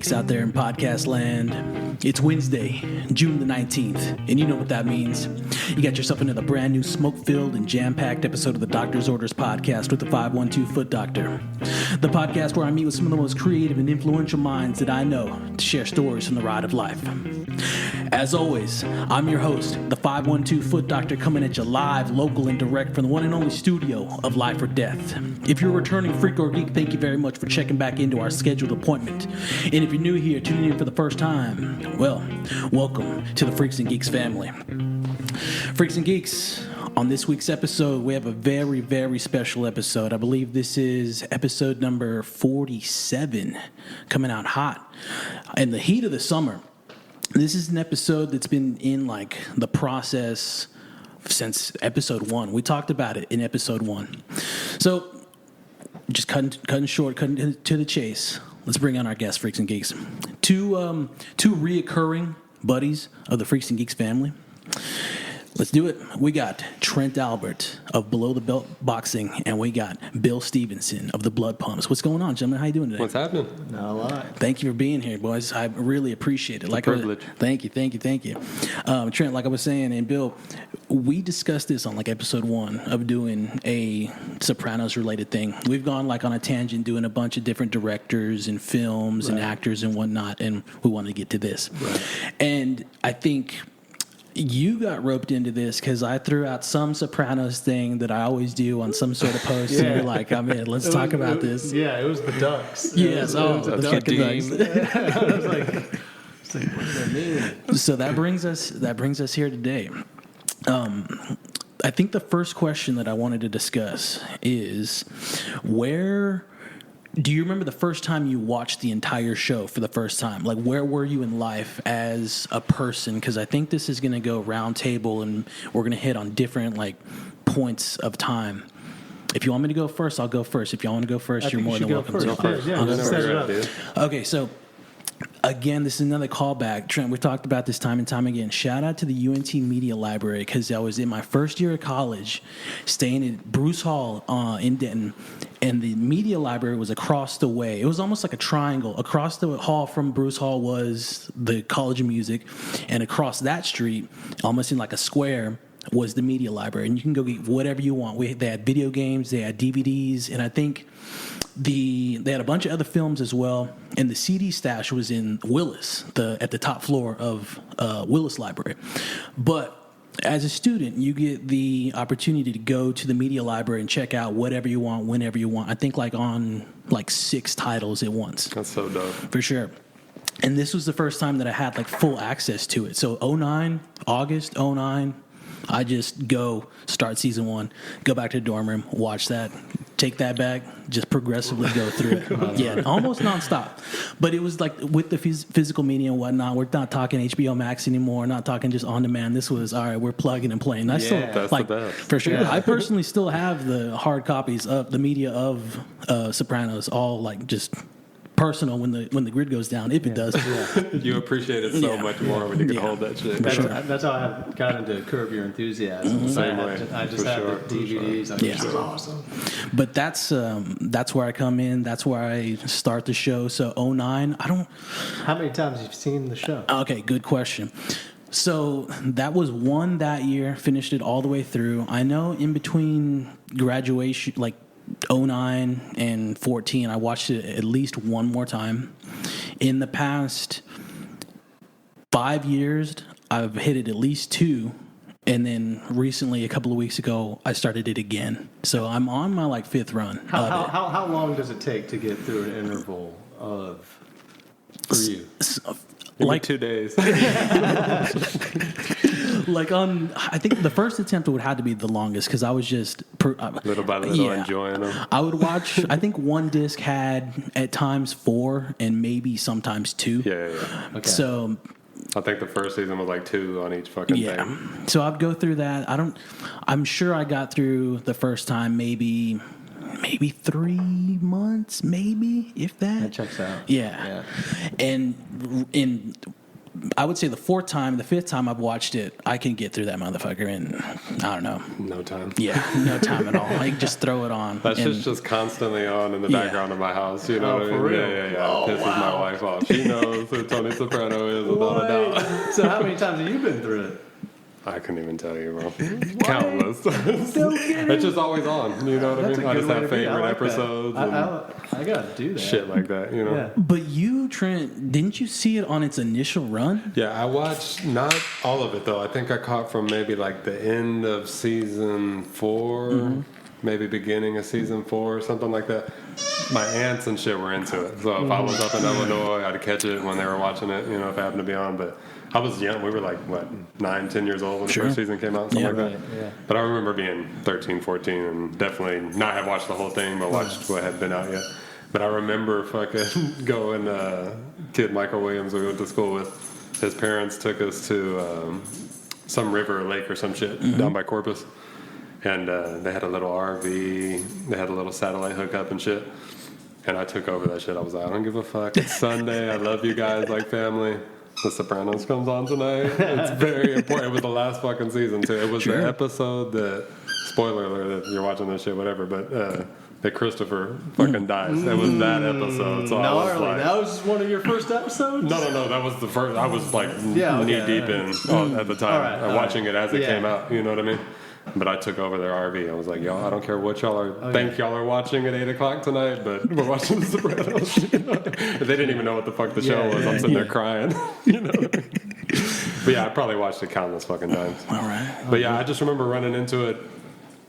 geeks out there in podcast land. It's Wednesday, June the 19th, and you know what that means. You got yourself another brand new smoke-filled and jam-packed episode of the Doctor's Orders podcast with the 512 Foot Doctor. The podcast where I meet with some of the most creative and influential minds that I know to share stories from the ride of life. As always, I'm your host, the 512 Foot Doctor, coming at you live, local, and direct from the one and only studio of Life or Death. If you're a returning freak or geek, thank you very much for checking back into our scheduled appointment. And if you're new here, tuning in for the first time, well, welcome to the Freaks and Geeks family. Freaks and Geeks, on this week's episode, we have a very, very special episode. I believe this is episode number 47, coming out hot in the heat of the summer. This is an episode that's been in like the process since episode 1. We talked about it in episode 1. So, just cutting short, cutting to the chase. Let's bring on our guest, Freaks and Geeks. Two reoccurring buddies of the Freaks and Geeks family. Let's do it. We got Trent Albert of Below the Belt Boxing, and we got Bill Stevenson of the Blood Pumps. What's going on, gentlemen? How you doing today? What's happening? Not a lot. Thank you for being here, boys. I really appreciate it. It's a privilege. Thank you. Trent, like I was saying, and Bill, we discussed this on like episode 1 of doing a Sopranos related thing. We've gone like on a tangent doing a bunch of different directors and films and actors and whatnot, and we wanted to get to this. Right. And I think you got roped into this because I threw out some Sopranos thing that I always do on some sort of post, and you're like, I'm in. Let's talk about this. Yeah, it was the Ducks. Yes, the fucking Ducks. I was like, what does that mean? So that brings us here today. I think the first question that I wanted to discuss is do you remember the first time you watched the entire show for the first time? Like, where were you in life as a person? Because I think this is going to go round table, and we're going to hit on different, like, points of time. If you want me to go first, I'll go first. If y'all want to go first, you're more than welcome to. Go first. Yeah, let's set it up. Okay, so again, this is another callback. Trent, we've talked about this time and time again. Shout out to the UNT Media Library, because I was in my first year of college staying at Bruce Hall in Denton, and the media library was across the way. It was almost like a triangle. Across the hall from Bruce Hall was the College of Music, and across that street, almost in like a square, was the media library. And you can go get whatever you want. They had video games, they had DVDs, and I think they had a bunch of other films as well, and the CD stash was in Willis, at the top floor of Willis Library. But as a student, you get the opportunity to go to the media library and check out whatever you want, whenever you want. I think like on like 6 titles at once. That's so dope. For sure. And this was the first time that I had like full access to it. So August 09, I just start season 1, go back to the dorm room, watch that, take that back, just progressively go through it. Yeah, almost nonstop. But it was like with the physical media and whatnot, we're not talking HBO Max anymore, not talking just on demand. This was, all right, we're plugging and playing. That's the best. For sure. Yeah. I personally still have the hard copies of the media of Sopranos, all like just personal when the grid goes down, if it does. Yeah. You appreciate it so much more when you can hold that shit. That's how I got into Curb Your Enthusiasm. Mm-hmm. Same way. I just had the DVDs. I think it's awesome. But that's where I come in. That's where I start the show. So 09, How many times have you seen the show? Okay, good question. So that was 1 that year, finished it all the way through. I know in between graduation, like 09 and 14, I watched it at least 1 more time. In the past 5 years, I've hit it at least 2, and then recently, a couple of weeks ago, I started it again. So I'm on my like 5th run. How long does it take to get through an interval for you? Like 2 days. Like I think the first attempt would have to be the longest, because I was just little by little enjoying them. I would watch. I think one disc had at times 4 and maybe sometimes 2. Yeah. Okay. So I think the first season was like 2 on each fucking thing. So I'd go through that. I'm sure I got through the first time maybe 3 months, maybe if that. That checks out. Yeah. And in I would say the fourth time, the fifth time I've watched it, I can get through that motherfucker in, I don't know. No time. Yeah, no time at all. I can just throw it on. That shit's just constantly on in the background of my house. You know what I mean? For real? Yeah. Oh, It pisses my wife off. She knows who Tony Soprano is without a doubt. So how many times have you been through it? I couldn't even tell you, bro. Countless. It's just always on. You know what I mean? I just have favorite episodes and I gotta do that. shit like that. You know? Yeah. But you, Trent, didn't you see it on its initial run? Yeah, I watched not all of it though. I think I caught from maybe like the end of season 4, maybe beginning of season 4, or something like that. My aunts and shit were into it, so if I was up in Illinois, I'd catch it when they were watching it. You know, if I happened to be on, but. I was young. We were like, 9, 10 years old when the first season came out, something like that. Yeah. But I remember being 13, 14, and definitely not have watched the whole thing, but watched what had been out yet. But I remember fucking going, kid Michael Williams, we went to school with, his parents took us to some river or lake or some shit down by Corpus. And they had a little RV, they had a little satellite hookup and shit. And I took over that shit. I was like, I don't give a fuck. It's Sunday. I love you guys like family. The Sopranos comes on tonight. It's very important. It was the last fucking season too. It was the episode that, spoiler alert if you're watching this shit, whatever, but that Christopher fucking dies. It was that episode. So I was like, that was one of your first episodes? No, that was the first. I was like okay, knee deep in at the time, watching it as it came out. You know what I mean? But I took over their RV. I was like, y'all, I don't care what y'all are. Think y'all are watching at 8 o'clock tonight, but we're watching The Sopranos. You know? They didn't even know what the fuck the show was. I'm sitting there crying. You know what I mean? But yeah, I probably watched it countless fucking times. All right. But yeah, I just remember running into it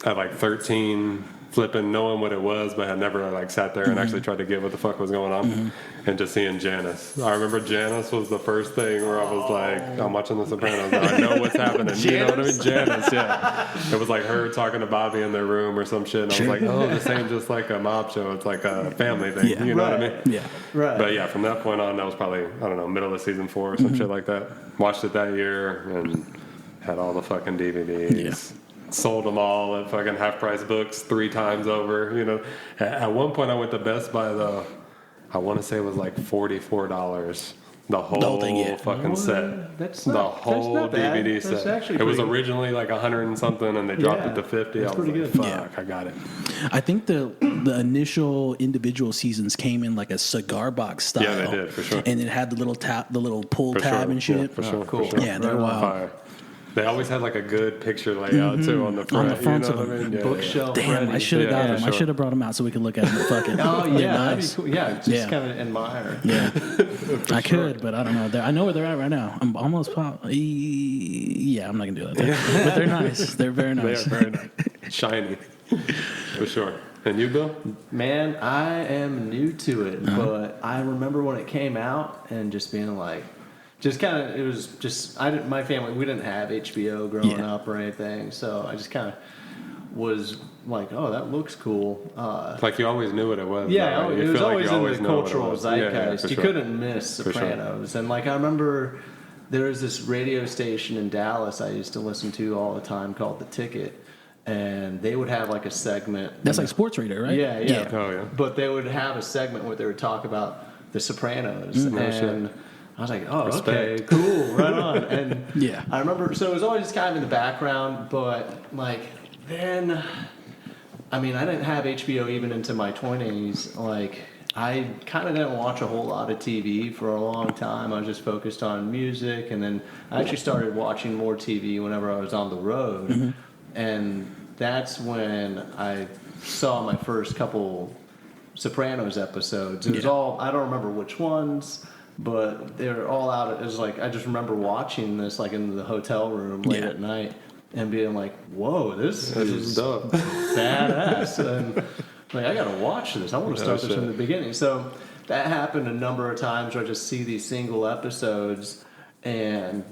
at like 13, flipping, knowing what it was, but had never like sat there and actually tried to get what the fuck was going on, and just seeing Janice. I remember Janice was the first thing where I was like, I'm watching The Sopranos now. I know what's happening. You know what I mean? Janice, yeah. It was like her talking to Bobby in their room or some shit, and I was like, oh, this ain't just like a mob show. It's like a family thing. Yeah. You know what I mean? Yeah. Right. But yeah, from that point on, that was probably, I don't know, middle of season 4 or some shit like that. Watched it that year and had all the fucking DVDs. Yeah. Sold them all at fucking half-price books 3 times over. You know, at one point I went to Best Buy though. I want to say it was like $44. The whole thing, yeah. fucking set. That's the not, whole that's not bad. DVD That's set. actually It was pretty- originally like 100 and something, and they dropped Yeah, it to 50. that's I was pretty like, good. fuck, Yeah. I got it. I think the initial individual seasons came in like a cigar box style. Yeah, they did, for sure. And it had the little pull For tab sure. and shit. Yeah, for sure. cool. For sure. Yeah, they're Right on. wild. Fire. They always had like a good picture layout too on the front. the fronts you know of what I them. mean? Yeah, Bookshelf. Damn, I ready. should have got Yeah, them. I sure. should have brought them out so we could look at them. Fucking. Oh they're yeah, nice. that'd be cool. Yeah, just Yeah. kind of admire. Yeah, I could, but I don't know. I know where they're at right now. I'm almost. Yeah, I'm not gonna do that. But they're nice. They're very They nice. are very nice. Shiny. For sure. And you, Bill? Man, I am new to it, Uh-huh. but I remember when it came out and just being like, just kind of, it was just, my family, we didn't have HBO growing up or anything, so I just kind of was like, oh, that looks cool. Like you always knew what it was. Yeah, though, right? it You was feel like always you in the know what it cultural was. zeitgeist. for You sure. couldn't miss For sure. Sopranos. And like I remember there was this radio station in Dallas I used to listen to all the time called The Ticket. And they would have like a segment. That's like sports radio, right? Yeah. Oh, yeah. But they would have a segment where they would talk about The Sopranos. No and shit. I was like, oh, Respect. okay, cool, right on. And Yeah. I remember, so it was always just kind of in the background, but like then, I mean, I didn't have HBO even into my 20s. Like, I kind of didn't watch a whole lot of TV for a long time. I was just focused on music, and then I actually started watching more TV whenever I was on the road. And that's when I saw my first couple Sopranos episodes. It was all, I don't remember which ones, but they were all out. It was like, I just remember watching this like in the hotel room late at night and being like, whoa, this is dope. badass. And like, I gotta watch this. I want to start this shit. from the beginning. So that happened a number of times where I just see these single episodes and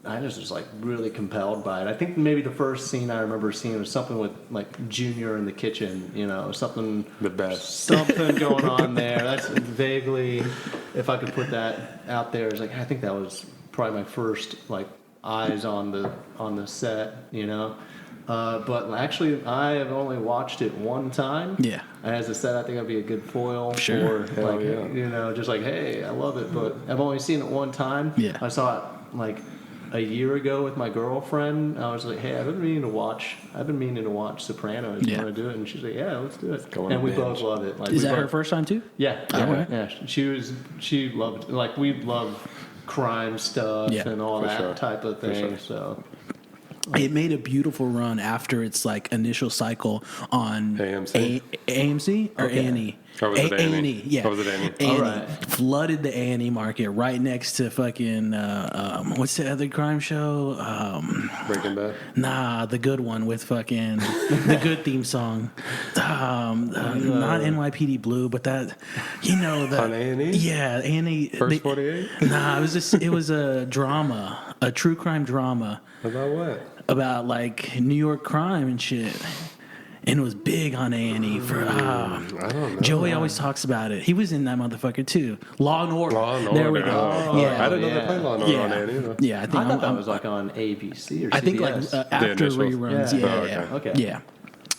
I just was like really compelled by it. I think maybe the first scene I remember seeing was something with like Junior in the kitchen, you know, something The best. something going on there. That's vaguely, if I could put that out there, is like I think that was probably my first like eyes on the set, you know. But actually, I have only watched it one time. Yeah. And as I said, I think I'd be a good foil Sure. for, Hell like, yeah. you know, just like, hey, I love it, but I've only seen it one time. Yeah. I saw it like a year ago with my girlfriend. I was like, hey, I've been meaning to watch Sopranos. Yeah. You want to do it? And she's like, yeah, let's do it. Go on And we binge. both love it. Like, Is we that her both- first time too? Yeah. All Yeah. right. Yeah. She loved, like, we love crime stuff Yeah, and all for that sure. type of thing. sure. So. It made a beautiful run after its like initial cycle on AMC? AMC or Okay. A&E. Or was it A&E? A&E, yeah. Or was it A&E? A&E. All right. Flooded the A&E market right next to fucking what's the other crime show? Breaking Bad. Nah, the good one with fucking the good theme song. Not NYPD Blue, but that the On A&E? Yeah, A&E. First 48? Nah, it was a drama, a true crime drama About what? about like New York crime and shit. And it was big on A&E for I don't know. Joey always talks about it. He was in that motherfucker too. Law and Order. Law and There we Order. go. Oh, yeah. I didn't know yeah. they played Law and Order Yeah. on A&E. though. Yeah, I think I thought that I'm- was like on ABC or CBS. I think like after initials. reruns. Yeah. Yeah, Oh, yeah, okay. Okay. yeah.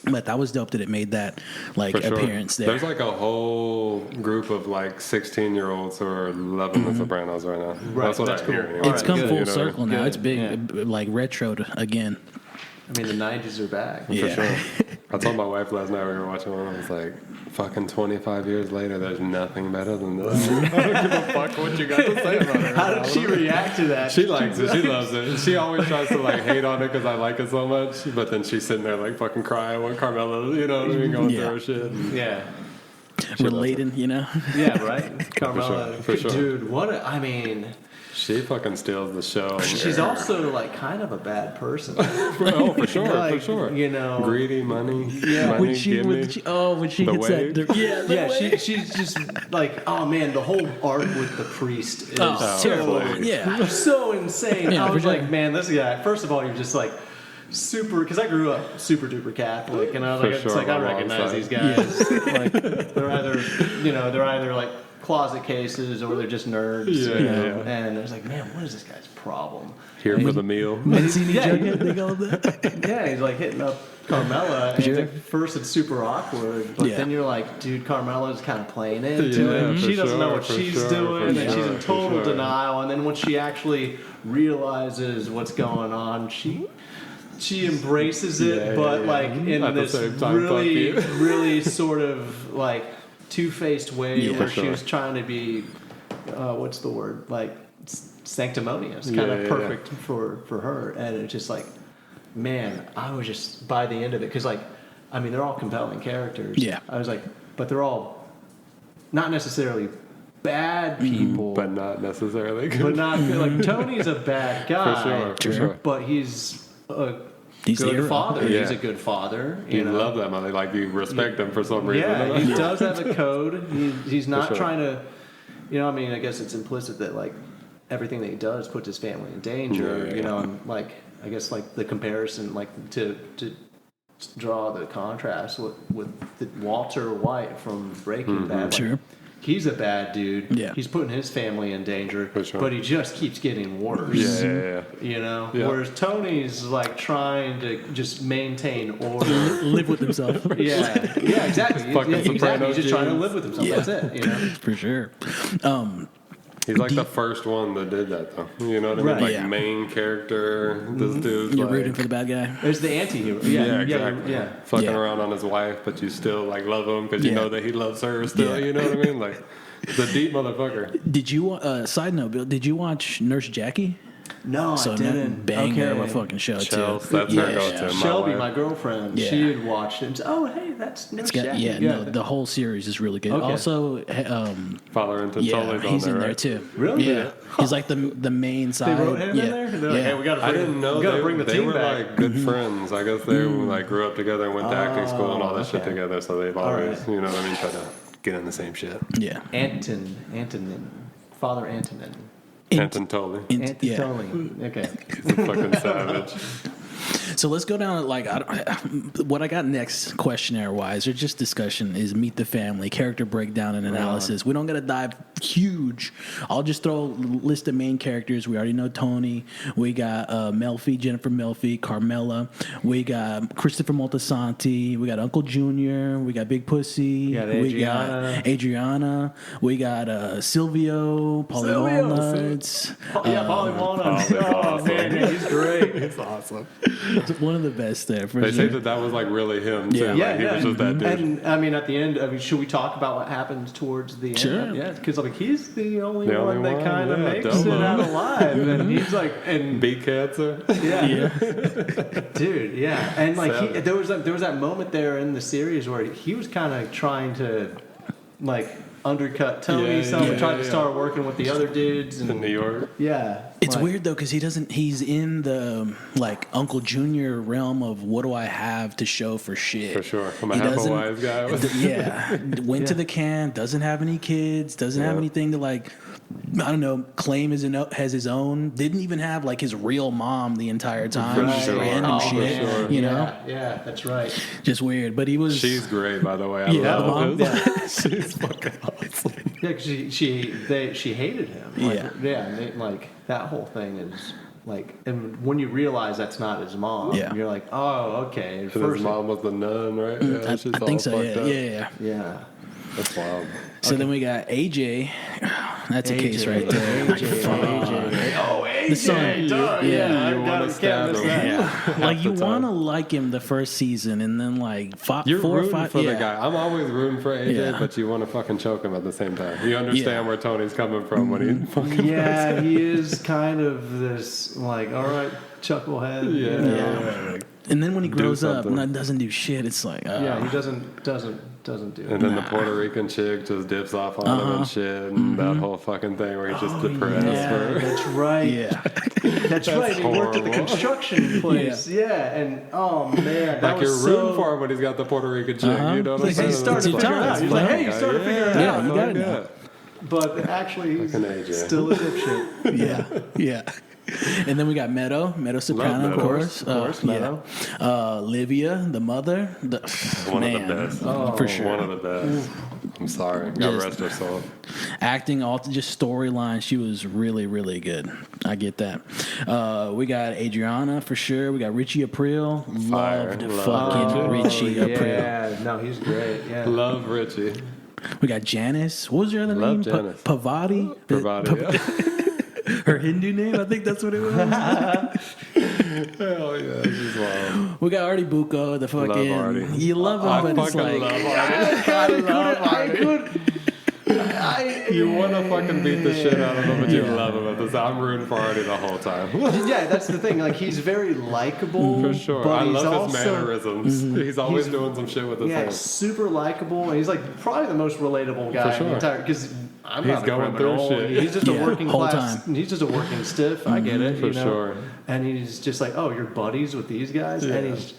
But that was dope that it made that like For sure. appearance there. There's like a whole group of like 16-year-olds who are loving The Sopranos right now. Right, That's what that's I cool. hear. Anyway. it's Alright, come good. full You know, circle now. good. It's big, like retro again. I mean, the 90s are back. For Yeah. sure. I told my wife last night we were watching one. I was like, "Fucking 25 years later, there's nothing better than this." I don't give a fuck what you got to say about it. How did she react to that? She likes it. She loves it. She always tries to like hate on it because I like it so much. But then she's sitting there like fucking crying when Carmela, you know what I mean, going Yeah. through her shit. And Yeah. Relating, you know. Yeah, right? Carmela. For sure. Dude, I mean, she fucking steals the show. she's also like kind of a bad person. Oh, for sure, Like, for sure. you know- greedy money. Yeah. money, When she give me. hits The wave? that, the Yeah, wave. she's just like, oh man, the whole arc with the priest is Oh, terrible. so, Yeah. so insane. Yeah, I for was sure. like, man, this guy, first of all, you're just like super, because I grew up super duper Catholic, and I was For like, it's sure, like, I on the recognize wrong these side. guys. Like, they're either like closet cases or they're just nerds. Yeah, you know? yeah. And I was like, man, what is this guy's problem? Here for the meal. Mancini Yeah. Jughead, they call that. Yeah, he's like hitting up Carmela, and Sure. at first it's super awkward, but Yeah. then you're like, dude, Carmela's kind of playing into Yeah, it. for She doesn't know sure, what for she's sure, doing, for and she's sure, in for total sure. denial. And then when she actually realizes what's going on, she embraces it, Yeah, but yeah, like yeah. in At the this same time, really, fuck you. really sort of like two-faced way Yeah. where For she sure. was trying to be, what's the word, like sanctimonious, kind Yeah, of yeah, perfect for her, and it's just like, man, I was just by the end of it, because like, I mean, they're all compelling characters. Yeah. I was like, but they're all not necessarily bad people, But not necessarily good. but not good. Like Tony's a bad guy, For sure. but he's a He's the good hero. father. Yeah. He's a good father. You know? love that money, like you respect them for some reason. Yeah, he does have a code. He's not sure. trying to, I mean, I guess it's implicit that like everything that he does puts his family in danger. Yeah, You know, and like I guess like the comparison, like to draw the contrast with the Walter White from Breaking Bad. Like, Sure. He's a bad dude. Yeah. He's putting his family in danger, For sure. but he just keeps getting worse. Yeah. You know, Yeah. whereas Tony's like trying to just maintain order. Live with himself. Yeah, exactly. Fucking Exactly. Soprano He's just trying to genes. live with himself. Yeah. That's it. You know. For sure. He's like the first one that did that, though. You know what I mean? Right. Like Yeah. main character. This dude's You're like, rooting for the bad guy. There's the anti-hero. Yeah, exactly. Yeah. Fucking Yeah. around on his wife, but you still like love him because you Yeah. know that he loves her still. Yeah. You know what I mean? Like the deep motherfucker. Did you? Side note, Bill. Did you watch Nurse Jackie? No, So I didn't. banger of a Okay. fucking show Chels, too. that's yeah, her go-to. My Shelby, wife. my girlfriend, Yeah. she had watched it. And said, oh, hey, that's Nurse It's got, Jackie. no, the whole series is really good. Okay. Also, Father into yeah, Tully's on he's there, in there right? too. Really? Yeah, Yeah. he's like the main side. They wrote him yeah. in there? They're like, Yeah. hey, we gotta I bring, didn't know we gotta they, bring the they team were back. like good friends. I guess they like grew up together and went to acting school and all that shit okay. together. So they've All always, right. you know what I mean, try to get in the same shit. Yeah. Antonin. Father Antonin. Anton Tully. Yeah. Antitoli. Okay. He's a fucking savage. So let's go down like what I got next questionnaire wise or just discussion is meet the family, character breakdown and analysis. We don't got to dive huge. I'll just throw a list of main characters. We already know Tony. We got Melfi, Jennifer Melfi, Carmela. We got Christopher Moltisanti. We got Uncle Junior. We got Big Pussy. We got Adriana. We got Silvio, Polly Walnuts. Polly Walnuts. Oh man, he's great. It's awesome. One of the best there. For They sure. say that was like really him. Too. Yeah. Like, he was just that dude. And I mean, at the end, should we talk about what happens towards the end? Sure. Yeah, because like he's the only The one only that one, kind of yeah, makes Dumbo. it out alive, and he's like, and Beat cancer. yeah, dude, yeah, and like Savage. there was that moment there in the series where he was kind of trying to like undercut Tony, tried to start working with the other dudes In New York. Yeah, It's like, weird though because he's in the like Uncle Junior realm of what do I have to show for shit. For sure. I'm a He half a doesn't- wise guy. Yeah, went to the camp, doesn't have any kids, doesn't have anything to like, I don't know, claim has his own. Didn't even have like his real mom the entire time. For Just sure. random Oh, for shit, sure. you know. Yeah, that's right. Just weird, but he was. She's great, by the way. I Yeah, love the her. She's fucking awesome. Yeah, because she hated him. Like, Yeah. and they, like that whole thing is like, and when you realize that's not his mom, you're like, oh, okay. At And first, his mom was the nun, right? Yeah, she's I all think so. fucked up. Yeah. yeah. That's wild. So then we got AJ. That's a case right there. Oh, AJ, The son. duh, Yeah. You wanna stab him. Yeah. Like you the time. want to like him the first season, and then like You're 4 or rooting 5 for the guy. I'm always rooting for AJ, Yeah. but you want to fucking choke him at the same time. You understand where Tony's coming from when he fucking Yeah, he is kind of this like, all right, chucklehead. Yeah. Yeah. And then when he grows up something. and doesn't do shit, it's like, Yeah, he doesn't do it. And then the Puerto Rican chick just dips off on him and shit, and that whole fucking thing where he's just depressed. Yeah, for- that's right. yeah. That's right. He worked at the horrible. construction place. Yeah, and oh man, that Like you're was rooting so. for him when he's got the Puerto Rican chick. You know what I'm Like, saying? he started It's figuring it out. time. He's like, hey, you started figuring it Yeah, out. you got it now. But actually, he's Fucking AJ. still a dipshit. Yeah. And then we got Meadow Soprano, Meadow. of course. Of course, Meadow. Livia, the mother. One man, of the best. for sure. One of the best. I'm sorry. God Just- rest her soul. Acting, all just storyline, she was really, really good. I get that. We got Adriana for sure. We got Richie April. Fire. Loved Love fucking Richie April. Yeah, no, he's great. Yeah. Love Richie. We got Janice. What was her other Love name? Janice. Pavati. Pravati, yeah. Her Hindu name, I think that's what it was. Hell yeah, she's wild. We got Artie Bucco, the fucking. Artie. You love him, I but it's fucking like. love Artie. I You want to fucking beat the shit out of him, but you Yeah. love him at this. I'm rooting for Artie the whole time. Yeah, that's the thing. Like he's very likable. For sure. But I he's love also, his mannerisms. He's always he's- doing some shit with his Yeah, hands. super likable, and he's like probably the most relatable guy For in the sure. entire. Because I'm He's not a going through criminal. shit. He's just Yeah, a working whole class. time. He's just a working stiff. I get it. For you know? sure. And he's just like, oh, you're buddies with these guys, and he's.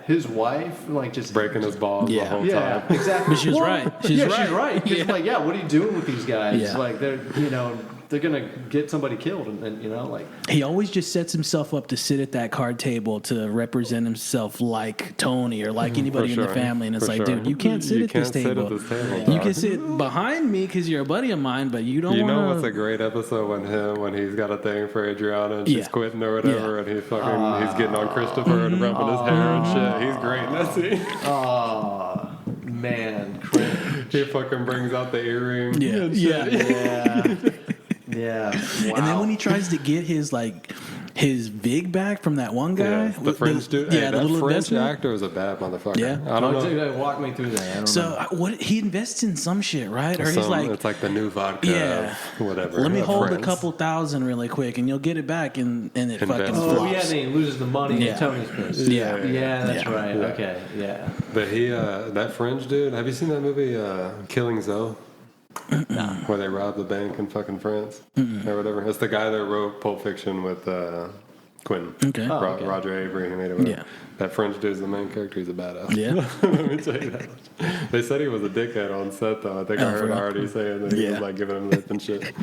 His wife, like just Breaking his balls the Yeah. whole Yeah, time. exactly. But she's right. She's She's right. right. 'Cause, like, yeah, what are you doing with these guys? Yeah. Like, they're gonna get somebody killed, and like. He always just sets himself up to sit at that card table to represent himself like Tony or like anybody in the sure. family. And it's For like, sure. dude, you can't sit You at this can't sit table. at this table, You dog. can sit behind me because you're a buddy of mine, but you don't You want know what's a great episode when he's got a thing for Adriana and she's Yeah. quitting or whatever, and he's getting on Christopher and rubbing his hair and shit. He's great in that scene. Oh man, cringe. He fucking brings out the earring. Yeah. and Yeah. shit. Yeah. Wow. And then when he tries to get his Vig back from that one guy, Yeah, the French dude. yeah, Hey, the that little French investment. actor was a bad motherfucker. Yeah. I don't know. Dude, walk me through that. I don't know. So what he invests in some shit, right? Or he's Some- like, it's like the new vodka, yeah, of whatever. let me hold Friends. a couple thousand really quick, and you'll get it back, and it Invest. fucking oh flops. yeah, then he loses the money. Yeah. And Tony's pissed. Yeah. Yeah, that's Yeah. right. Yeah. Okay. Yeah. But that French dude. Have you seen that movie, Killing Zoe? Where they rob the bank in fucking France or whatever. It's the guy that wrote Pulp Fiction with Quentin. Okay. Oh, okay. Roger Avery. He made it. Yeah. That French dude's the main character. He's a badass. Yeah. Let me tell you that much. They said he was a dickhead on set though. I think I for heard real? Artie saying that he Yeah. was like giving him lip and shit.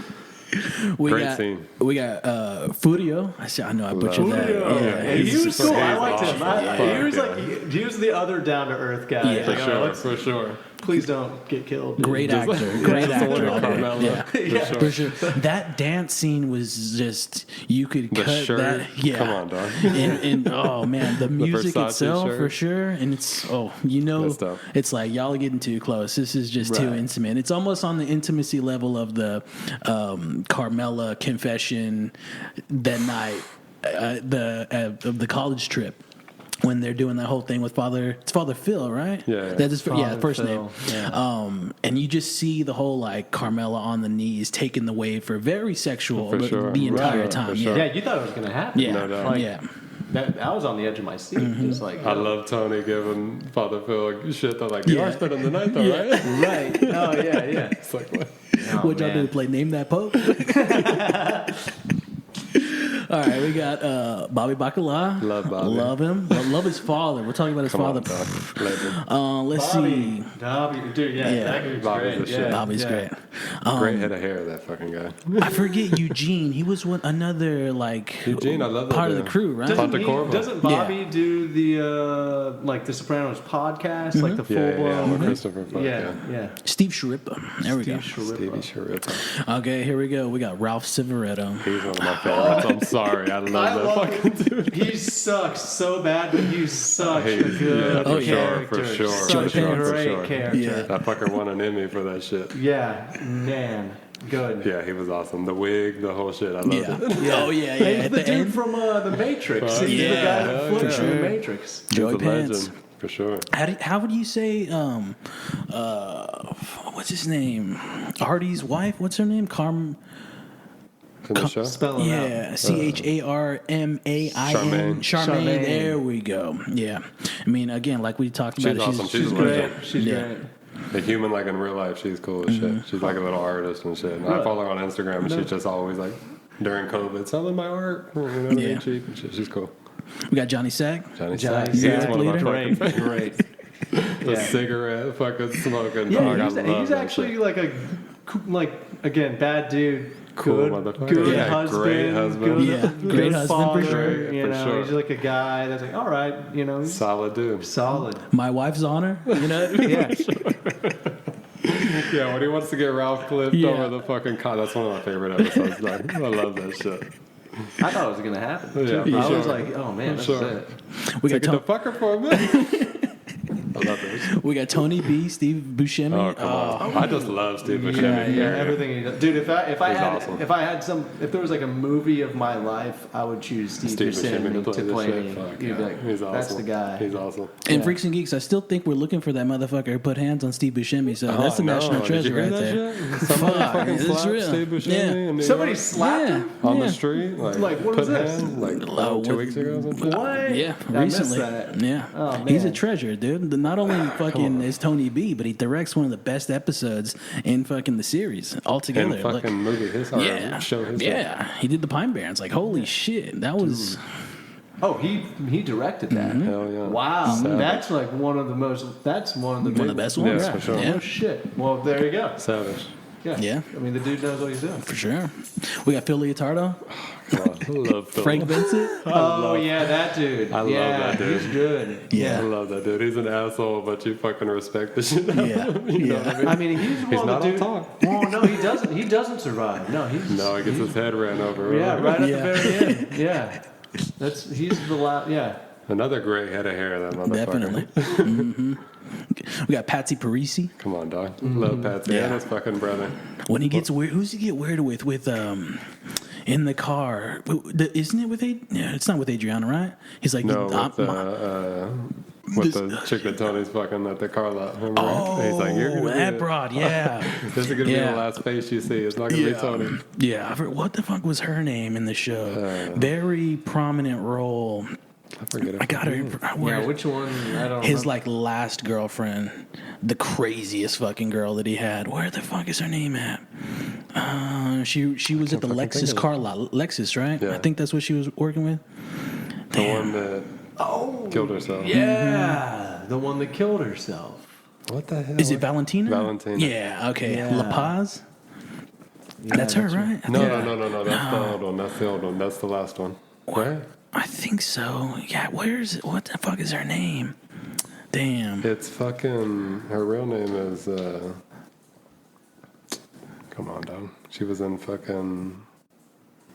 Great scene. We got Furio. I know I butchered that. Yeah, he was cool. I liked him. awesome. He was like he was the other down to earth guy. Yeah. Like, For sure. please don't get killed. Dude. Great actor. Great actor. Carmelo. Yeah. For sure. For sure. That dance scene was just, you could The cut shirt. that. Yeah. Come on, dog. And oh man, the music Versace itself shirt. for sure. And it's That's dope. it's like y'all are getting too close. This is just too Right. intimate. It's almost on the intimacy level of the Carmela confession that night, of the college trip. When they're doing that whole thing with Father Phil, right? Yeah. That's his Father first Phil, name. yeah. And you just see the whole like Carmela on the knees taking the wave for very sexual For sure. the entire Right. time. For Yeah. sure. Yeah, you thought it was gonna happen. Yeah. No doubt. Like, Yeah. I was on the edge of my seat, just like I love Tony giving Father Phil shit. They're like, you Yeah. are spending the night though, right? right. Oh yeah. It's like, what? Oh, What y'all do? Play Name That Pope? All right, we got Bobby Bacala. Love Bobby. Love him. Love his father. We're talking about his Come father. on, dog. Legend. Let's see. Bobby, dude, yeah, Yeah. that dude's Bobby's great. the shit. Yeah, Bobby's yeah. great. Great head of hair, that fucking guy. I forget Eugene. He was another like Eugene, I love that part of dude. the crew, right? Ponte Corvo. Doesn't Bobby do the like the Sopranos podcast, like the full Yeah, blown? with Christopher Fuck, Yeah. Steve Sharippa. There we go. Stevie Sharippa. Okay, here we go. We got Ralph Cifaretto. He's one of my favorites. I'm sorry. I love that fucking dude. He sucks so bad, but he's such Hey, a good yeah, for sure, character. for sure, Such for a sure, for great sure. character. Yeah. That fucker won an Emmy for that shit. Yeah, man, good. Yeah, he was awesome. The wig, the whole shit. I loved Yeah. it. Oh yeah, Hey, At the the dude end, from The Matrix. He's the yeah, guy that hell flips yeah. in The Matrix. Joey He's a Pants. legend, for sure. How would you say what's his name? Artie's wife. What's her name? In the show? Spell him out. Yeah, CHARMAIN. Charmaine. Charmaine. There we go. Yeah, I mean, again, like we talked about, She's awesome. She's a great. legend. She's Yeah. great. The human, like in real life, she's cool as shit. She's like a little artist and shit. And I follow her on Instagram, and she's just always like, during COVID, selling my art. You know what I mean? Yeah. Cheap and shit. She's cool. We got Johnny Sack. Johnny Johnny Sack. He's Sack, one of my great, fucking great. the cigarette fucking smoking Yeah, dog. I he's love that actually shit. like again, bad dude. Cool Good, motherfucker. good Yeah, husband, great husband. good, Yeah, good great husband for father, sure. You For know, sure. he's like a guy that's like, all right, you know, he's Solid dude. solid. My wife's honor. You know. Yeah, Yeah, when he wants to get Ralph flipped Yeah. over the fucking car, that's one of my favorite episodes. Like, I love that shit. I thought it was gonna happen. Yeah, too. for I was sure. like, oh man, this sure. is it. We got Take the fucker for a minute. I love this. we got Tony B, Steve Buscemi. Oh, come on. I just love Steve Buscemi. Yeah, period. everything he does. Dude, if I He's had awesome. if there was like a movie of my life, I would choose Steve Steve Buscemi Buscemi to this play shit. me. Fuck, You'd be yeah. like, He's awesome. that's the guy. He's awesome. And Yeah. Freaks and Geeks, I still think we're looking for that motherfucker who put hands on Steve Buscemi. So that's the Oh, no. national Did treasure you hear right that there. shit? Somebody Fuck, fucking it's slapped real. Steve Buscemi Yeah. in New Somebody York slapped Yeah. him. on Yeah. the street. Like what put was this? hands, like Oh, 2 weeks ago or something. What? Yeah, I missed recently. that. Yeah, Oh, he's a man. treasure, dude. Not only fucking is Tony B, but he directs one of the best episodes in fucking the series altogether. And fucking movie his art. yeah, Show his yeah. He did the Pine Barrens. Like, holy shit, that was. Oh, he directed that. Hell yeah. Wow, Savage. that's like one of the most. That's one of the One of the best ones. Yeah, for sure. Yeah. Oh shit. Well, there you go. Savage. Yeah. Yeah. I mean, the dude knows what he's doing. For sure. We got Phil Leotardo, God, I love Phil. Frank Vincent. Oh yeah, that dude. I love yeah, that dude. He's good. I Yeah, love that dude. He's an asshole, but you fucking respect the shit out of yeah, him. You know what I mean? I mean, he's one of not the all dude. talk. Well, no, he doesn't. He doesn't survive. No, he's. No, he gets his head ran over. Yeah, right at Yeah. the very end. Yeah, he's the last. Yeah. Another great head of hair, that motherfucker. definitely. hmm We got Patsy Parisi. Come on, dog. Love Patsy. Yeah. Yeah, that's fucking brother. When he gets weird, who's he get weird with? In the car, isn't it with? Yeah, it's not with Adriana, right? He's like, No, with This- the chick that Tony's fucking at the car lot. Remember? oh, He's like, you're gonna that be broad, yeah. This is gonna be Yeah. the last face you see. It's not gonna be Tony. Yeah, what the fuck was her name in the show? Very prominent role. I forget it. I got her. Yeah. Which one? I don't. His remember. like last girlfriend, the craziest fucking girl that he had. Where the fuck is her name at? She was at the fucking think Lexus of it. car lot. Lexus, right? Yeah. I think that's what she was working with. The one that killed herself. Yeah, the one that killed herself. What the hell? Is it Valentina? Valentina. Yeah. Okay. Yeah. La Paz. That's her, right? No. That's the old one. That's the old one. That's the last one. Right? I think so. Yeah, what the fuck is her name? Damn. It's fucking, her real name is, come on, dog. She was in fucking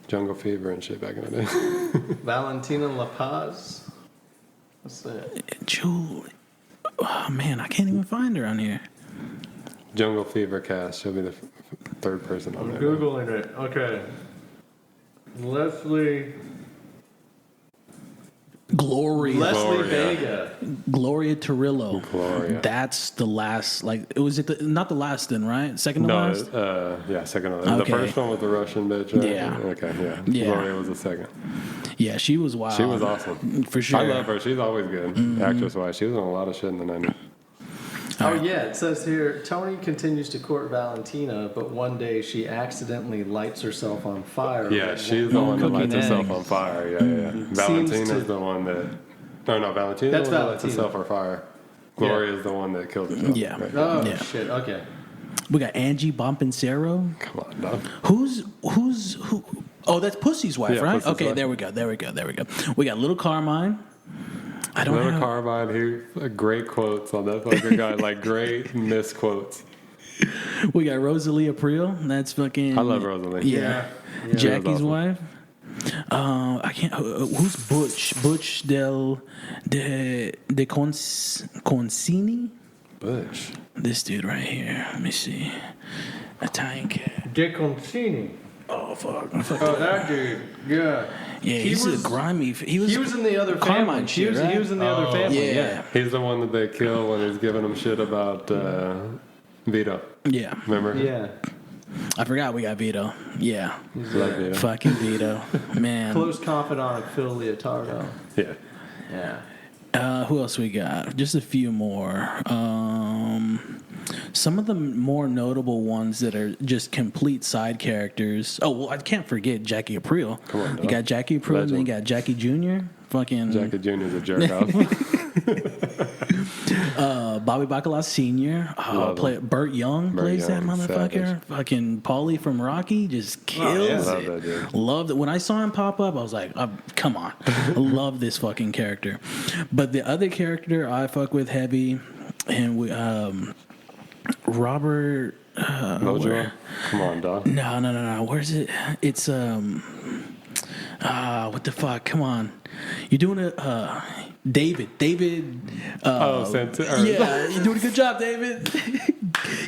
Jungle Fever and shit back in the day. Valentina La Paz. What's that? Julie. Oh, man, I can't even find her on here. Jungle Fever cast. She'll be the third person on there. Googling it. Okay. Leslie Vega. Gloria Torillo. Gloria. That's the last, not the last then, right? Second to last? Yeah, second to last. Okay. The first one was the Russian bitch, right? Yeah. Okay, yeah. Gloria was the second. Yeah, she was wild. She was awesome. For sure. I love her. She's always good, actress-wise. She was in a lot of shit in the 90s. Oh, yeah, it says here, Tony continues to court Valentina, but one day she accidentally lights herself on fire. Yeah, she's the one that lights herself on fire. Yeah. Valentina's the one that... No, Valentina's the one that lights herself on fire. Gloria's the one that kills herself. Yeah. Right? Oh, Yeah. shit, okay. We got Angie Bompancero. Come on, dog. Who? Oh, that's Pussy's wife, Yeah, right? Pussy's Okay, wife. there we go. We got Little Carmine. I don't Little have... Carmine, great quotes on that fucking guy, like great misquotes. We got Rosalie April. That's fucking... I love Rosalie. Yeah. Yeah. Jackie's awesome. wife. I can't... who's Butch? Butch de Concini? Butch. This dude right here. Let me see. Italian kid. De Concini. Oh, fuck. Oh, that dude. Yeah. Yeah, he's a grimy... He was in the other Carmine family. shit, right? He was in the other family. Yeah. He's the one that they kill when he's giving them shit about Vito. Yeah. Remember? Yeah. I forgot we got Vito. Yeah. Love Vito. Fucking Vito. Man. Close confidant of Phil Leotardo. Yeah. Yeah. Who else we got? Just a few more. Some of the more notable ones that are just complete side characters. Oh, well, I can't forget Jackie Aprile. Come on, dog. You got Jackie Aprile, and then you got Jackie Jr. Fucking Jackie Jr.'s a jerk off. Bobby Bacala Sr. Burt Young plays that Young, motherfucker. savage. Fucking Paulie from Rocky just kills Love it. that dude. Loved it. When I saw him pop up, I was like, come on. I love this fucking character. But the other character I fuck with heavy, and we, Robert... Mojo? Come on, dog. No. Where's it? It's, what the fuck? Come on. You're doing it, David. Yeah, you're doing a good job, David.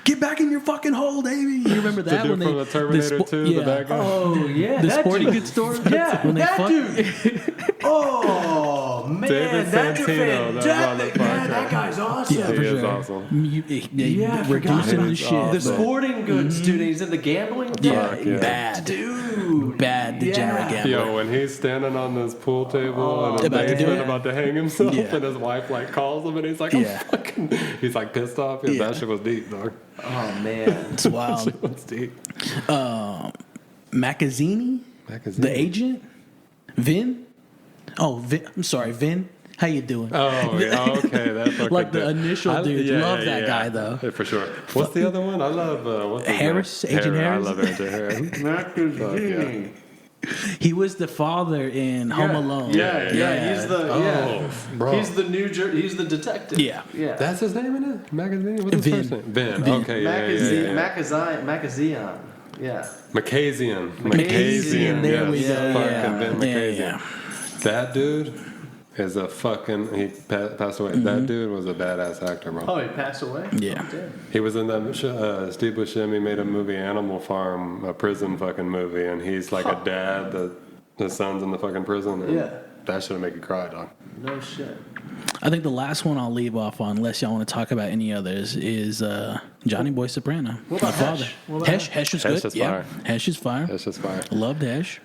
Get back in your fucking hole, David. You remember that The dude from the Terminator 2, the bad guy? Oh, yeah. The that sporting dude. goods store? Yeah, When they that fuck? dude. Oh, man. David that's a Santino, that fantastic. Man, motherfucker. that guy's awesome. Yeah, He for is sure. awesome. Yeah, I forgot. Reducing the He's shit. awesome. The sporting goods dude. He's in the gambling. Yeah, Fuck yeah. bad. Dude. Bad degenerate Yeah. gambler. Yo, when he's standing on this pool table in his About to do basement it. about to hang himself, Yeah. and his wife like calls him, and he's like, Yeah. he's like pissed off. Yeah, Yeah. That shit was deep, dog. Oh, man. It's wild. That shit was deep. Macazzini? Magazine. The agent? Vin? Oh, Vin. I'm sorry, Vin. How you doing? Oh, yeah, okay. That fucking Like the dude. initial dude. Love that guy, though. Yeah, for sure. What's the other one? I love what's his Harris? name? Agent Harris? I love Agent Harris. Macazzini. He was the father in Home Alone. Yeah. He's the bro. He's the he's the detective. Yeah. Yeah. That's his name in it? Magazine? What's his Vin. first name? Vin. Vin. Okay, yeah. Macazian. Yeah. Macazian. Macazian, there we go. Fucking Yeah. Vin Macazian. Yeah. That dude is a fucking... He passed away. That dude was a badass actor, bro. Oh, he passed away? Yeah. Oh, damn. He was in that... Steve Buscemi made a movie, Animal Farm, a prison fucking movie, and he's like a dad that the son's in the fucking prison. And Yeah. That should make you cry, dog. No shit. I think the last one I'll leave off on, unless y'all want to talk about any others, is Johnny Boy Soprano. What about My father. Hesh? What about Hesh was Hesh good. is fire. Hesh is fire. That's just fire. Loved Hesh.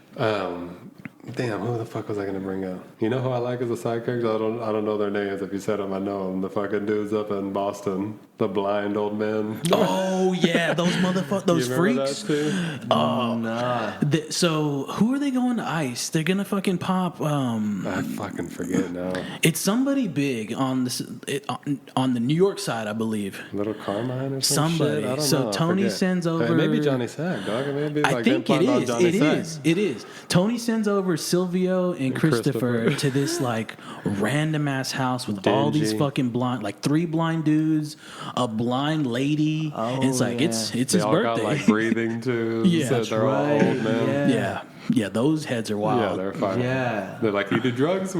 Damn, who the fuck was I gonna bring up? You know who I like as a side character? I don't know their names. If you said them, I know them. The fucking dudes up in Boston, the blind old men. Oh yeah, those motherfuckers, those You remember freaks. that too? Oh, nah. So who are they going to ice? They're gonna fucking pop. I fucking forget now. It's somebody big on this on the New York side, I believe. Little Carmine or some Somebody. shit? I don't So know. I Tony forget. sends over. Maybe Johnny Sack, dog. Maybe I like think it is. Johnny It Sack. is. It is. Tony sends over Silvio and Christopher to this like random ass house with all these Dingy. fucking blind, like 3 blind dudes, a blind lady, and it's like yeah. it's They his all birthday. got like breathing tubes. Yeah, so that's they're all right. old men. Yeah. yeah, those heads are wild. Yeah, they're fine. Yeah. They're like, you do drugs?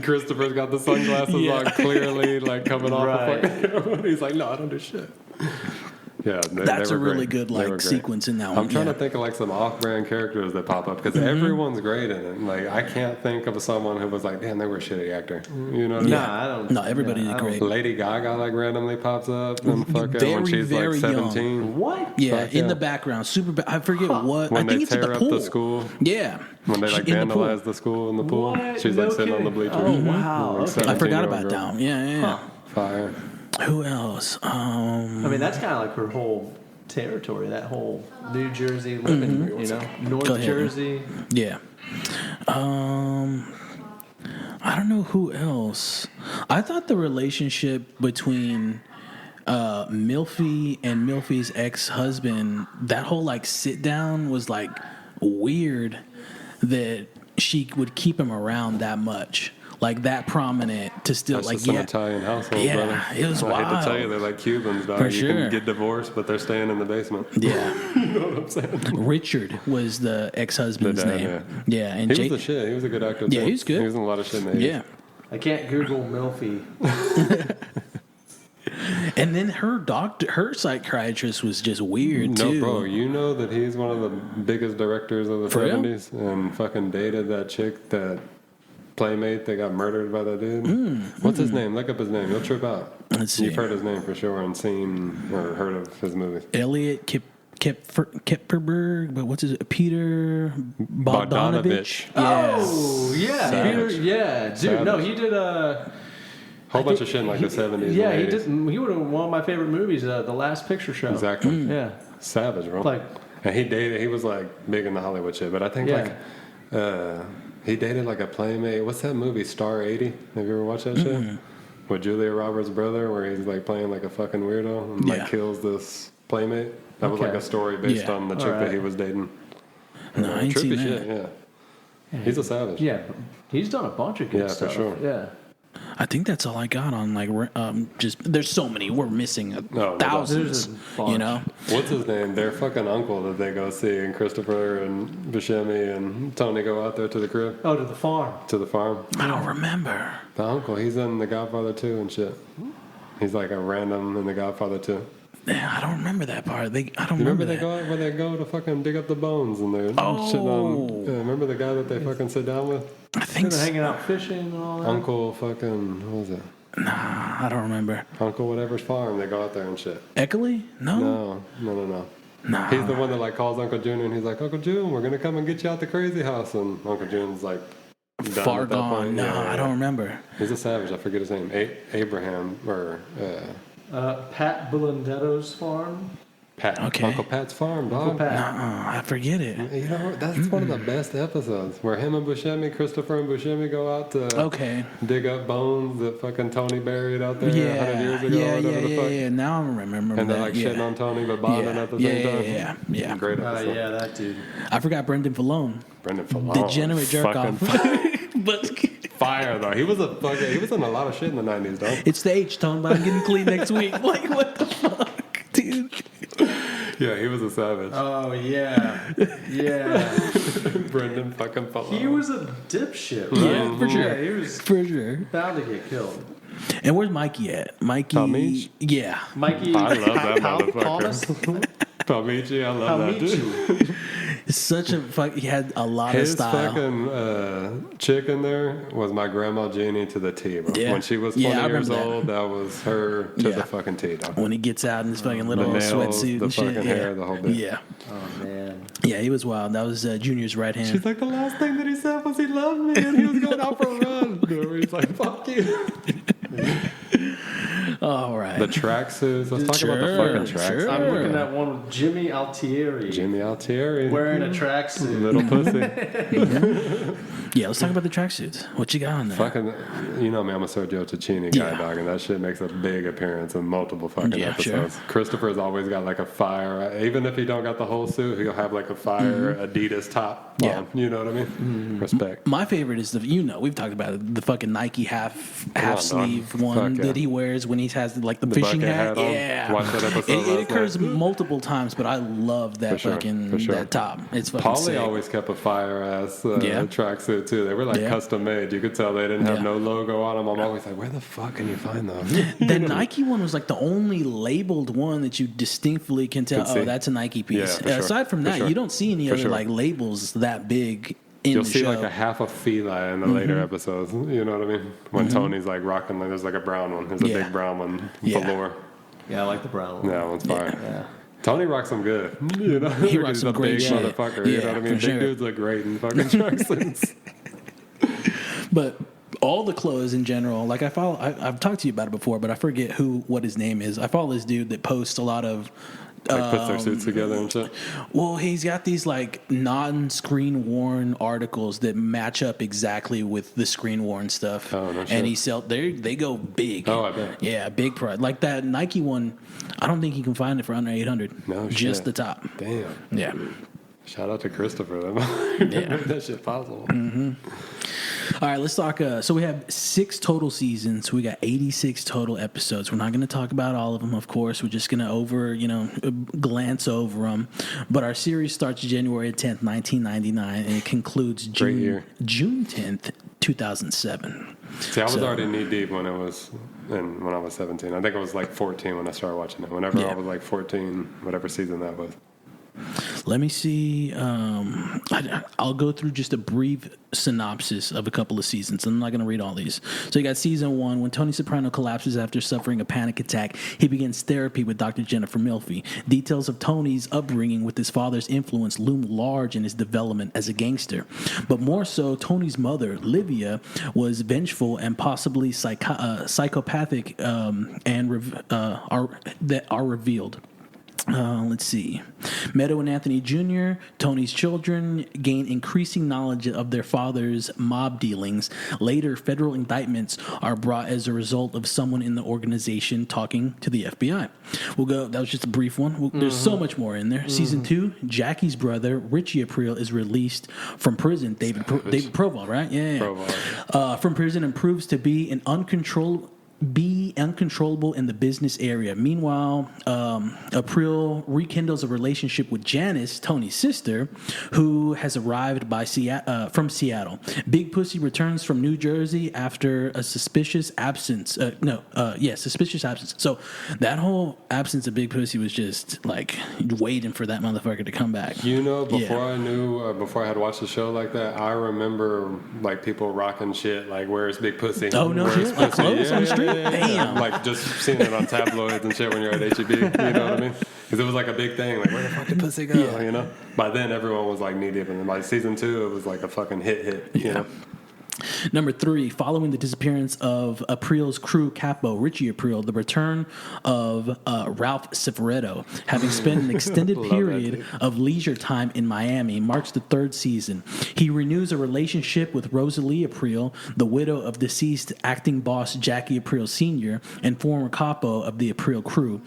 Christopher's got the sunglasses Yeah. on, clearly like coming off. Right. He's like, no, I don't do shit. Yeah, That's they a were really great. good They were like great. sequence in that one. I'm trying yeah. to think of like some off-brand characters that pop up because everyone's great in it. Like I can't think of someone who was like, damn, they were a shitty actor. You know what I mean? Nah, I don't. No, everybody yeah, did I don't- great. Lady Gaga like randomly pops up and fucking Very, when she's very like young. 17. What? Yeah, Fuck in yeah. the background, super. I forget what. When I think they it's at tear the up pool. the school. Yeah, When they like in the pool. vandalize the school in the pool. What? She's No like sitting on the kidding. bleachers. Oh, wow. Like, Okay. I forgot 17-year-old about girl. that one. Yeah. Fire. Who else? I mean, that's kind of like her whole territory. That whole New Jersey living, you know, North Go ahead. Jersey. Yeah. I don't know who else. I thought the relationship between Milfy and Milfy's ex-husband, that whole like sit down was like weird that she would keep him around that much. Like that prominent to still That's like just an Italian household, Yeah, brother. it was I hate to wild. tell you, they're like Cubans, dog. For You sure. can get divorced, but they're staying in the basement. Yeah. You know what I'm saying? Richard was the ex-husband's The dad, name. Yeah, and He Jake. was the shit. He was a good actor. Yeah, too. he was good. He was in a lot of shit in the 80s. Yeah. I can't Google Milfy. And then her psychiatrist was just weird No, too. bro, you know that he's one of the biggest directors of the For real? 70s and fucking dated that chick, that playmate that got murdered by that dude. What's his name? Look up his name. You'll trip out. Let's see. You've heard his name for sure and seen or heard of his movies. Elliot Kipperberg, but what's his Peter Bogdanovich? Yeah. Oh, yeah. Savage. Peter, yeah. Dude, Savage. no, he did a Whole bunch of shit in like the 70s. Yeah, and he 80s. did. He would have one of my favorite movies, The Last Picture Show. Exactly. Yeah. Savage, bro. Like- and he was like big in the Hollywood shit, but I think Yeah. he dated like a playmate. What's that movie, Star 80? Have you ever watched that shit? With Julia Roberts' brother, where he's like playing like a fucking weirdo and Yeah. like kills this playmate. That was Okay. like a story based Yeah. on the chick Alright. that he was dating. No, I ain't seen Trippy that. shit, yeah. He's a savage. Yeah. He's done a bunch of good Yeah, for stuff. sure. Yeah. I think that's all I got on like just. There's so many. We're missing No thousands. There's a bunch. You know. What's his name? Their fucking uncle that they go see, and Christopher and Buscemi and Tony go out there to the crib, Oh, to the farm. to the farm. I don't remember. The uncle, he's in The Godfather 2 and shit. He's like a random in The Godfather 2. Yeah, I don't remember that part. I don't You remember remember they that. go out where they go to fucking dig up the bones and they're Oh. shitting on. Yeah, remember the guy that they fucking sit down with? I think. They're hanging out fishing and all that. Uncle fucking, what was it? Nah, I don't remember. Uncle whatever's farm. They go out there and shit. Eckerly? No. No. Nah. He's the one that like calls Uncle June and he's like, Uncle June, we're gonna come and get you out the crazy house. And Uncle June's like, done Far at that gone. point. No, Yeah. I don't remember. He's a savage. I forget his name. Abraham or Pat Bilandetto's farm. Pat. Okay. Uncle Pat's farm, dog. Uncle Pat. I forget it. You know, that's one of the best episodes where him and Buscemi, Christopher and Buscemi go out to Okay. dig up bones that fucking Tony buried out there 100 Yeah. years ago. Yeah. or whatever the fuck. Yeah. Now I remember And that. they're like yeah. shitting on Tony but bonding at the Yeah, same yeah, time. yeah. Great episode. Yeah, that dude. I forgot Brendan Fallone. Brendan Fallone. Degenerate jerk off. But Fire though. He was in a lot of shit in the 90s, dog. it's the H-tone, but I'm getting clean next week. Like, what the fuck, dude? Yeah, he was a savage. Oh, yeah. Yeah. Brendan fucking Fallone. He was a dipshit, right? Yeah, for sure. Yeah, he was For sure. bound to get killed. And where's Mikey at? Mikey. Palmiche? Yeah. Mikey. I love that Thomas? motherfucker. Palmici, I love that dude. Palmici. It's such a fuck. He had a lot His of style. fucking chick in there was my grandma Jeannie to the T, bro. Yeah. When she was Yeah, 20 I years remember that. old, that was her to Yeah. the fucking T, dog. When he gets out in his fucking little The nails, sweatsuit the and shit. fucking yeah. hair, the whole bit. Yeah. Oh, man. Yeah, he was wild. That was Junior's right hand. She's like, the last thing that he said was he loved me, and he was going out for a run. He's like, fuck you. All right. The tracksuits. Let's talk about the fucking tracksuits. Sure. I'm looking at one with Jimmy Altieri. Jimmy Altieri. Wearing a tracksuit. Little pussy. Yeah, let's talk about the tracksuits. What you got on there? Fucking, you know me, I'm a Sergio Cicchini guy, dog, and that shit makes a big appearance in multiple fucking episodes. Sure. Christopher's always got like a fire, even if he don't got the whole suit, he'll have like a fire Adidas top on. You know what I mean? Respect. My favorite is we've talked about it, the fucking Nike half on, sleeve dog. one Fuck that yeah. he wears when he has like the The fishing bucket hat. hat on. Yeah, Watch that episode It last occurs night. multiple times, but I love that For sure. that top. It's fucking Paulie sick. always kept a fire ass tracksuit too. They were like custom made. You could tell they didn't have no logo on them. I'm always like, where the fuck can you find those? The Nike one was like the only labeled one that you distinctly can tell. Can see. Oh, that's a Nike piece. Yeah, for sure. Aside from For that, sure. you don't see any For other sure. like labels that big in You'll the see show. like a half a fila in the later episodes. You know what I mean? When Tony's like rocking, like, there's like a brown one. There's a big brown one. Yeah. Velour. Yeah, I like the brown one. Yeah, that one's fire. Yeah. Tony rocks them good. You know, He rocks he's some a great big shit. motherfucker. You Yeah, know what I for mean? Big sure. dudes look great in fucking tracksuits. But all the clothes in general, like I've talked to you about it before, but I forget what his name is. I follow this dude that posts a lot of. Like puts their suits together and shit. Well, he's got these like non-screen worn articles that match up exactly with the screen worn stuff. Oh, no shit. And they go big. Oh, I bet. Yeah, big price. Like that Nike one, I don't think you can find it for under $800. No shit. Just the top. Damn. Yeah. Shout out to Christopher. That shit possible. All right, let's talk. So we have 6 total seasons. We got 86 total episodes. We're not going to talk about all of them, of course. We're just going to glance over them. But our series starts January 10th, 1999, and it concludes June 10th, 2007. See, I was already knee deep when I was 17. I think I was like 14 when I started watching it. Whenever I was like 14, whatever season that was. Let me see. I'll go through just a brief synopsis of a couple of seasons. I'm not going to read all these. So you got season 1. When Tony Soprano collapses after suffering a panic attack, he begins therapy with Dr. Jennifer Milfy. Details of Tony's upbringing with his father's influence loom large in his development as a gangster. But more so, Tony's mother, Livia, was vengeful and possibly psychopathic that are revealed. Let's see. Meadow and Anthony Jr., Tony's children, gain increasing knowledge of their father's mob dealings. Later, federal indictments are brought as a result of someone in the organization talking to the FBI. That was just a brief one. There's so much more in there. Season 2, Jackie's brother, Richie April, is released from prison. David Proval, right? Yeah. Proval. From prison and proves to be uncontrollable in the business area. Meanwhile, April rekindles a relationship with Janice, Tony's sister, who has arrived from Seattle. Big Pussy returns from New Jersey after a suspicious absence. Suspicious absence. So that whole absence of Big Pussy was just like waiting for that motherfucker to come back. You know, before I had watched the show like that, I remember like people rocking shit like, "Where's Big Pussy?" Oh no, Where's shit! Like Pussy? clothes on the street. Damn. Like just seeing it on tabloids and shit when you're at HEB. You know what I mean? Because it was like a big thing. Like, where the fuck did Pussy go? Yeah. You know. By then, everyone was like knee deep, and by season 2, it was like a fucking hit. You know. Number 3, following the disappearance of April's crew capo, Richie April, the return of Ralph Cifaretto, having spent an extended period of leisure time in Miami, marks the 3rd season. He renews a relationship with Rosalie April, the widow of deceased acting boss Jackie April Sr. and former capo of the April crew,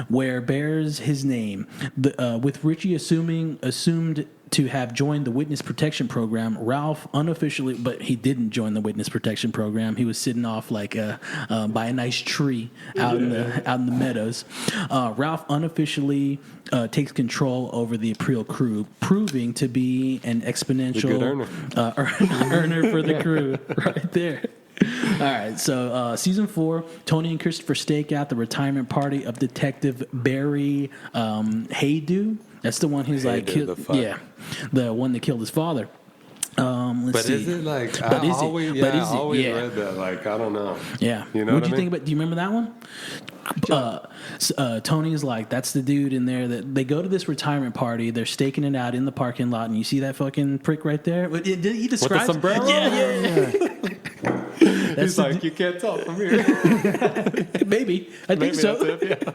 where bears his name. With Richie assumed to have joined the witness protection program, Ralph unofficially, but he didn't join the witness protection program. He was sitting off like by a nice tree out in the meadows. Ralph unofficially takes control over the April crew, proving to be an exponential earner for the crew. Right there. All right, so season 4, Tony and Christopher stake out the retirement party of Detective Barry Haydu. That's the one who's the one that killed his father. Let's But see. is it like But I is it? always, But yeah, is I it? always Yeah. read that. Like I don't know. Yeah. You know What'd what you I think mean? about? Do you remember that one? Tony's like, that's the dude in there that they go to this retirement party. They're staking it out in the parking lot, and you see that fucking prick right there. Did he describe sombrero? Yeah. He's like, you can't tell from here. Maybe I think Maybe so. that's it, yeah.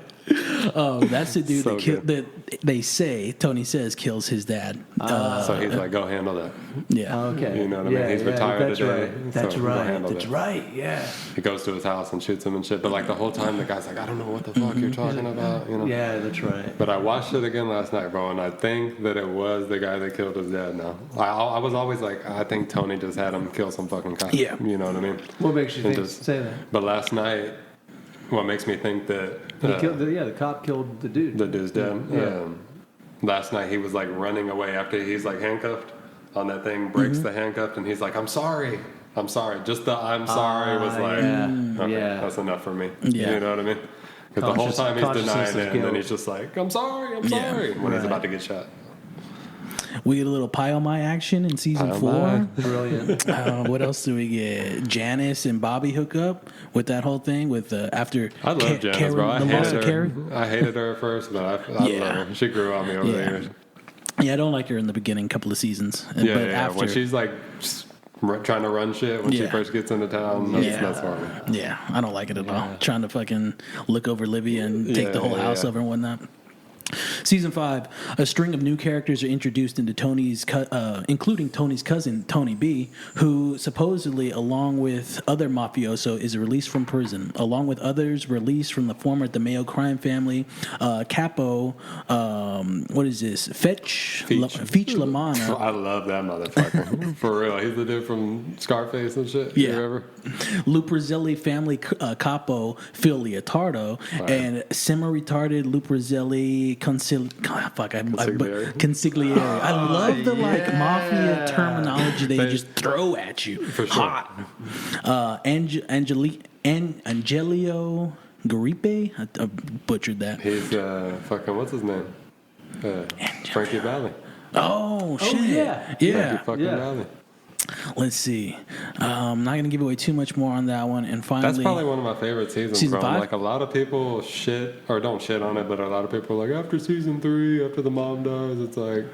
That's the dude So that they say Tony says kills his dad. So he's like, go handle that. Yeah. Okay. You know what I mean? He's retired that's today. Right. That's so go right. handle That's that. right. Yeah. He goes to his house and shoots him and shit. But like the whole time, the guy's like, I don't know what the fuck you're talking about. You know? Yeah, that's right. But I watched it again last night, bro, and I think that it was the guy that killed his dad. Now I was always like, I think Tony just had him kill some fucking cop. Yeah. You know what I mean? What makes you And think, say that? But last night, what makes me think that The cop killed the dude. the dude's dead. Yeah. Last night he was like running away after he's like handcuffed on that thing, breaks the handcuff, and he's like, I'm sorry. Just the I'm sorry was like, okay, yeah. that's enough for me. Yeah. You know what I mean? Because the whole time he's Consciousness denying of it, and then guilt. he's just like, I'm sorry, Yeah. when he's Right. about to get shot. We get a little pie on my action in season Pie on 4. my. Brilliant. What else do we get? Janice and Bobby hook up with that whole thing with after I love Janice, Karen, bro. the loss of Carrie. I hated her at first, but I Yeah. love her. She grew on me over the Yeah. years. Yeah, I don't like her in the beginning couple of seasons. Yeah, but yeah. after, When she's like trying to run shit when she Yeah. first gets into town, that's horrible. yeah, I don't like it at all. Trying to fucking look over Livia and take the whole house over and whatnot. Season 5, a string of new characters are introduced into including Tony's cousin, Tony B, who supposedly, along with other mafioso, is released from prison. Along with others released from the former DeMeo crime family, Capo, what is this? Feach Lamana. I love that motherfucker. For real. He's the dude from Scarface and shit. Yeah. You remember? Luperzelli family capo Phil Leotardo and semi-retarded Luperzelli consigliere. I love the mafia terminology they just throw at you. For sure. Hot. Angelio Garipe. I butchered that. He's fucking, what's his name? Frankie Valley. Oh shit! yeah. Frankie fucking Yeah. Valley. Let's see. I'm not gonna give away too much more on that one. And finally, That's probably one of my favorite seasons, Season bro. 5? Like a lot of people don't shit on it, but a lot of people are like, after season 3, after the mom dies, it's like,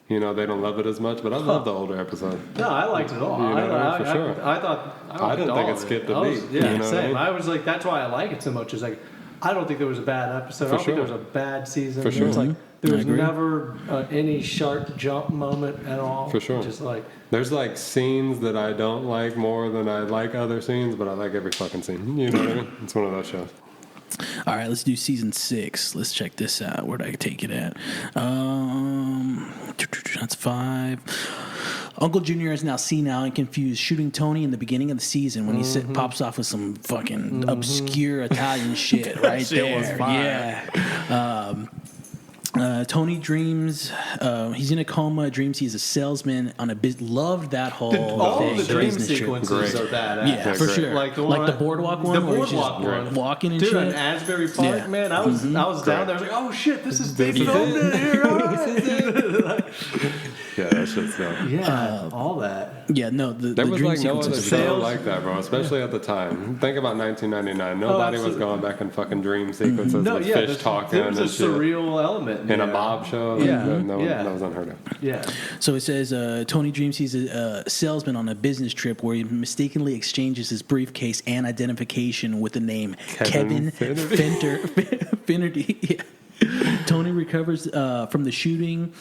they don't love it as much. But I love the older episode. No, I liked it all. You know, for sure. I thought I didn't think it skipped a beat. Yeah, You know what I same. mean? I was like, that's why I like it so much. Is like, I don't think there was a bad episode. I don't think sure. there was a bad season. For sure. It's like there I was agree. never any sharp jump moment at all. For sure. Just like There's like scenes that I don't like more than I like other scenes, but I like every fucking scene. You know what I mean? It's one of those shows. all right, let's do season 6. Let's check this out. Where'd I take it at? That's 5. Uncle Junior is now senile and confused, shooting Tony in the beginning of the season when he pops off with some fucking obscure Italian shit right shit there. was fire. Yeah. Tony dreams he's in a coma. Dreams he's a salesman on a loved that whole all thing. the dream business trip. sequences Great. are badass. Yeah, for great. sure. Like the boardwalk one. The where he's boardwalk just one. walking and Dude, shit. in Asbury Park, Yeah. man, I was down there. I was like, oh shit, they is filmed it. it here. All right. Yeah, that shit's dope. Yeah, all that. Yeah, no, the There was dream like no other sequences. show Sales. like that, bro. Especially at the time. Think about 1999. Nobody was absolutely. going back and fucking dream sequences No, with yeah, fish talking there was a and shit. surreal element In a there. Bob show. Yeah, That was unheard of. Yeah. So it says Tony dreams he's a salesman on a business trip where he mistakenly exchanges his briefcase and identification with the name Kevin Finnerty. Yeah. Tony recovers from the shooting,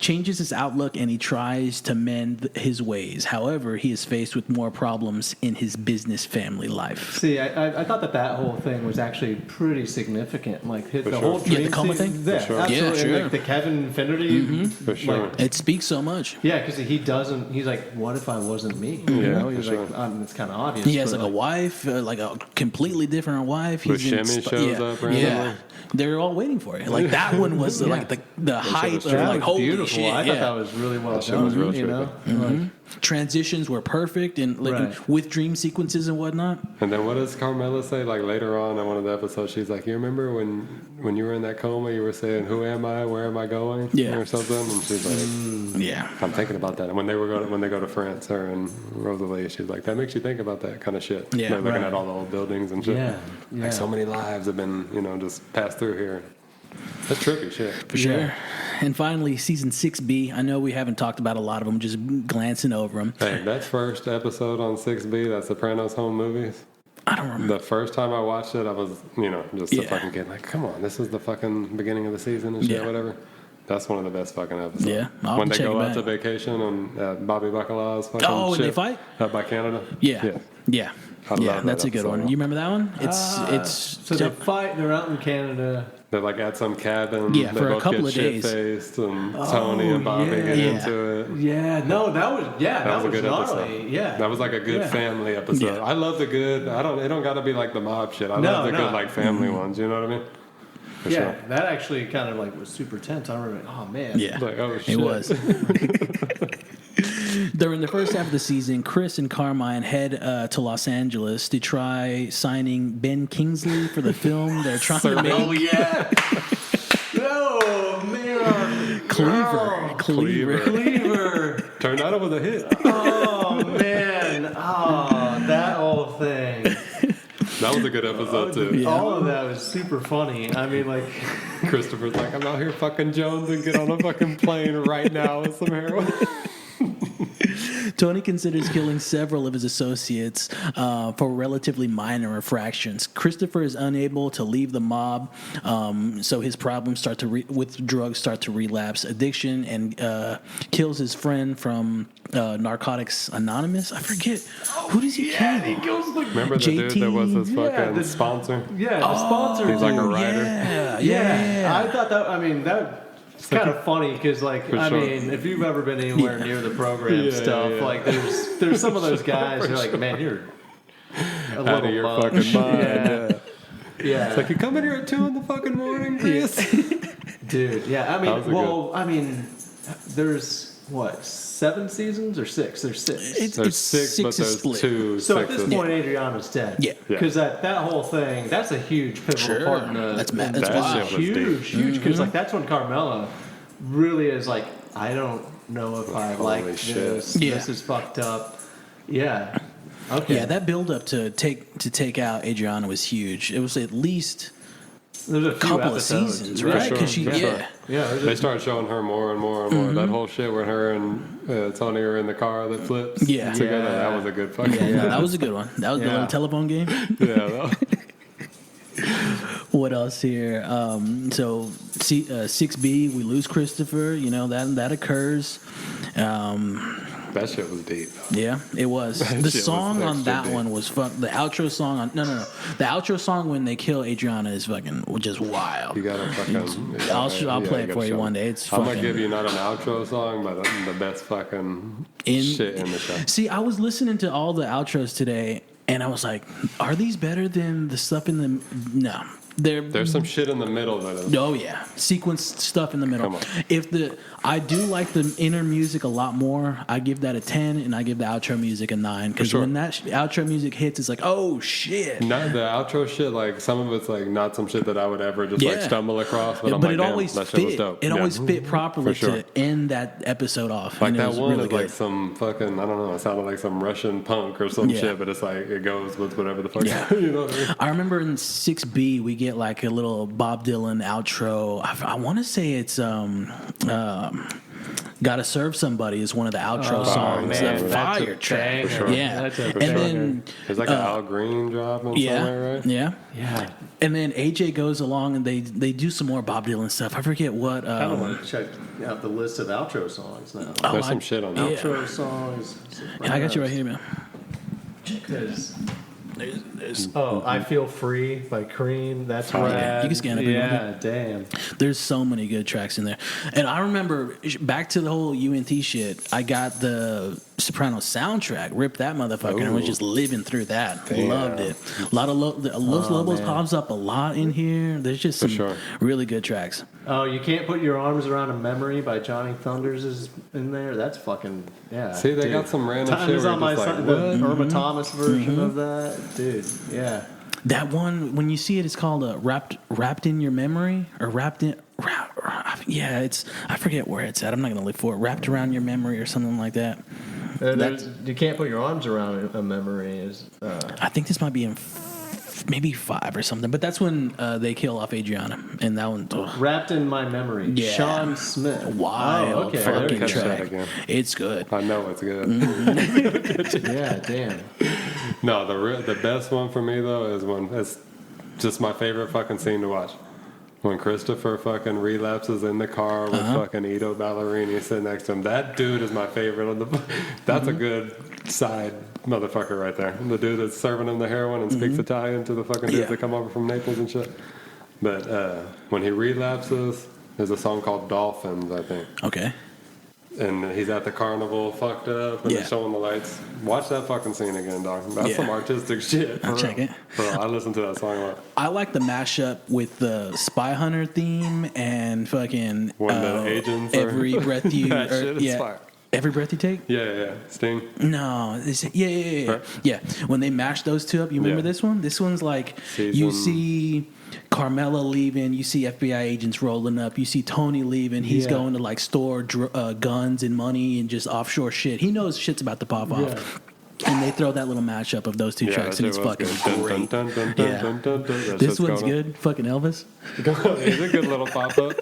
changes his outlook, and he tries to mend his ways. However, he is faced with more problems in his business family life. See, I thought that whole thing was actually pretty significant. Like the sure. whole Yeah, dream the coma sequence- thing? Yeah, For sure. absolutely. Yeah, sure. And, like the Kevin Finnerty. For sure. Like, It speaks so much. yeah, because he doesn't. He's like, what if I wasn't me? You Yeah, know, he's for like, sure. it's kind of obvious. He has but, like a wife, like a completely different wife. Where He's in Shimmy shows yeah, up randomly. yeah. They're all waiting for it. Like that one was like the hype of that like was holy beautiful. shit. I yeah. thought that was really well shit done. was real you know, trippy. like, transitions were perfect and with dream sequences and whatnot. And then what does Carmela say? Like later on in one of the episodes, she's like, "You remember when you were in that coma, you were saying, 'Who am I? Where am I going?'" Yeah. or something. And she's like, Yeah. "I'm thinking about that." And when they go to France, her and Rosalie, she's like, "That makes you think about that kind of shit." Yeah. Like looking at all the old buildings and shit. Yeah. Like so many lives have been, just passed through here. That's trippy shit. For sure. And finally, season 6B. I know we haven't talked about a lot of them, just glancing over them. Hey, that first episode on 6B, that Sopranos home movies. I don't remember. The first time I watched it, I was, just a fucking kid. Like, come on, this is the fucking beginning of the season and shit, whatever. That's one of the best fucking episodes. Yeah, I'll when they check go it out back. to vacation on Bobby Bacala's fucking Oh, and ship they fight? up by Canada. Yeah. I love that That's a good episode. one. You remember that one? It's So they fight. They're out in Canada. They're like at some cabin. Yeah, they for a both couple get of days. shit-faced, and Tony and Bobby get into it. Yeah, no, that was That was a good gnarly. episode. Yeah, That was like a good family episode. Yeah. I love the good. It don't got to be like the mob shit. I No, love the no. good like family Mm-hmm. ones. You know what I mean? For yeah. sure. That actually kind of like was super tense. I remember. Oh man. Yeah, Like, oh, it shit. was. During the first half of the season, Chris and Carmine head to Los Angeles to try signing Ben Kingsley for the film they're trying to make. Oh yeah. Oh man. Cleaver. Turned out it was a hit. Oh man. Oh, that whole thing. That was a good episode too. Yeah. All of that was super funny. I mean, like, Christopher's like, I'm out here fucking Jones and get on a fucking plane right now with some heroin. Tony considers killing several of his associates for relatively minor infractions. Christopher is unable to leave the mob, so his problems with drugs start to relapse addiction, and kills his friend from Narcotics Anonymous. I forget. Who does he kill? he goes like, Remember the dude that was his fucking the- sponsor? yeah, the sponsor. He's like a dude. writer. Yeah. I thought that. I mean, it's kind of funny because, like, For I sure. mean, if you've ever been anywhere near the program stuff, like, there's some of those guys. You're like, man, you're a Out of your bunch. fucking mind. Yeah. Yeah. It's like, you come in here at 2 in the fucking morning, Chris? Dude, yeah. I That was a mean, I mean, there's what, 7 seasons or 6? There's 6. There's 6, but is there's split. 2 So at this sixes. point, Adriana's dead. Yeah. Because that whole thing, that's a huge pivotal part in the. That's mad. in That's the- wild. shit was deep. huge. Because like that's when Carmela really is like, I don't know if I like Holy this. shit. Yeah. This is fucked up. Yeah. Okay. Yeah, that build up to take out Adriana was huge. It was at least There's a few couple of episodes. seasons, For right? sure, 'Cause she, for sure. Yeah. there's They a- started showing her more and more and more. That whole shit where her and Tony are in the car that flips Yeah. together. Yeah. That was a good fucking yeah, that was a good one. That was the Yeah. little telephone game. yeah. What else here? So 6B, we lose Christopher. You know that occurs. That shit was deep. Yeah, it was. That The shit was song on extra that deep. one was fun. The outro song on no. The outro song when they kill Adriana is fucking just wild. You gotta fucking. I'll play it gotta for you show one me. day. It's I'm gonna fucking- give you not an outro song, but the best fucking shit in the show. See, I was listening to all the outros today, and I was like, "Are these better than the stuff in the?" No, There's some shit in the middle that is. Oh yeah, sequence stuff in the middle. Come on. I do like the inner music a lot more. I give that a 10, and I give the outro music a 9 because sure. when that outro music hits, it's like, oh shit. Not the outro shit, like some of it's like not some shit that I would ever just like Yeah. stumble across. But, I'm But like, it damn, always that shit was fit. dope. It Yeah. always fit properly For sure. to end that episode off. Like and it that was one really is good. like some fucking, I don't know, it sounded like some Russian punk or some Yeah. shit, but it's like it goes with whatever the fuck. Yeah. You know what I mean? I remember in 6B we get like a little Bob Dylan outro. I want to say it's "Gotta Serve Somebody" is one of the outro songs. man, That that's fire a track. banger. sure. Yeah, That's a and banger. then There's like an Al Green drop in yeah, somewhere, right? yeah, Yeah. and then AJ goes along and they do some more Bob Dylan stuff. I forget what. I don't want to check out the list of outro songs now. Oh, There's some shit on yeah. there. Outro songs. Yeah, I got you right here, man. Because There's I Feel Free by Cream. That's Oh, rad. yeah. You can scan it if you want Yeah, damn. There's so many good tracks in there. And I remember back to the whole UNT shit, I got the Sopranos soundtrack. Ripped that motherfucker and was just living through that. Damn. Loved it. A lot of Los Lobos man. pops up a lot in here. There's just some really good tracks. Oh, You Can't Put Your Arms Around a Memory by Johnny Thunders is in there. That's fucking, yeah. See, they got some random Time shit is where on you're my just like, son, what? the Irma Thomas version of that. Dude, yeah. That one, when you see it, it's called Wrapped in Your Memory or I forget where it's at. I'm not going to look for it. Wrapped Around Your Memory or something like that. You Can't Put Your Arms Around a Memory is... I think this might be in maybe 5 or something, but that's when they kill off Adriana, and that one... Wrapped in My Memory. Yeah. Sean Smith. Wild fucking Catch that track. again. It's good. I know it's good. Yeah, damn. No, the best one for me though is when it's just my favorite fucking scene to watch. When Christopher fucking relapses in the car with fucking Ito Ballerini sitting next to him. That dude is my favorite. That's a good side motherfucker right there. The dude that's serving him the heroin and speaks Italian to the fucking dudes that come over from Naples and shit. But when he relapses, there's a song called Dolphins, I think. Okay. And he's at the carnival fucked up and they're showing the lights. Watch that fucking scene again, dog. That's some artistic shit. I'll check it. Bro, I listen to that song a lot. I like the mashup with the Spy Hunter theme and fucking When the agents Every Breath You... that shit is fire. Every Breath You Take? Yeah. Sting. No, yeah. Right? Yeah, when they mash those two up, you remember this one? This one's like, you see Carmela leaving, you see FBI agents rolling up, you see Tony leaving, he's going to like store guns and money and just offshore shit. He knows shit's about to pop off. And they throw that little mashup of those two tracks, and it's fucking great. This one's good. Fucking Elvis. It's a good little pop up.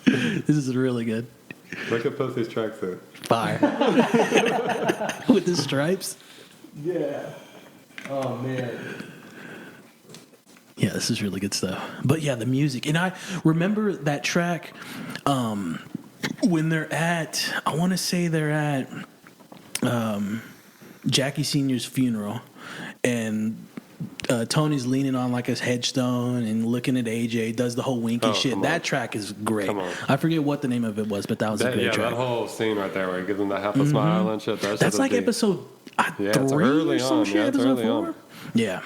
This is really good. Look at Pussy's tracksuit. Fire. With the stripes. Yeah. Oh, man. Yeah, this is really good stuff. But yeah, the music. And I remember that track when they're at, I want to say they're at Jackie Sr.'s funeral. And Tony's leaning on like his headstone and looking at AJ, does the whole winky shit. That track is great. I forget what the name of it was, but that was a great track. That whole scene right there where he gives him that half a smile and shit. That's like episode 3 it's early or some on. shit. Yeah, it's Episode early 4? on. Yeah.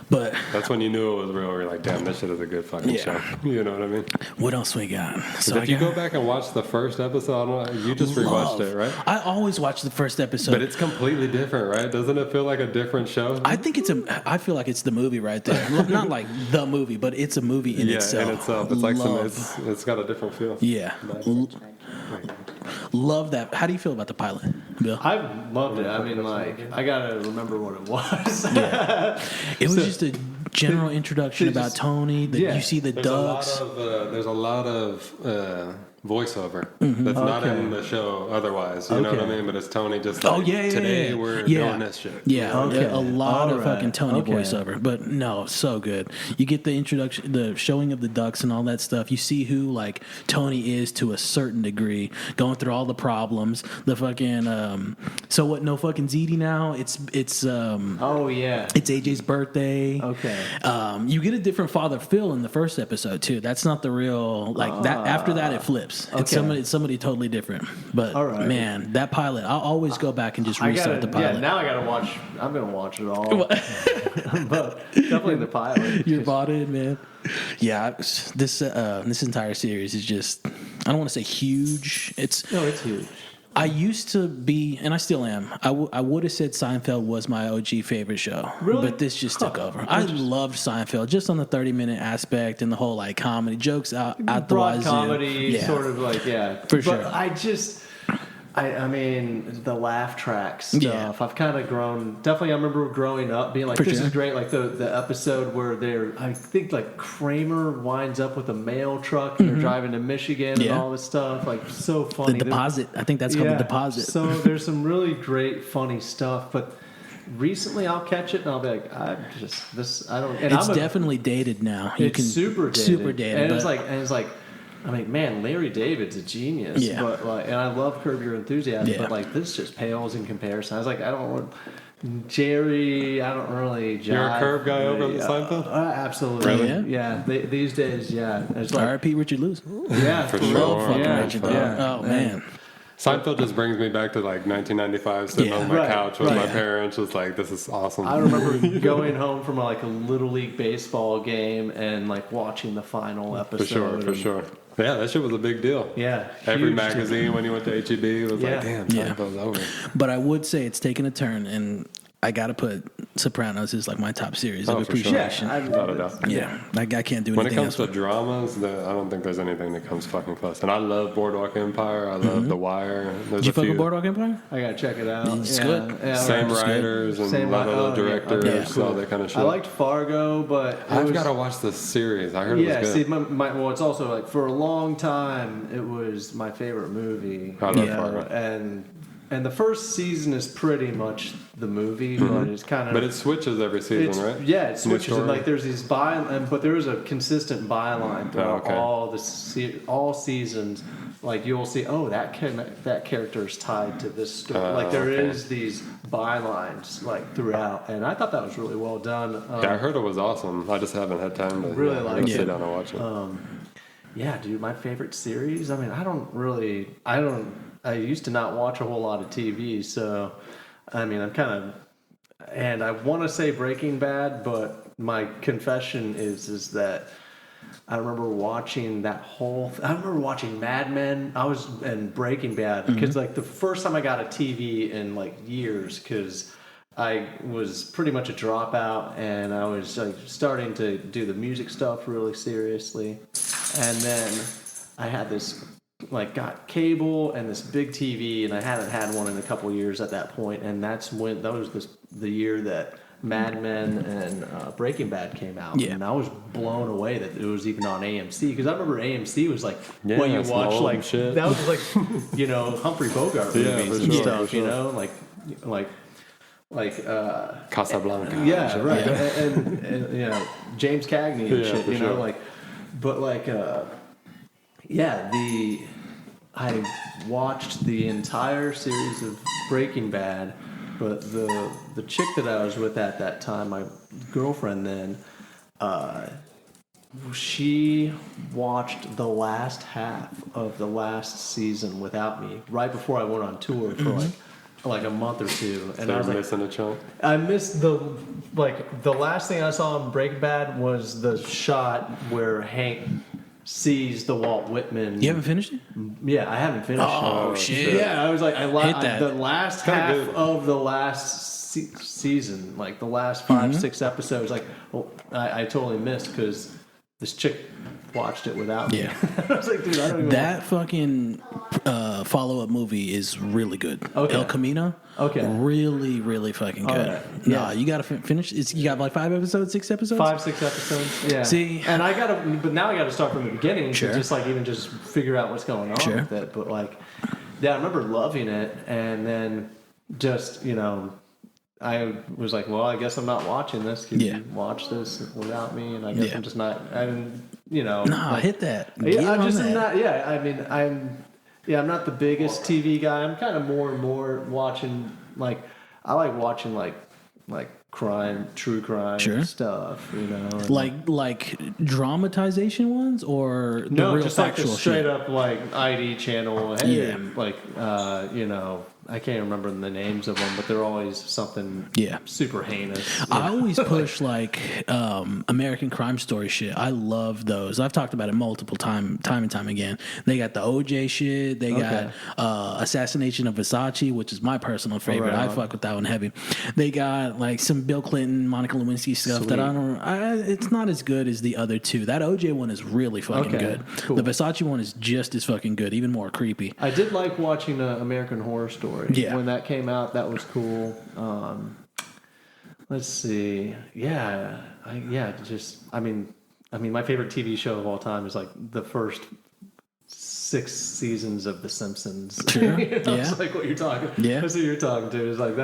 But that's when you knew it was real. You're like, damn, this shit is a good fucking show. You know what I mean? What else we got? So if you go back and watch the first episode, I don't know, you just rewatched it, right? I always watch the first episode, but it's completely different, right? Doesn't it feel like a different show? I think I feel like it's the movie right there. Not like the movie, but it's a movie in itself. Yeah, in itself. It's like it's got a different feel. Yeah. Love that. How do you feel about the pilot, Bill? I loved it. I mean, like, I gotta remember what it was. It was just a general introduction about Tony. You see the ducks. There's a lot of voiceover that's not in the show otherwise. You know what I mean? But it's Tony just like, today we're doing this shit. Yeah, a lot of fucking Tony voiceover. But no, so good. You get the introduction, the showing of the ducks and all that stuff. You see who like Tony is to a certain degree, going through all the problems. The fucking so what? No fucking ZD now. It's it's AJ's birthday. Okay. You get a different Father Phil in the first episode too. That's not the real like that. After that, it flips. It's somebody totally different. But man, that pilot, I'll always go back and just restart the pilot. Yeah, now I gotta watch. I'm gonna watch it all. But definitely the pilot. You're bought in, man. Yeah, this entire series is just, I don't want to say huge. It's huge. I used to be, and I still am. I would have said Seinfeld was my OG favorite show, but this just took over. I loved Seinfeld just on the 30-minute aspect and the whole like comedy jokes out the broad wazoo. comedy, sort of like for sure. But I mean, the laugh track stuff. I've kind of grown. Definitely, I remember growing up being like, "This is great." Like the episode where I think like Kramer winds up with a mail truck and they're driving to Michigan and all this stuff. Like so funny. The deposit. I think that's called the deposit. So there's some really great funny stuff, but. Recently, I'll catch it and I'll be like, I don't. And it's definitely dated now. It's super dated. And it's like. I mean, man, Larry David's a genius. Yeah. But and I love Curb Your Enthusiasm, but like this just pales in comparison. I was like, I don't want Jerry. I don't really. You're a Curb guy over the Seinfeld? Absolutely. Really? Yeah. These days, yeah. It's like R.I.P. Richard Lewis. Yeah, for Love sure. fucking Richard. Oh man. Seinfeld just brings me back to like 1995, sitting on my couch with my parents. It's like, this is awesome. I remember going home from like a little league baseball game and like watching the final episode. For sure. Yeah, that shit was a big deal. Yeah. Every magazine when you went to HEB was like, damn, Seinfeld's over. But I would say it's taken a turn, and I gotta put Sopranos as like my top series of appreciation. Sure. Without a doubt. Yeah, like I can't do when anything it comes else. to dramas, I don't think there's anything that comes fucking close. And I love Boardwalk Empire. I love The Wire. Did you fuck with Boardwalk Empire? I gotta check it out. It's good. Yeah, Same writers and a lot of the directors, all that kind of shit. I liked Fargo, but I've got to watch the series. I heard it was good. Well, it's also like for a long time it was my favorite movie. I love Fargo. And the first season is pretty much the movie, but it's kind of. But it switches every season, right? Yeah, it switches. And like there's these but there is a consistent byline throughout all seasons. Like you'll see, that character is tied to this story. Like there is these bylines like throughout, and I thought that was really well done. Yeah, I heard it was awesome. I just haven't had time to really sit down and watch it. Yeah, dude, my favorite series. I mean, I used to not watch a whole lot of TV, so I mean, and I want to say Breaking Bad, but my confession is that I remember watching I remember watching Mad Men. And Breaking Bad because like the first time I got a TV in like years, because I was pretty much a dropout and I was like starting to do the music stuff really seriously, and then I had this. Like got cable and this big TV, and I hadn't had one in a couple years at that point, and that was the year that Mad Men and Breaking Bad came out, and I was blown away that it was even on AMC, because I remember AMC was like what you watch like shit. That was like Humphrey Bogart movies and stuff, like Casablanca. Yeah, right, and James Cagney and shit, but like. I watched the entire series of Breaking Bad, but the chick that I was with at that time, my girlfriend then, she watched the last half of the last season without me, right before I went on tour for like a month or two, and I was missing a chunk. I missed the last thing I saw in Breaking Bad was the shot where Hank sees the Walt Whitman. You haven't finished it? Yeah, I haven't finished it. Oh, shit. Yeah, I was like, the last half of the last season, like the last 5-6 episodes, like I totally missed because this chick watched it without me. Yeah. I was like, dude, I don't even that fucking follow-up movie is really good. Okay. El Camino. Okay. Really, really fucking good. Right. No, you gotta finish. You got like 5 episodes, 6 episodes? 5-6 episodes. Yeah. See, and but now I gotta start from the beginning to just figure out what's going on with it. But like, I remember loving it, and then just I was like, well, I guess I'm not watching this because you watched this without me, and I guess I'm just not. I hit that. I'm just not. Yeah, I mean, I'm not the biggest TV guy. I'm kind of more and more watching. Like, I like watching like crime, true crime stuff. like dramatization ones or the real just factual like the straight shit? up like ID channel. Hey, I can't remember the names of them, but they're always something super heinous. I always push like American Crime Story shit. I love those. I've talked about it multiple time and time again. They got the OJ shit. They got Assassination of Versace, which is my personal favorite. I fuck with that one heavy. They got like some Bill Clinton, Monica Lewinsky stuff that it's not as good as the other two. That OJ one is really fucking good. Cool. The Versace one is just as fucking good, even more creepy. I did like watching American Horror Story. Yeah. When that came out, that was cool. Let's see. I mean, my favorite TV show of all time is like the first 6 seasons of The Simpsons. Sure. It's like what you're talking. Yeah. That's what you're talking to. It's like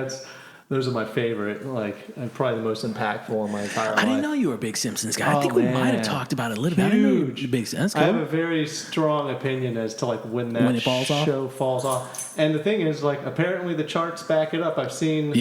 Those are my favorite, like, and probably the most impactful in my entire life. I didn't know you were a big Simpsons guy. I Oh, think we might have man. talked about it a little bit. I didn't know you were Huge. a big Simpsons. I That's have cool. a very strong opinion as to like when When it falls off? show falls off. And the thing is, like, apparently the charts back it up. I've seen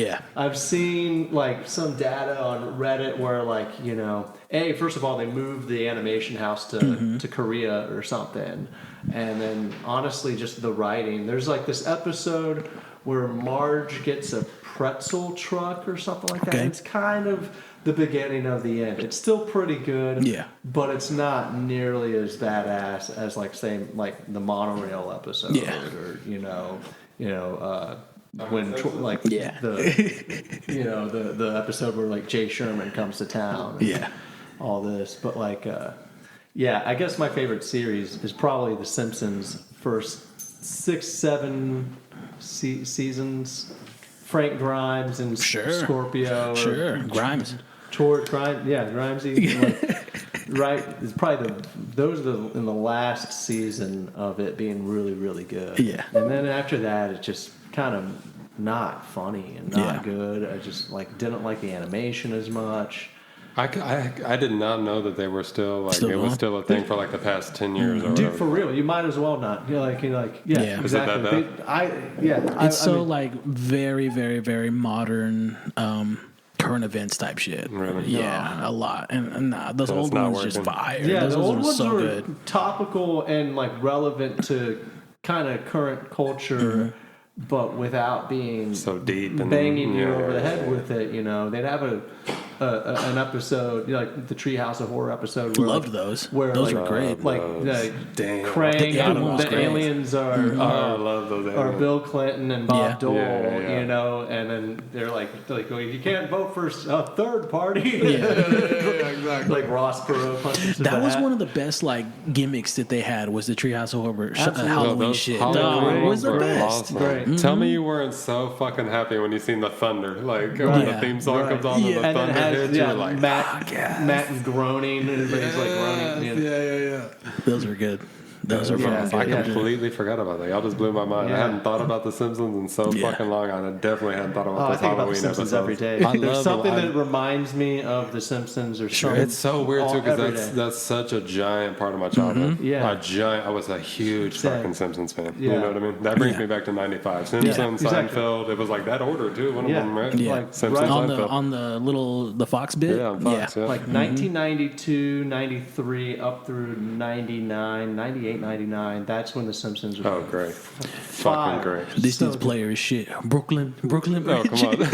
like some data on Reddit where, like, you know, first of all, they moved the animation house to Korea or something, and then honestly, just the writing. There's like this episode where Marge gets a pretzel truck or something like that. Okay. It's kind of the beginning of the end. It's still pretty good, but it's not nearly as badass as, like, say, like the monorail episode, or when the episode where, like, Jay Sherman comes to town, and all this. But, like, I guess my favorite series is probably The Simpsons. First 6-7 seasons. Frank Grimes and Scorpio. Grimes. Grimesy. Right, it's probably those are in the last season of it being really, really good. Yeah. And then after that, it's just kind of not funny and not good. I just didn't like the animation as much. I did not know that they were still like Still it was going? still a thing for like the past 10 years or Dude, whatever. for real, you might as well not. You're like, Yeah. exactly. Is it that bad? It's like very, very, very modern current events type shit. Really? Yeah, a lot. And those So it's old not ones just working. fire. Yeah, those the old are ones so are good. topical and, like, relevant to kind of current culture, but without being So deep and banging you over the head with it. You know, they'd have an episode, like the Treehouse of Horror episode. Where, Loved like, those. Where, Those like, are great. Like Damn. Krang, The other one was the great. aliens are I love those are aliens. Bill Clinton and Bob Yeah. Dole, Yeah. you know, and then they're like, you can't vote for a third party. exactly. Like Ross Perot punches to That the was hat. one of the best like gimmicks that they had was the Treehouse of Horror Absolutely. Halloween those shit. Halloween Dog, it was the were best. awesome. Great. Tell me you weren't so fucking happy when you seen the thunder, like when the Yeah. theme song comes on Yeah. and the And then thunder it has hits. You were like, Matt is groaning, and everybody's like groaning. You know. yeah. Those are good. Those are Yeah. fun. I completely forgot about that. Y'all just blew my mind. I Yeah. hadn't thought about The Simpsons in so Yeah. fucking long. I definitely hadn't thought Oh, about I this think about The Halloween Simpsons episode. every day. I There's love something them. that reminds me of The Simpsons or something. It's so weird too because every that's day. that's such a giant part of my childhood. Yeah. I was a huge Same. fucking Simpsons fan. Yeah. You know what I mean? That brings Yeah. me back to '95. Simpsons, exactly. Seinfeld. It was like that order too. One of them, right? Yeah. Like, Simpsons, right On Seinfeld. the Fox bit. Yeah, on Fox, yeah. Like 1992, 93, up through 99, 98, 99. That's when The Simpsons were Oh, great. fire. Fucking great. This So dude's player is shit. Brooklyn Oh, Bridge. come on.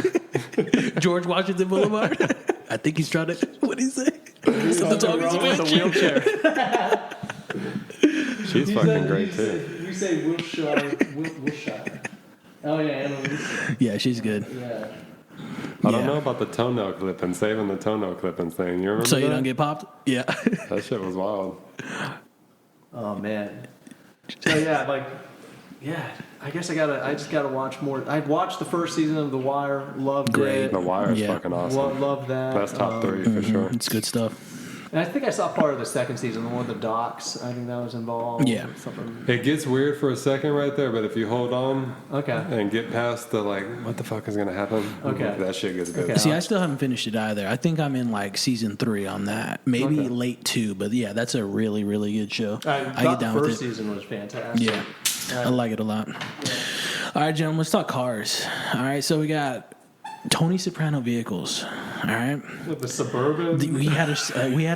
George Washington Boulevard. I think he's trying to. What did he say? Something's wrong with Wrong with the his wheelchair. She's fucking great too. You say Wilshire. Oh, yeah, Anna Lucia. Yeah, she's good. Yeah. I don't Yeah. know about the toenail clipping, saving the toenail clipping thing. You remember So you that? don't get popped? Yeah. That shit was wild. Oh, man. So, I guess I just gotta watch more. I watched the first season of The Wire, loved Great. it. The Wire is Yeah. fucking awesome. Love that. That's top 3 for sure. It's good stuff. And I think I saw part of the second season, the one with the docs. I think that was involved. Yeah. Something. It gets weird for a second right there, but if you hold on Okay. and get past the like, what the fuck is gonna happen? Okay. That shit gets good. Okay. See, I still haven't finished it either. I think I'm in like season 3 on that. Maybe Okay. late 2, but yeah, that's a really, really good show. I get thought down the with first it. season was fantastic. Yeah, I like it a lot. All right, gentlemen, let's talk cars. All right, so we got Tony Soprano vehicles. All right, With the Suburban. we had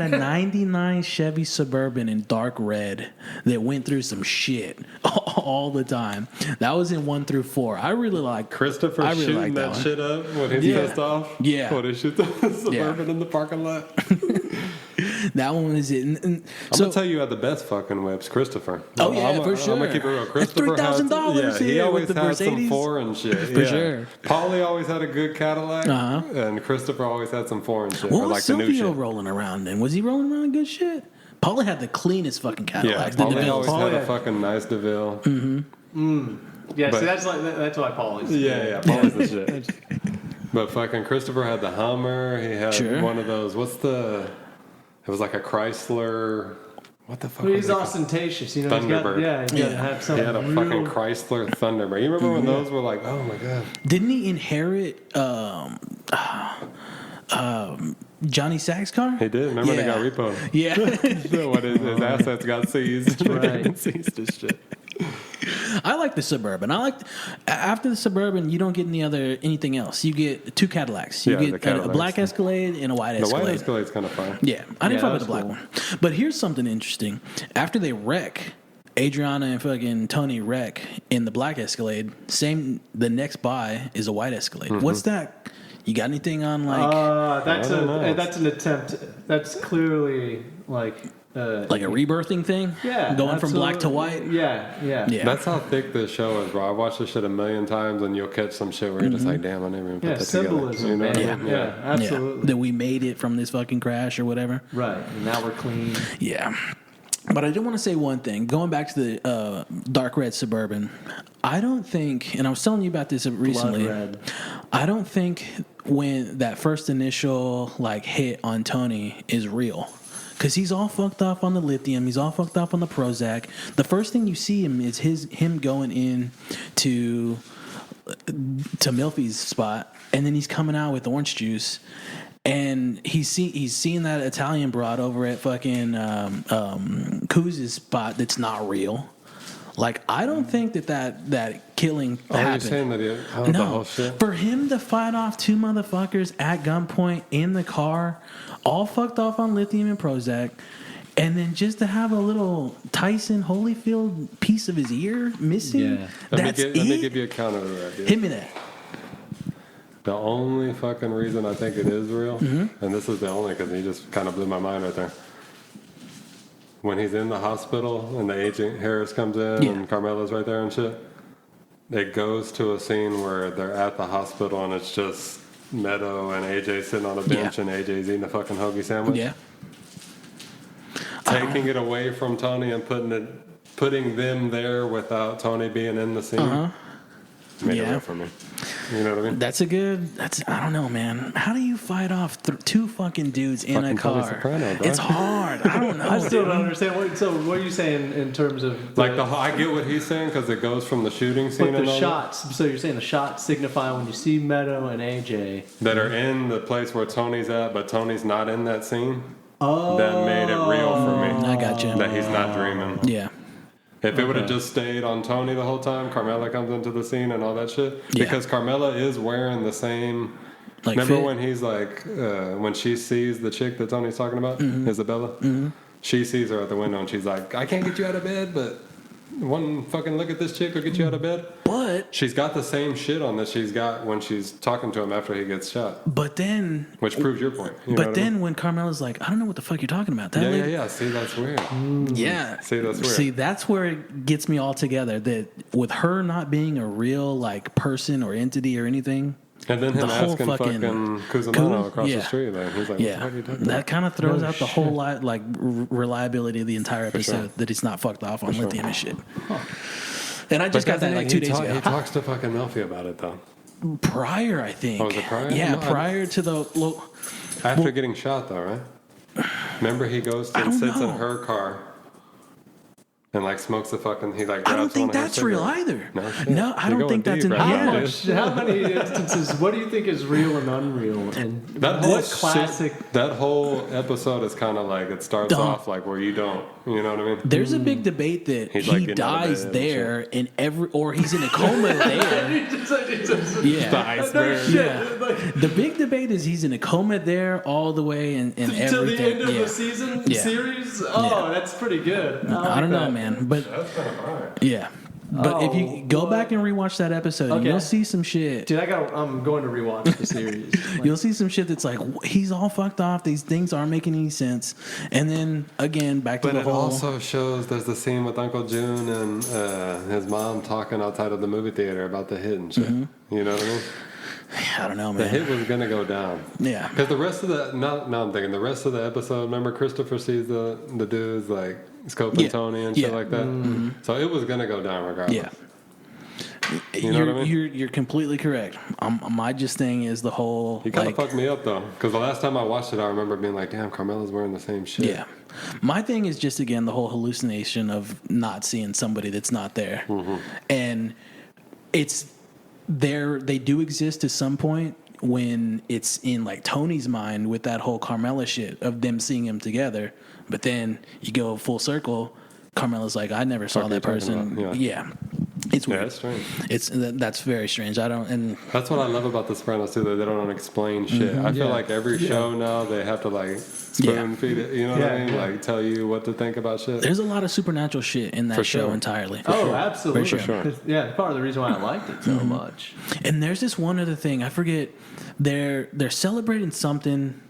a '99 Chevy Suburban in dark red that went through some shit all the time. That was in 1 through 4. I really like Christopher I really shooting like that that one. shit up when he's Yeah. pissed off. Yeah. When he shoots the Suburban in the parking lot. That one is it. And I'm so, gonna tell you, had the best fucking whips, Christopher. Oh, yeah, I'm for sure. I'm gonna keep it real. That's Christopher $3,000 had- Yeah, he here always with the had some Mercedes. foreign shit. For sure. Paulie always had a good Cadillac, Uh-huh. and Christopher always had some foreign shit. what or was like the new Silvio shit. rolling around in? Was he rolling around in good shit? Paula had the cleanest fucking Yeah, Cadillacs. the Paulie DeVilles. always Paulie had a had- fucking nice DeVille. Yeah, But- see, that's why Paulie's. Yeah, Paulie's the shit. But fucking Christopher had the Hummer. He had Sure. one of those. It was like a Chrysler What the fuck? Well, was he's it? ostentatious, you know. Thunderbird. He's got to have He something had a real. fucking Chrysler Thunderbird. You remember when those were like, oh my god? Didn't he inherit Johnny Sack's car? He did. Remember they got repoed. Yeah. What his assets got seized. Right. Seized his shit. I like the Suburban. After the Suburban, you don't get anything else. You get 2 Cadillacs. You Yeah, the get a Cadillacs. black Escalade and a white The Escalade. white Escalade's kind of fun. Yeah, I didn't Yeah, fuck with the black cool. one. But here's something interesting. After they wreck, Adriana and fucking Tony wreck in the black Escalade, the next buy is a white Escalade. Mm-hmm. What's that? You got anything on like That's I don't know. that's an attempt. That's clearly like a rebirthing thing? yeah, Going from black to white? Yeah. Yeah. That's how thick this show is, bro. I've watched this shit a million times, and you'll catch some shit where you're just like, damn, I never even put Yeah, that symbolism, together. You know? man. Yeah. Yeah, absolutely. That we made it from this fucking crash or whatever. Right. And now we're clean. Yeah. But I do want to say one thing. Going back to the dark red Suburban, I don't think, and I was telling you about this recently, red. I don't think when that first initial like hit on Tony is real. Because he's all fucked up on the lithium. He's all fucked up on the Prozac. The first thing you see him is him going in to Milfy's spot, and then he's coming out with orange juice. And he's seeing that Italian broad over at fucking Kuz's spot that's not real. Like, I don't think that killing happened. You're saying that the No, whole shit? for him to fight off 2 motherfuckers at gunpoint in the car, all fucked off on lithium and Prozac, and then just to have a little Tyson Holyfield piece of his ear missing, Yeah. that's Let me it? give you a counter to that, dude. Hit me that. The only fucking reason I think it is real, and this is the only because he just kind of blew my mind right there. When he's in the hospital and the agent Harris comes in and Carmela's right there and shit, it goes to a scene where they're at the hospital and it's just Meadow and AJ sitting on a bench and AJ's eating a fucking hoagie sandwich. Yeah. Taking it away from Tony and putting them there without Tony being in the scene made it real for me. You know what I mean? I don't know, man. How do you fight off 2 fucking dudes in Fucking a car? Tony Soprano, dog. It's hard. I don't know. I still dude. don't understand. So what are you saying in terms of Like I get what he's saying because it goes from the shooting scene but and the all shots? So you're saying the shots signify when you see Meadow and AJ. that are in the place where Tony's at, but Tony's not in that scene. Oh, That made it real for me. I got you. That he's not dreaming. Yeah. If it would have just stayed on Tony the whole time, Carmela comes into the scene and all that shit. Yeah. Because Carmela is wearing the same. Like remember fit? when he's like, when she sees the chick that Tony's talking about, Isabella? Mm-hmm. She sees her at the window and she's like, I can't get you out of bed, but one fucking look at this chick will get you out of bed. But She's got the same shit on that she's got when she's talking to him after he gets shot. then Which proves your point. You know but what I then mean? when Carmela's like, I don't know what the fuck you're talking about. That Yeah, lady, yeah. See, that's weird. Yeah. See, that's weird. See, that's where it gets me all together. That with her not being a real like person or entity or anything. And then him the whole asking fucking Cusimano across yeah. the street. Like, he's like, what the Yeah, fuck are you talking that about? kind of throws out the whole lot, like reliability of the entire episode. sure. That he's not fucked off on sure. lithium and shit. And I just got that like 2 days ago. He talks to fucking Melfi about it though. Prior, I think. Oh, was it prior? Yeah, No, prior to the. After getting shot though, right? Remember he goes to I and don't sits know. in her car and like smokes the fucking. He like. I don't grabs think one of her that's real cigarettes. either. No, shit. No, I You're don't think going that's deep an. right Yeah. now, How many instances? What do you think is real and unreal? And That whole what classic? shit, that whole episode is kind of like it starts Dumb. off like where you don't. You know what I mean? There's a big debate that He's, he like, getting out of dies bed and there or he's in a coma there. The Yeah. iceberg. Yeah. The big debate is he's in a coma there all the way and everything. Till the end of Yeah. the season Yeah. series? Oh, Yeah. that's pretty good. I don't know, man. But That's kind of hard. yeah. But if you go back and rewatch that episode, Okay. you'll see some shit. Dude, I'm going to rewatch the series. Like, You'll see some shit that's like he's all fucked off. These things aren't making any sense. And then again, back to But the it whole. also shows there's the scene with Uncle June and his mom talking outside of the movie theater about the hit and shit. You know what I mean? I don't know, The man. hit was gonna go down. Yeah. Because the rest of the now I'm thinking the rest of the episode. Remember, Christopher sees the dudes like scoping Yeah. Tony and shit Yeah. like that. So it was gonna go down regardless. Yeah. You know you're, what I mean? you're completely correct. My just thing is the whole He kind like of fucked me up though, because the last time I watched it, I remember being like, "Damn, Carmela's wearing the same shit." yeah. My thing is just, again, the whole hallucination of not seeing somebody that's not there. And it's there, they do exist to some point when it's in like Tony's mind with that whole Carmela shit of them seeing him together. But then you go full circle, Carmela's like, I never saw that person. Yeah. It's weird. Yeah, it's strange. That's very strange. And that's what I love about the Sopranos too. That they don't explain shit. I feel like every show now they have to like spoon feed it. You know what I mean? Like tell you what to think about shit. There's a lot of supernatural shit in that show entirely. Absolutely. For sure. Yeah, part of the reason why I liked it so much. And there's this one other thing. I forget. They're celebrating something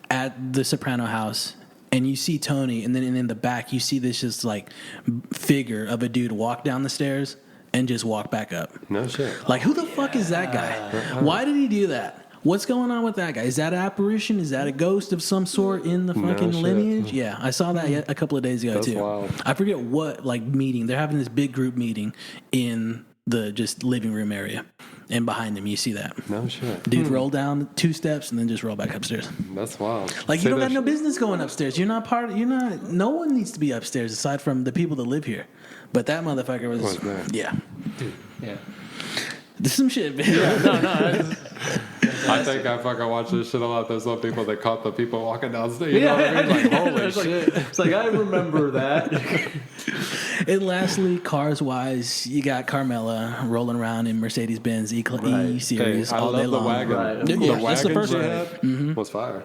at the Soprano house. And you see Tony, and then in the back, you see this just like figure of a dude walk down the stairs and just walk back up. No shit. Like, who the fuck is that guy? Why did he do that? What's going on with that guy? Is that an apparition? Is that a ghost of some sort in the fucking lineage? Yeah, I saw that a couple of days ago, too. Wild. I forget what, like, meeting. They're having this big group meeting in the just living room area. And behind them, you see that. No shit. Dude roll down 2 steps and then just roll back upstairs. That's wild. Like, you don't got no business going upstairs. No one needs to be upstairs aside from the people that live here. But that motherfucker was there. Yeah. Dude, yeah. This is some shit, man. I think I fucking watch this shit a lot. There's some people that caught the people walking downstairs. You know what I mean? Like, holy shit. It's like, I remember that. And lastly, cars-wise, you got Carmela rolling around in Mercedes-Benz E-Series I all day love the long. wagon. Right. The Yeah, wagon that's the first she one. had was fire.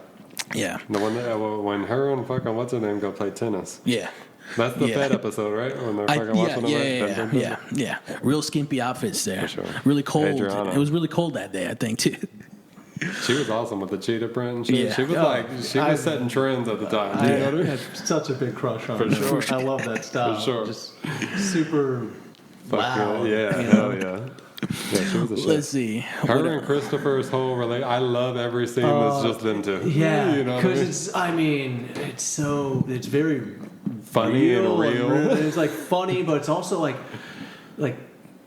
Yeah. The one that when her and fucking what's her name go play tennis. Yeah. That's the Yeah. Fed episode, right? When they're fucking watching Yeah. Real skimpy outfits there. For sure. Really cold. Adriana. It was really cold that day, I think, too. She was awesome with the cheetah print and shit. Yeah. She was she was setting trends at the time. I You know what I mean? had such a big crush on For her. sure. I love that style. For sure. Just super loud. Yeah, you know? hell yeah. Yeah, she was a shit. Let's see. Her and Christopher's whole relation. I love every scene that's just them two. Yeah, You know what I because mean? it's very Funny and real. It's like funny, but it's also like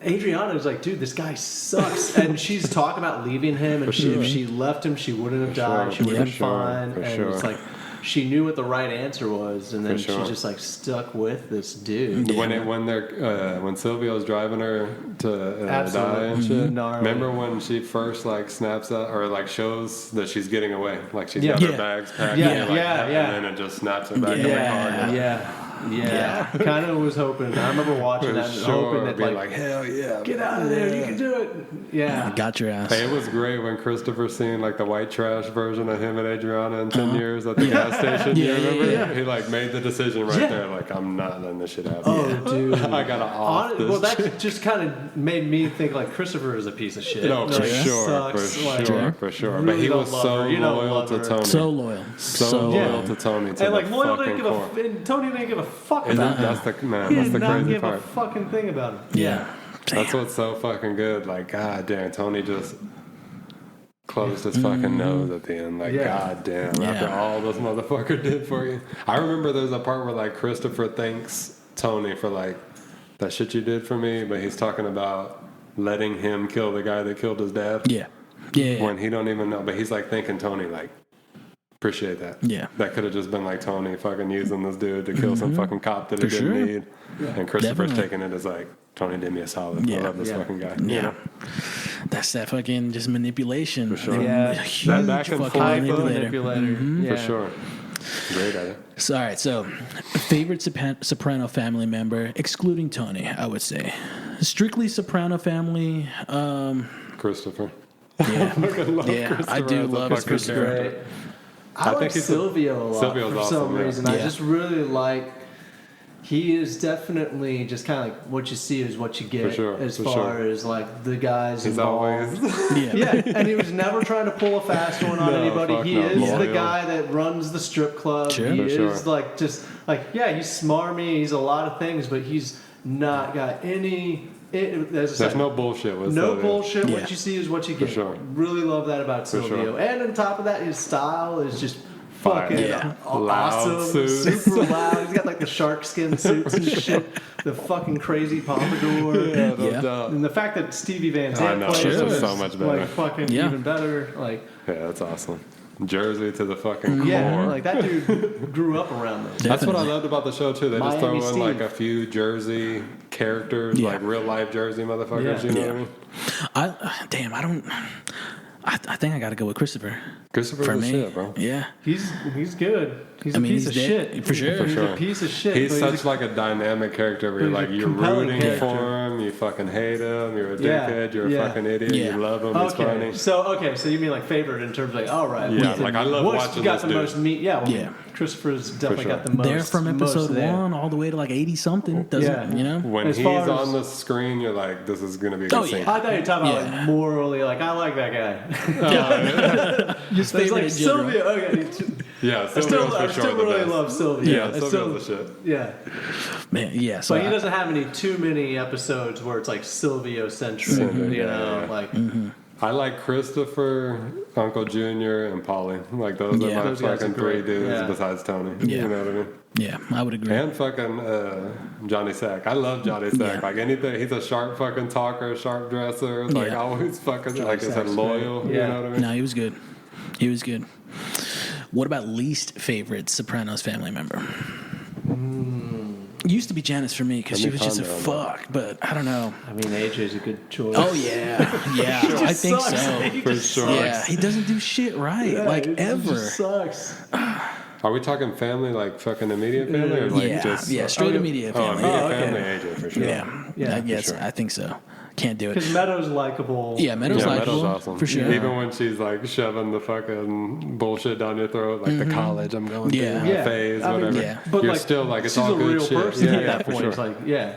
Adriana is like, dude, this guy sucks, and she's talking about leaving him, and if she left him, she wouldn't have died. She would have been fine, and it's like she knew what the right answer was, and then she just like stuck with this dude. When Silvio's driving her to die and shit. Gnarly. Remember when she first like snaps out or like shows that she's getting away, like she's got her bags packed, and then it just snaps her back in the car. Yeah. Kind of was hoping. I remember watching that and hoping that like hell yeah, get out of there, you can do it. Yeah, got your ass. Hey, it was great when Christopher seen like the white trash version of him and Adriana in 10 years at the gas station. You remember? Yeah. He like made the decision right there. Like, I'm not letting this shit happen. Oh, dude, I gotta off this. Well, that just kind of made me think like Christopher is a piece of shit. No, for sure. But he was so loyal to Tony. So loyal To Tony. And like loyal didn't give and Tony didn't give a fuck about him. He did not crazy give part. a fucking thing about him. Yeah. That's what's so fucking good. Like, god damn, Tony just closed his fucking nose at the end. Like, god damn, after all this motherfucker did for you. I remember there's a part where like Christopher thanks Tony for like that shit you did for me, but he's talking about letting him kill the guy that killed his dad. Yeah. When he don't even know, but he's like thanking Tony like, appreciate that. Yeah. That could have just been like Tony fucking using this dude to kill some fucking cop that he didn't need. Yeah. And Christopher's taking it as like, Tony did me a solid. I love this fucking guy. Yeah. You know? That's that fucking just manipulation. For sure. Yeah. Huge back and fucking forth manipulator. For sure. Great at it. So, all right, so favorite Soprano family member, excluding Tony, I would say. Strictly Soprano family. Christopher. Yeah, Christopher I do love Christopher. I like Silvio a lot for some reason. I just really like. He is definitely just kind of like what you see is what you get as far as like the guys involved. And he was never trying to pull a fast one on anybody. He is the guy that runs the strip club. He is like just like he's smarmy. He's a lot of things, but he's not got any. There's no bullshit with no bullshit. What you see is what you get. For sure. Really love that about Silvio. And on top of that, his style is just fucking awesome, super loud. He's got like the shark skin suits and shit, the fucking crazy pompadour. And the fact that Stevie Van Zandt plays him is so much better. like fucking even better. Like, that's awesome. Jersey to the fucking core. Yeah, like that dude grew up around those. That's what I loved about the show too. They just Miami throw in Steve. like a few Jersey characters, like real life Jersey motherfuckers. You know what I mean? I think I got to go with Christopher. Christopher's For the me, shit, bro. yeah. He's good. He's a piece of shit. For sure. He's a piece of shit. He's but such like a dynamic character where but you're he's a like you're compelling rooting character. for him, you fucking hate him, you're a Yeah, dickhead, you're yeah. a fucking idiot, Yeah. you love him, he's funny. So you mean like favorite in terms of like, all right. Yeah, like I love what's watching got this the dude. most meat? Yeah, well, Yeah. Christopher's definitely sure. got the most. There from most episode there. 1 all the way to like 80 something. Doesn't you know? When As he's far as- on the screen, you're like, this is gonna be a good Oh, scene. yeah. I thought you were talking about Yeah. like morally, like I like that guy. Just It's favorite like in general. Sylvia. Okay, Yeah, I Sylvia's still for sure the really best. love Sylvia. Yeah, I Sylvia's still- the shit. Yeah, Man, yeah. So but he doesn't have too many episodes where it's like Sylvio-centric. You know, like. I like Christopher, Uncle Junior, and Polly. Like those Yeah. are my Those guys fucking are three great. dudes Yeah. besides Tony. Yeah. You know what I mean? yeah, I would agree. And fucking Johnny Sack. I love Johnny Sack. Yeah. Like anything, he's a sharp fucking talker, sharp dresser. Like Yeah. always fucking, Johnny like I said, Sack's loyal. great. You Yeah. know what I mean? No, he was good. He was good. What about least favorite Sopranos family member? Used to be Janice for me because Let she me was just a ponder on fuck, but I don't know. I mean, AJ's a good choice. Oh yeah, yeah, I think sucks. so. He For just sure. sucks. Yeah, he doesn't do shit right, Yeah, like it ever. just sucks. Are we talking family, like fucking immediate family, or like Yeah, just yeah, straight immediate Oh, family. immediate okay. family, AJ for sure. Yeah, Yeah, yes, for sure. I think so. Can't do it. Because Meadows likable. Yeah, Meadows Yeah, likable Meadows awesome. for sure. Even when she's like shoving the fucking bullshit down your throat, like the college I'm going through, Yeah. my Yeah. phase, I mean, whatever. yeah. But You're like, still like, it's she's all a good real shit. person Yeah, at yeah, that for point. sure. It's like, yeah.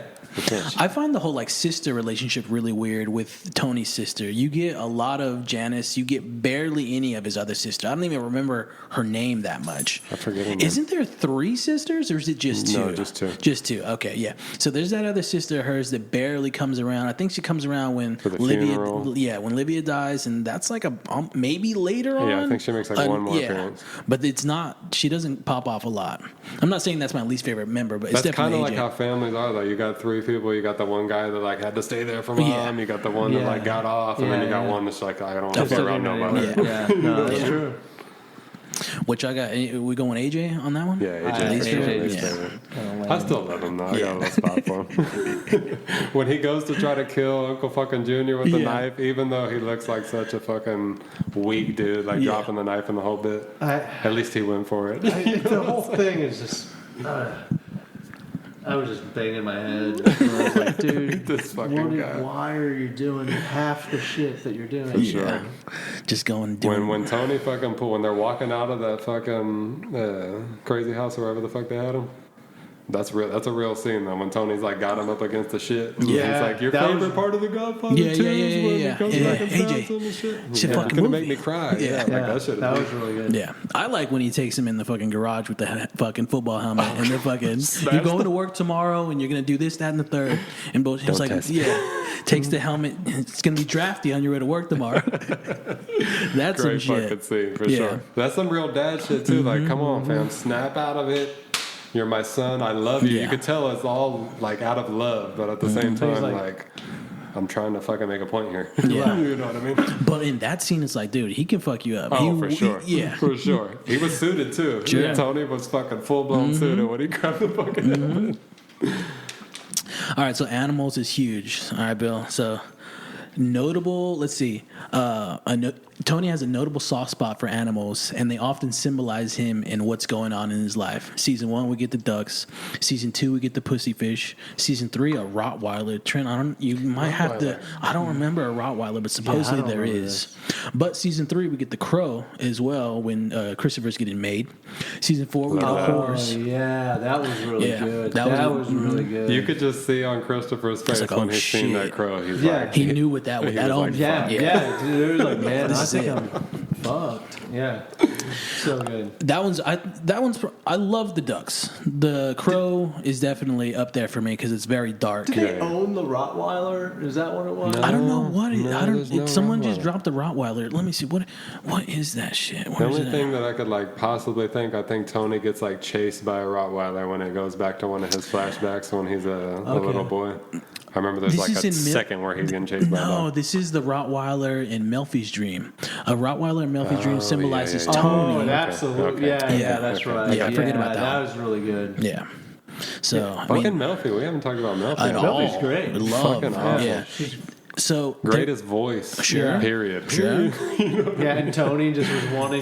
I find the whole like sister relationship really weird with Tony's sister. You get a lot of Janice. You get barely any of his other sister. I don't even remember her name that much. I forget her name. Isn't there 3 sisters or is it just 2? No, just 2. Just 2. Okay, yeah. So there's that other sister of hers that barely comes around. I think she comes around when For the Livia. funeral. Yeah, when Livia dies, and that's like a maybe later on. Yeah, I think she makes, like, one more appearance. But it's not. She doesn't pop off a lot. I'm not saying that's my least favorite member, but it's That's kind definitely of like AJ. how families are, though. You got 3 people. You got the one guy that like had to stay there for mom. Yeah. You got the one that Yeah. like got off, and then Yeah, you got yeah. one that's like, I don't want to Okay. be around nobody. Yeah. Yeah, no, that's Yeah. true. Which I got. We going AJ on that one? Yeah, AJ. Least favorite? Least Yeah. favorite. Kinda I lame. still love him though. I Yeah. got a little spot for him. When he goes to try to kill Uncle fucking Junior with the Yeah. knife, even though he looks like such a fucking weak dude, like Yeah. dropping the knife in the whole bit. At least he went for it. The whole thing is just. I was just banging my head. I was like, dude, This fucking guy. why are you doing half the shit that you're doing? Yeah. Just going doing. When Tony fucking when they're walking out of that fucking crazy house or wherever the fuck they had him. That's real. That's a real scene though. When Tony's like got him up against the shit. Yeah, He's like, your that favorite was- part of the Godfather Yeah, too yeah, yeah, is when yeah, he comes yeah. back and AJ, stabs him and shit. it's a Yeah, fucking it's gonna movie. make me cry. Yeah. Yeah, like that shit. That was really good. Yeah, I like when he takes him in the fucking garage with the fucking football helmet and they're fucking. You're going to work tomorrow and you're gonna do this, that, and the third. And both he's like, test me. yeah, takes the helmet. It's gonna be drafty on your way to work tomorrow. That's Great some fucking shit. scene for Yeah. sure. That's some real dad shit too. Like, come on, fam, snap out of it. You're my son. I love you. Yeah. You could tell it's all like out of love, but at the same So he's time, like- like I'm trying to fucking make a point here. Yeah. You know what I mean? But in that scene, it's like, dude, he can fuck you up. Oh, He- for sure. Yeah. For sure. He was suited too. Sure. Mm-hmm. Tony was fucking full blown suited when he grabbed the fucking helmet. All right, so animals is huge. All right, Bill. So notable. Let's see. Tony has a notable soft spot for animals, and they often symbolize him and what's going on in his life. Season 1, we get the ducks. Season 2, we get the pussyfish. Season 3, a Rottweiler. Trent, you might have to. I don't remember a Rottweiler, but supposedly don't there remember is. But season 3, we get the crow as well when Christopher's getting made. Season 4, we get a horse. Oh, yeah, that was really Yeah, good. that That was- was really good. You could just see on Christopher's face like, when oh, he's seen shit. that crow. He's Yeah. like, He knew what that was. He That was owned. like, yeah, yeah, dude, it was like, man, This I is think it. I'm fucked. Yeah, so good. That one's I love the ducks. The crow is definitely up there for me because it's very dark. Did they Yeah. own the Rottweiler? Is that what it was? No. I don't know what it, No, I don't. there's no Someone just Rottweiler. dropped the Rottweiler. Let me see what is that shit. The Where is only it? thing that I could like possibly think, I think Tony gets like chased by a Rottweiler when it goes back to one of his flashbacks when he's a Okay. little boy. I remember there's like a second where he's getting chased by a dog. No, this is the Rottweiler in Melfi's dream. A Rottweiler in Melfi's dream symbolizes Tony. Oh, absolutely. Okay. Yeah, that's right. Yeah, I forget about that. That was really good. Yeah. So, Fucking Melfi. We haven't talked about Melfi. at all. Melfi's great. Love. Fucking awesome. Yeah. So Greatest voice. Sure. Period. Sure. Yeah, and Tony just was wanting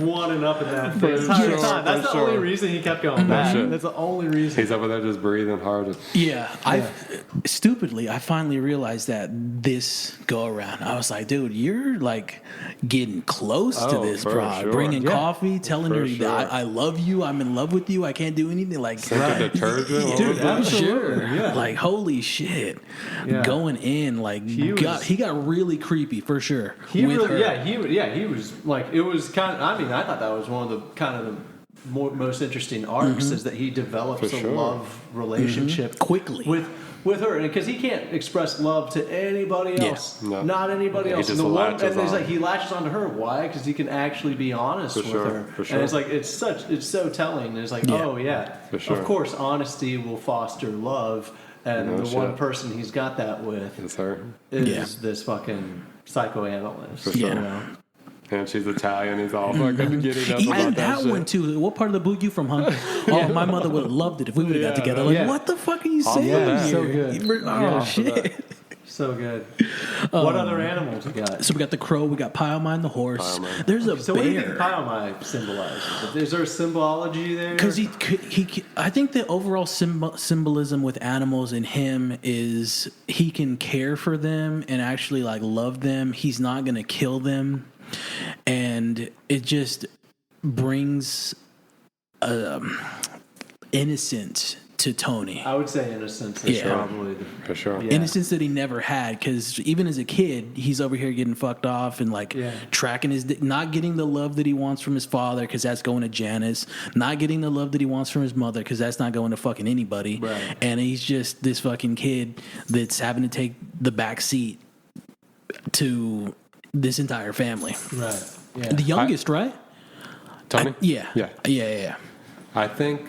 wanting up in that the entire time. That's the only reason he kept going back. That's the only reason. He's over there just breathing hard. Yeah, stupidly, I finally realized that this go around. I was like, dude, you're like getting close to this broad. Bringing coffee, telling her that I love you, I'm in love with you, I can't do anything. Like, detergent. Dude, absolutely. sure. Yeah. Like, holy shit. Yeah. Going in, like, he got really creepy for sure. He was like, it was kind of, I mean, I thought that was one of the kind of the most interesting arcs is that he develops a love relationship quickly with her, because he can't express love to anybody else, not anybody else. He just he latches onto her. Why? Because he can actually be honest with her, and it's like it's so telling. It's like, of course, honesty will foster love, and one person he's got that with is this fucking psychoanalyst. You know? And she's Italian. He's all fucking getting up about that shit. one too. What part of the boot you from, huh? Oh, my mother would have loved it if we would have got together. Like, what the fuck are you saying? Yeah, so good. Oh shit. So good. What other animals we got? So we got the crow, we got Pile-Mine the horse. There's a bear. So what do you think Pile-Mine symbolizes? Is there a symbology there? Because I think the overall symbolism with animals in him is he can care for them and actually like love them. He's not going to kill them. And it just brings innocence to Tony. I would say innocence is probably for sure. Yeah. Innocence that he never had, because even as a kid, he's over here getting fucked off and like tracking not getting the love that he wants from his father, because that's going to Janice, not getting the love that he wants from his mother, because that's not going to fucking anybody. Right. And he's just this fucking kid that's having to take the back seat to this entire family. Right. Yeah. The youngest, right? Tony? Yeah. I think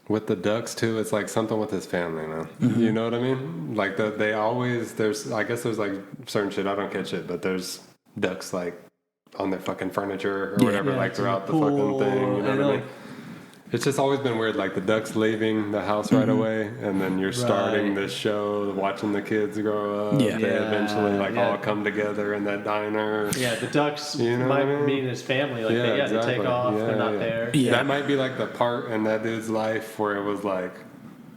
with the ducks too, it's like something with his family now. You know what I mean? Like they always, there's like certain shit, I don't catch it, but there's ducks like on their fucking furniture or whatever, like throughout the fucking thing. You know what I mean? It's just always been weird, like the ducks leaving the house right away, and then you're starting this show, watching the kids grow up. They eventually all come together in that diner. Yeah, the ducks might mean his family. Like they take off, they're not there. Yeah. That might be like the part in that dude's life where it was like,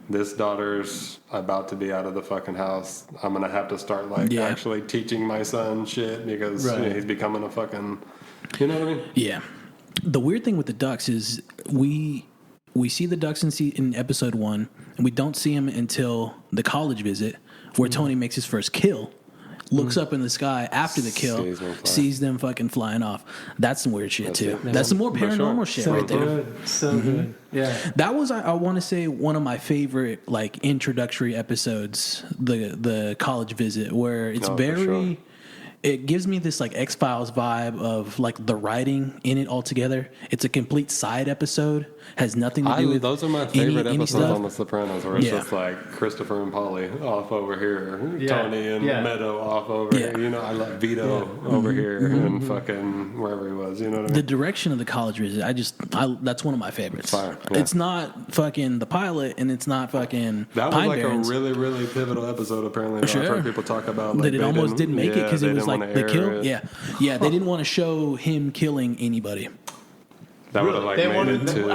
this daughter's about to be out of the fucking house. I'm going to have to start actually teaching my son shit because he's becoming a fucking, you know what I mean? Yeah. The weird thing with the ducks is we see the ducks in episode 1, and we don't see them until the college visit, where Tony makes his first kill, looks up in the sky after the kill, sees them fucking flying off. That's some weird shit too. That's some more paranormal shit right there. So good. Yeah. That was, I want to say, one of my favorite like introductory episodes, the college visit, where it's very... It gives me this like X-Files vibe of like the writing in it altogether. It's a complete side episode. Has nothing to do with those are my favorite episodes stuff on The Sopranos, where it's just like Christopher and Polly off over here, Tony and Meadow off over here. You know, I love Vito over here and fucking wherever he was. You know what I mean? The direction of the college visit, that's one of my favorites. Fire. It's not fucking the pilot, and it's not fucking that was Pine like Barrens. a really, really pivotal episode. Apparently, I've heard people talk about that it almost didn't make it because it was like the kill. It. Yeah. They didn't want to show him killing anybody. That would have like made it to.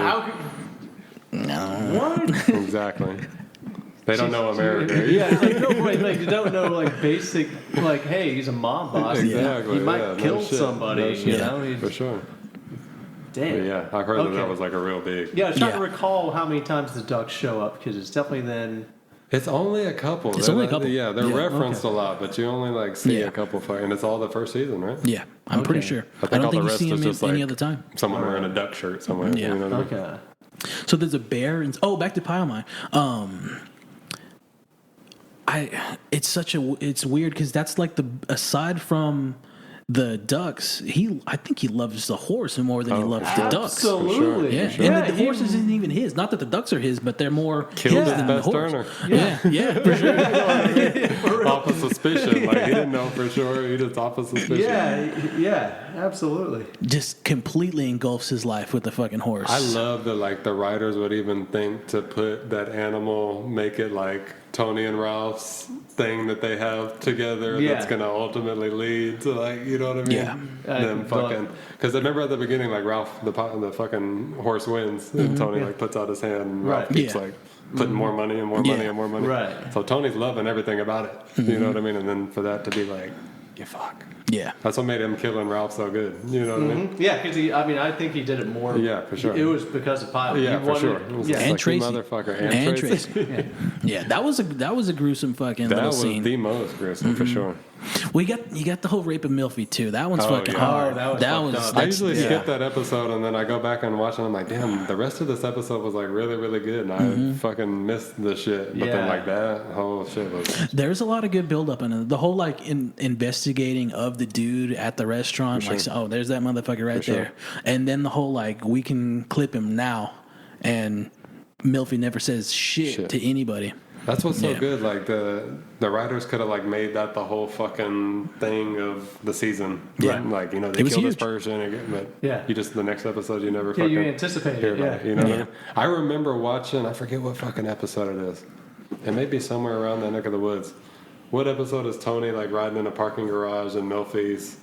No. What? Exactly. They don't know America. Yeah, it's like, no way. Like, they don't know, like, basic, like, hey, he's a mob boss. Exactly. He might kill somebody, you know? For sure. Damn. But yeah, I heard that was like a real big. Yeah, I was trying to recall how many times the ducks show up, because it's definitely then. It's only a couple. It's only a couple. Yeah, they're referenced a lot, but you only like see a couple. And it's all the first season, right? Yeah, I'm pretty sure. I don't think you see him any other time. Someone wearing a duck shirt somewhere. Yeah. You know what I mean? Okay. So there's a bear. Back to Pile-Mine. It's weird because that's like aside from the ducks, I think he loves the horse more than he loves the ducks. Absolutely. Yeah, and the horse isn't even his. Not that the ducks are his, but they're more Killed his his than the best horse. earner. Yeah, for sure. Off of suspicion. Like, he didn't know for sure. He just off of suspicion. Yeah, absolutely. Just completely engulfs his life with the fucking horse. I love that, like, the writers would even think to put that animal, make it like Tony and Ralph's thing that they have together that's going to ultimately lead to, like, you know what I mean? Yeah. Them fucking, because I remember at the beginning, like, Ralph, the fucking horse wins, and Tony, like, puts out his hand, and Ralph keeps, like, putting more money and more money and more money. Right. So Tony's loving everything about it. You know what I mean? And then for that to be like, you fuck. Yeah. That's what made him killing Ralph so good. You know what I mean? Yeah, because I think he did it more. Yeah, for sure. It was because of Pilot. Yeah, He for wanted- sure. It was Yeah. just And like, Tracy. you motherfucker. And Tracy. Yeah, that was a gruesome fucking That little was scene. the most gruesome, for sure. Well, you got the whole rape of Milfy too. That one's fucking yeah. hard. Oh, that was fucked up. I usually skip that episode, and then I go back and watch it, and I'm like, damn, the rest of this episode was, like, really, really good, and I fucking missed the shit. But then, like, that whole shit was... There's a lot of good build up in it. The whole like investigating of the dude at the restaurant, For like, sure. oh, there's that motherfucker right For sure. there, and then the whole like we can clip him now, and Milfy never says shit to anybody. That's what's so Yeah. good. Like, the writers could have, like, made that the whole fucking thing of the season. Yeah. Like, you know, they It was killed this huge. person, but Yeah. you just, the next episode, you never Yeah, fucking you anticipate hear it. about Yeah. it. You know what I Yeah. mean? I remember watching, I forget what fucking episode it is. It may be somewhere around that neck of the woods. What episode is Tony, like, riding in a parking garage and Milfy's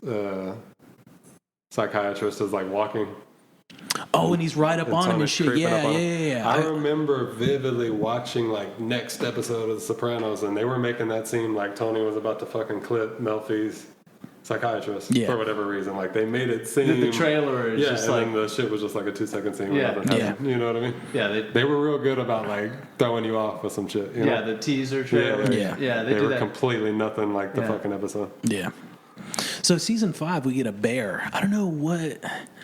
psychiatrist is, like, walking? Oh, and he's right up on him and Tony's shit. creeping Yeah, up on yeah, him. yeah. I remember vividly watching, like, next episode of The Sopranos, and they were making that seem like Tony was about to fucking clip Melfi's psychiatrist Yeah. for whatever reason. Like, they made it seem... The trailer is just and like... then the shit was just like a 2-second scene. Yeah. Where nothing happened. You know what I mean? Yeah, They were real good about, like, throwing you off with some shit. You know? the teaser trailer. Yeah. They They do were that. completely nothing like the Yeah. fucking episode. Yeah. So season 5, we get a bear. I don't know what.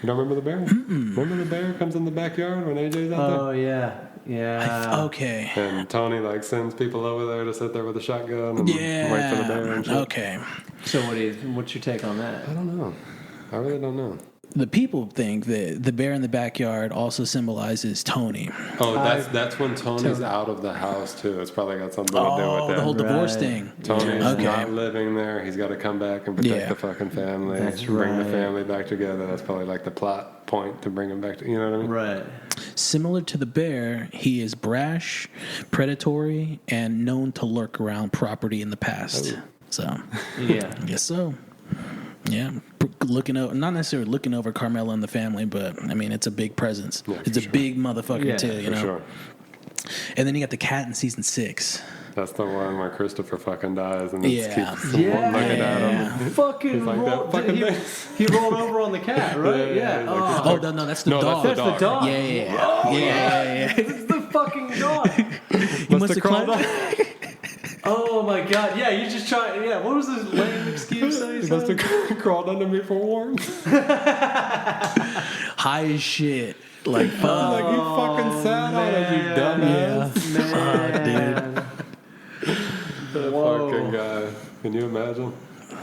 You don't remember the bear? Remember the bear comes in the backyard when AJ's out there? Oh, yeah. Okay. And Tony, like, sends people over there to sit there with a shotgun and wait for the bear and shit. Okay. So what's your take on that? I don't know. I really don't know. The people think that the bear in the backyard also symbolizes Tony. Oh, that's when Tony's out of the house too. It's probably got something to do with Oh, that. the whole divorce Right. thing. Tony's Okay. not living there. He's got to come back and protect Yeah. the fucking family. That's bring the right. family back together. That's probably like the plot point to bring him back to. You know what I mean? Right. Similar to the bear, he is brash, predatory, and known to lurk around property in the past. So, Yeah. I guess so. Yeah, looking over, not necessarily looking over Carmela and the family, but I mean, it's a big presence. Yeah, It's a for sure. big motherfucker Yeah, too, you For know. sure. And then you got the cat in season 6. That's the one where Christopher fucking dies and then Yeah. keeps looking at him. Fucking He's like, rolled, that fucking he, thing. he rolled over on the cat, right? Yeah, he's like, Oh no, that's the No, dog. that's That's the dog. Yeah. Oh, Yeah. It's the fucking dog. He must have crawled climbed. Oh my god. Yeah, you just try. Yeah, what was this lame excuse that He must have crawled under me for warmth. High as shit. Like, fuck. Like, he fucking sat on it, you dumbass. Man. That Whoa. fucking guy. Can you imagine?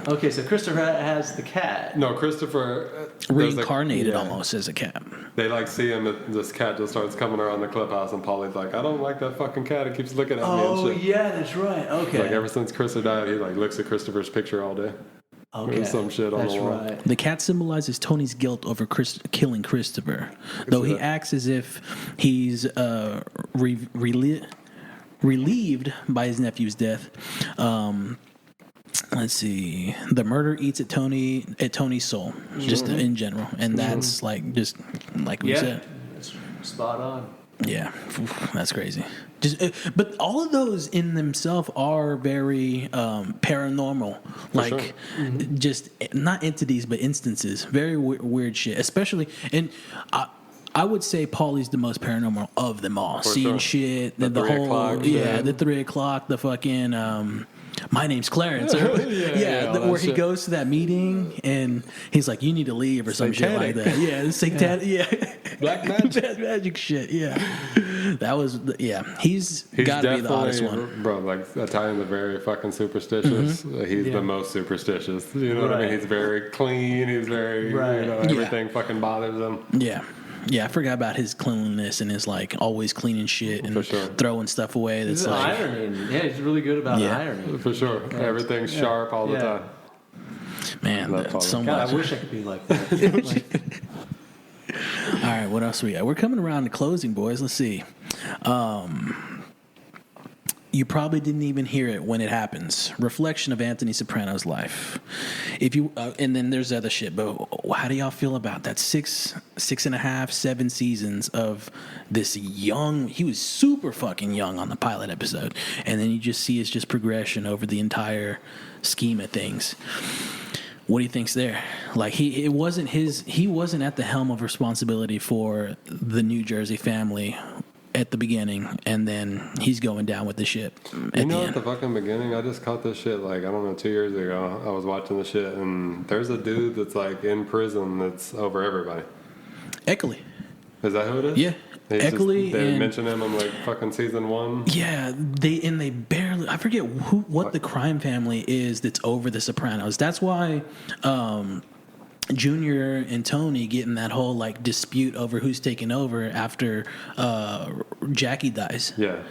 Okay, so Christopher has the cat. No, Christopher there's Reincarnated yeah. almost as a cat. They like see him, and this cat just starts coming around the clubhouse, and Polly's like, "I don't like that fucking cat. It keeps looking at me Oh and shit." yeah, that's right. Okay. Like ever since Krista died, he like looks at Christopher's picture all day. Okay. There's some shit on That's the wall. right. The cat symbolizes Tony's guilt over killing Christopher, though he that. acts as if he's relieved by his nephew's death. Let's see. The murder eats at Tony's soul, just in general, and that's like just like we Yeah, said. that's spot on. Yeah, that's crazy. But all of those in themselves are very paranormal, like sure. just not entities but instances. Very weird shit, especially. And I would say Paulie's the most paranormal of them all. For Seeing sure. shit, The the 3 whole o'clock yeah, shit. the 3 o'clock, the fucking my name's Clarence. Or, where he goes to that meeting and he's like, you need to leave or some shit like that. Yeah, satanic. Yeah. Black magic. Magic shit. Yeah. That was, he's got to be the oddest one. Bro, like Italians are very fucking superstitious. He's the most superstitious. You know what I mean? He's very clean. He's very, everything fucking bothers him. Yeah. Yeah, I forgot about his cleanliness and his like always cleaning shit and throwing stuff away. That's he's like ironing. Yeah, he's really good about ironing. For sure. Everything's sharp all the time. Man, that's so God, much. I wish I could be like that. All right, what else we got? We're coming around to closing, boys. Let's see. You probably didn't even hear it when it happens. Reflection of Anthony Soprano's life. If you and then there's other shit, but how do y'all feel about that? 6.5, 7 seasons of this young. He was super fucking young on the pilot episode, and then you just see his just progression over the entire scheme of things. What do you think's there? Like he wasn't at the helm of responsibility for the New Jersey family at the beginning, and then he's going down with the ship. At the fucking beginning, I just caught this shit like, I don't know, 2 years ago. I was watching the shit, and there's a dude that's like in prison that's over everybody. Eckley. Is that who it is? Yeah. Eckley. They mention him in like fucking season 1. Yeah, they barely. I forget what the crime family is that's over the Sopranos. That's why Junior and Tony get in that whole like dispute over who's taking over after Jackie dies. Yeah,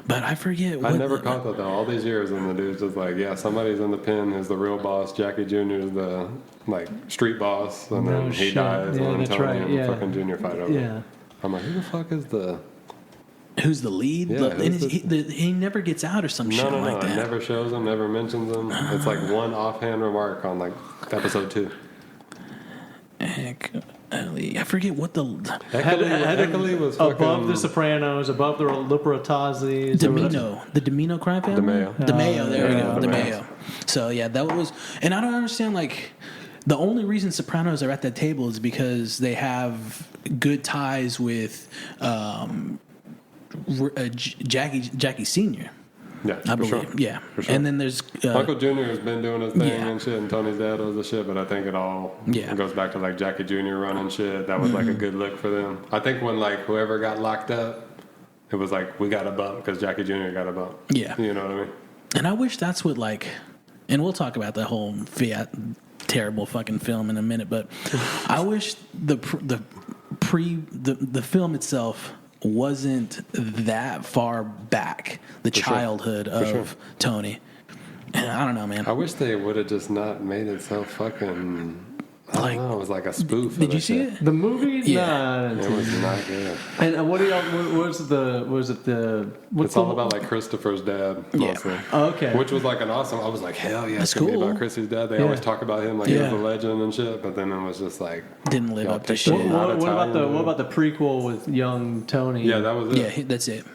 but I forget. I never caught that though. All these years, and the dude's just like, yeah, somebody's in the pen who's the real boss. Jackie Junior's the like street boss, and then he dies, and then Tony and fucking Junior fight over. Yeah, I'm like, who the fuck is the? Who's the lead? Yeah, he never gets out or some shit like that. No, never shows him, never mentions him. It's like one offhand remark on like episode 2. I forget what the Eckley was above fucking, the Sopranos, above the Luperatazzi, the DeMino crime family. DeMeo, there we go, DeMeo. So yeah, that was, and I don't understand like. The only reason Sopranos are at that table is because they have good ties with Jackie Senior. Yeah, I believe. Sure. Yeah, for sure. And then there's Michael Jr. has been doing his thing and shit, and Tony's dad was the shit. But I think it all goes back to like Jackie Jr. running shit. That was like a good look for them. I think when like whoever got locked up, it was like we got a bump because Jackie Jr. got a bump. Yeah, you know what I mean. And I wish that's what like, and we'll talk about the whole Fiat terrible fucking film in a minute, but I wish the film itself wasn't that far back, the childhood of Tony. And I don't know, man. I wish they would have just not made it so fucking. I don't know, it was like a spoof. Did you see it? The movie? Yeah. It was not good. And what do y'all? Was it the? It's all about like Christopher's dad, mostly. Yeah. Oh, okay. Which was like an awesome. I was like, hell yeah, That's it's gonna be cool. about Chrissy's dad. They always talk about him like he was a legend and shit. But then it was just like didn't live up to shit. What about the prequel with young Tony? Yeah, that was it. Yeah, that's it.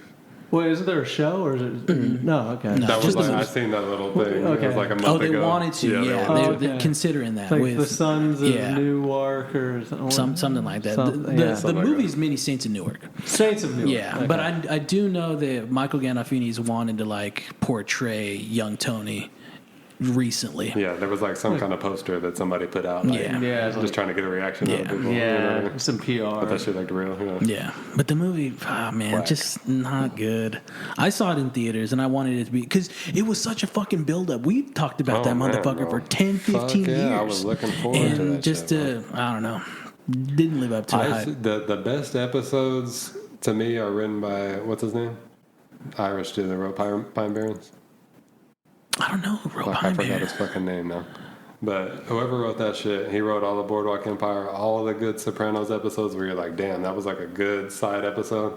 Well, isn't there a show or is it? No, okay. No. That was Just like, the- I seen that little thing. Okay. It was like a month They ago. wanted to. Yeah, they were- they're considering that It's like with the Sons of Newark or something like that. Something, The something like movie's that. Many Saints of Newark. Saints of Newark. Yeah, Okay. but I do know that Michael Gandolfini's wanted to like portray young Tony recently. Yeah, there was like some kind of poster that somebody put out. Like, Yeah, it's just like- trying to get a reaction out of people. you know Yeah, what I mean? some PR. But that shit looked real. You know? Yeah, but the movie, man, Whack. just not good. I saw it in theaters, and I wanted it to be, because it was such a fucking build-up. We talked about that man, motherfucker bro. for 10, 15 Fuck years. yeah, I was looking forward to and that just shit, I don't know, didn't live up to the hype. The best episodes to me are written by, what's his name? Irish dude that wrote Pine Barrens. I don't know who wrote I Pine forgot Barrens. his fucking name now. But whoever wrote that shit, he wrote all the Boardwalk Empire, all of the good Sopranos episodes where you're like, damn, that was like a good side episode.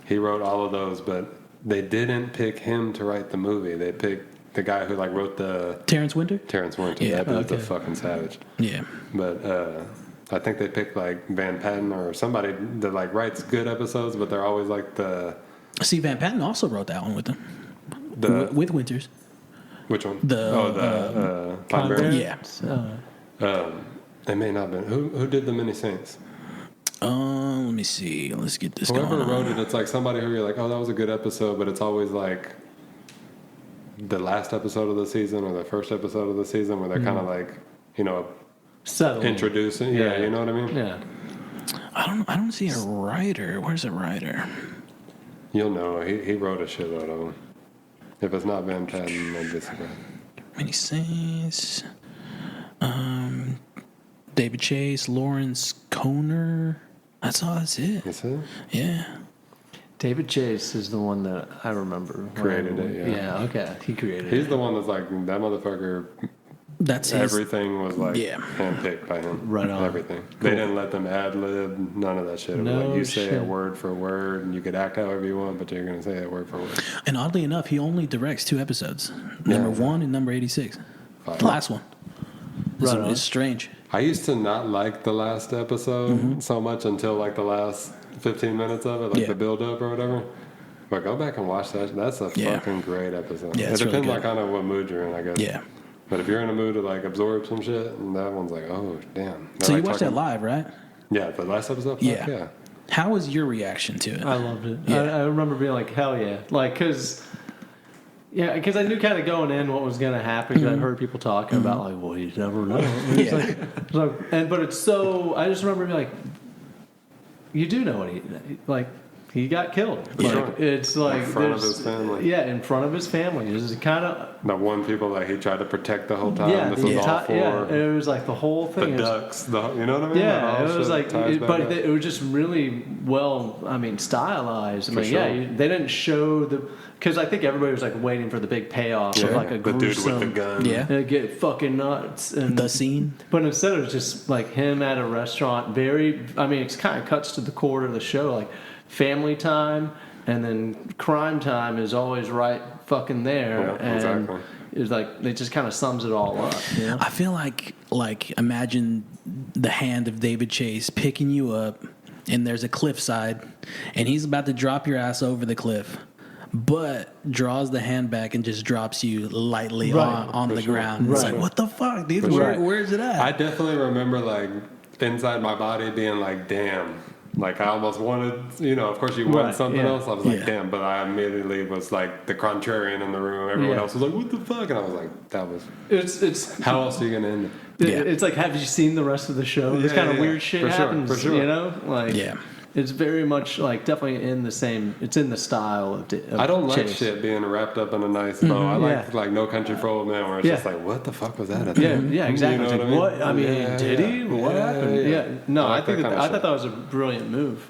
He wrote all of those, but they didn't pick him to write the movie. They picked the guy who like wrote the Terrence Winter? Terrence Winter. Yeah, That dude's a fucking savage. Yeah. But I think they picked like Van Patten or somebody that like writes good episodes, but they're always like the See, Van Patten also wrote that one with him. With Winters. Which one? The Pine Barrens? Yeah. It may not have been. Who did the Many Saints? Let me see. Let's get this Whoever going wrote on. it, it's like somebody who you're like, oh, that was a good episode, but it's always like the last episode of the season or the first episode of the season where they're kind of like, Settling. introducing. Yeah, you know what I mean? Yeah. I don't see a writer. Where's a writer? You'll know. He wrote a shitload of them. If it's not Van Patten, I'd be surprised. Many Saints. David Chase, Lawrence Koner. That's it. That's it? Yeah. David Chase is the one that I remember. Created it, yeah. Yeah, okay. He created He's it. the one that's like, that motherfucker, That's his. everything was like Yeah. handpicked by him. Right on. Everything. They didn't let them ad-lib, none of that shit. It was No like, you say shit. it word for word, and you could act however you want, but you're going to say it word for word. And oddly enough, he only directs 2 episodes. Number 1 and number 86. Fine. The last one. It's, Right on. it's strange. I used to not like the last episode so much until like the last 15 minutes of it, like Yeah. the build-up or whatever. But go back and watch that. That's a Yeah. fucking great episode. Yeah, it it's really depends good. on kind of what mood you're in, I guess. Yeah. But if you're in a mood to like absorb some shit, and that one's like, oh damn. So you watched that live, right? Yeah, the last episode. Fuck Yeah. yeah. How was your reaction to it? I loved it. Yeah. I remember being like, hell yeah. Like, because I knew kind of going in what was going to happen. Because I heard people talking about, like, well, you never know. And it's Yeah. but it's so, I just remember being like, you do know what he got killed. Like, Sure. it's like In front of there's- his family. Yeah, in front of his family. It's kind of The one people that he tried to protect the whole time. yeah, This the was all enti- for yeah. It was like the whole the thing. ducks. You know what I mean? That Yeah, all it was shit like, ties back but up. it was just really well, stylized. I For mean, sure. they didn't show because I think everybody was like waiting for the big payoff of like a the dude gruesome, with the gun. Yeah. and get fucking nuts. And The scene? but instead it was just like him at a restaurant. It kind of cuts to the core of the show, like family time, and then crime time is always right fucking there. Yeah, and exactly. it's like it just kind of sums it all up. You know? I feel like imagine the hand of David Chase picking you up, and there's a cliffside, and he's about to drop your ass over the cliff, but draws the hand back and just drops you lightly Right. on the sure. ground. It's Right. like, what the fuck, dude? sure. Where's it at? I definitely remember like inside my body being like, damn. Like I almost wanted, of course you want Right, something yeah. else. I was like, Yeah. damn, but I immediately was like the contrarian in the room. Everyone Yeah. else was like, what the fuck? And I was like, that was, It's how else are you going to end it? Yeah. It's like, have you seen the rest of the show? This Yeah, kind of yeah, weird shit for sure, happens, for sure. Like, Yeah. it's very much like definitely in the same. It's in the style of I don't like Chase. shit being wrapped up in a nice bow. I like Yeah. like No Country for Old Men where it's Yeah. just like, what the fuck was that? Yeah, exactly. You know It's like, what? I mean, Yeah, did he? yeah. What Yeah, happened? yeah. No, I I like think that kind of I shit. thought that was a brilliant move.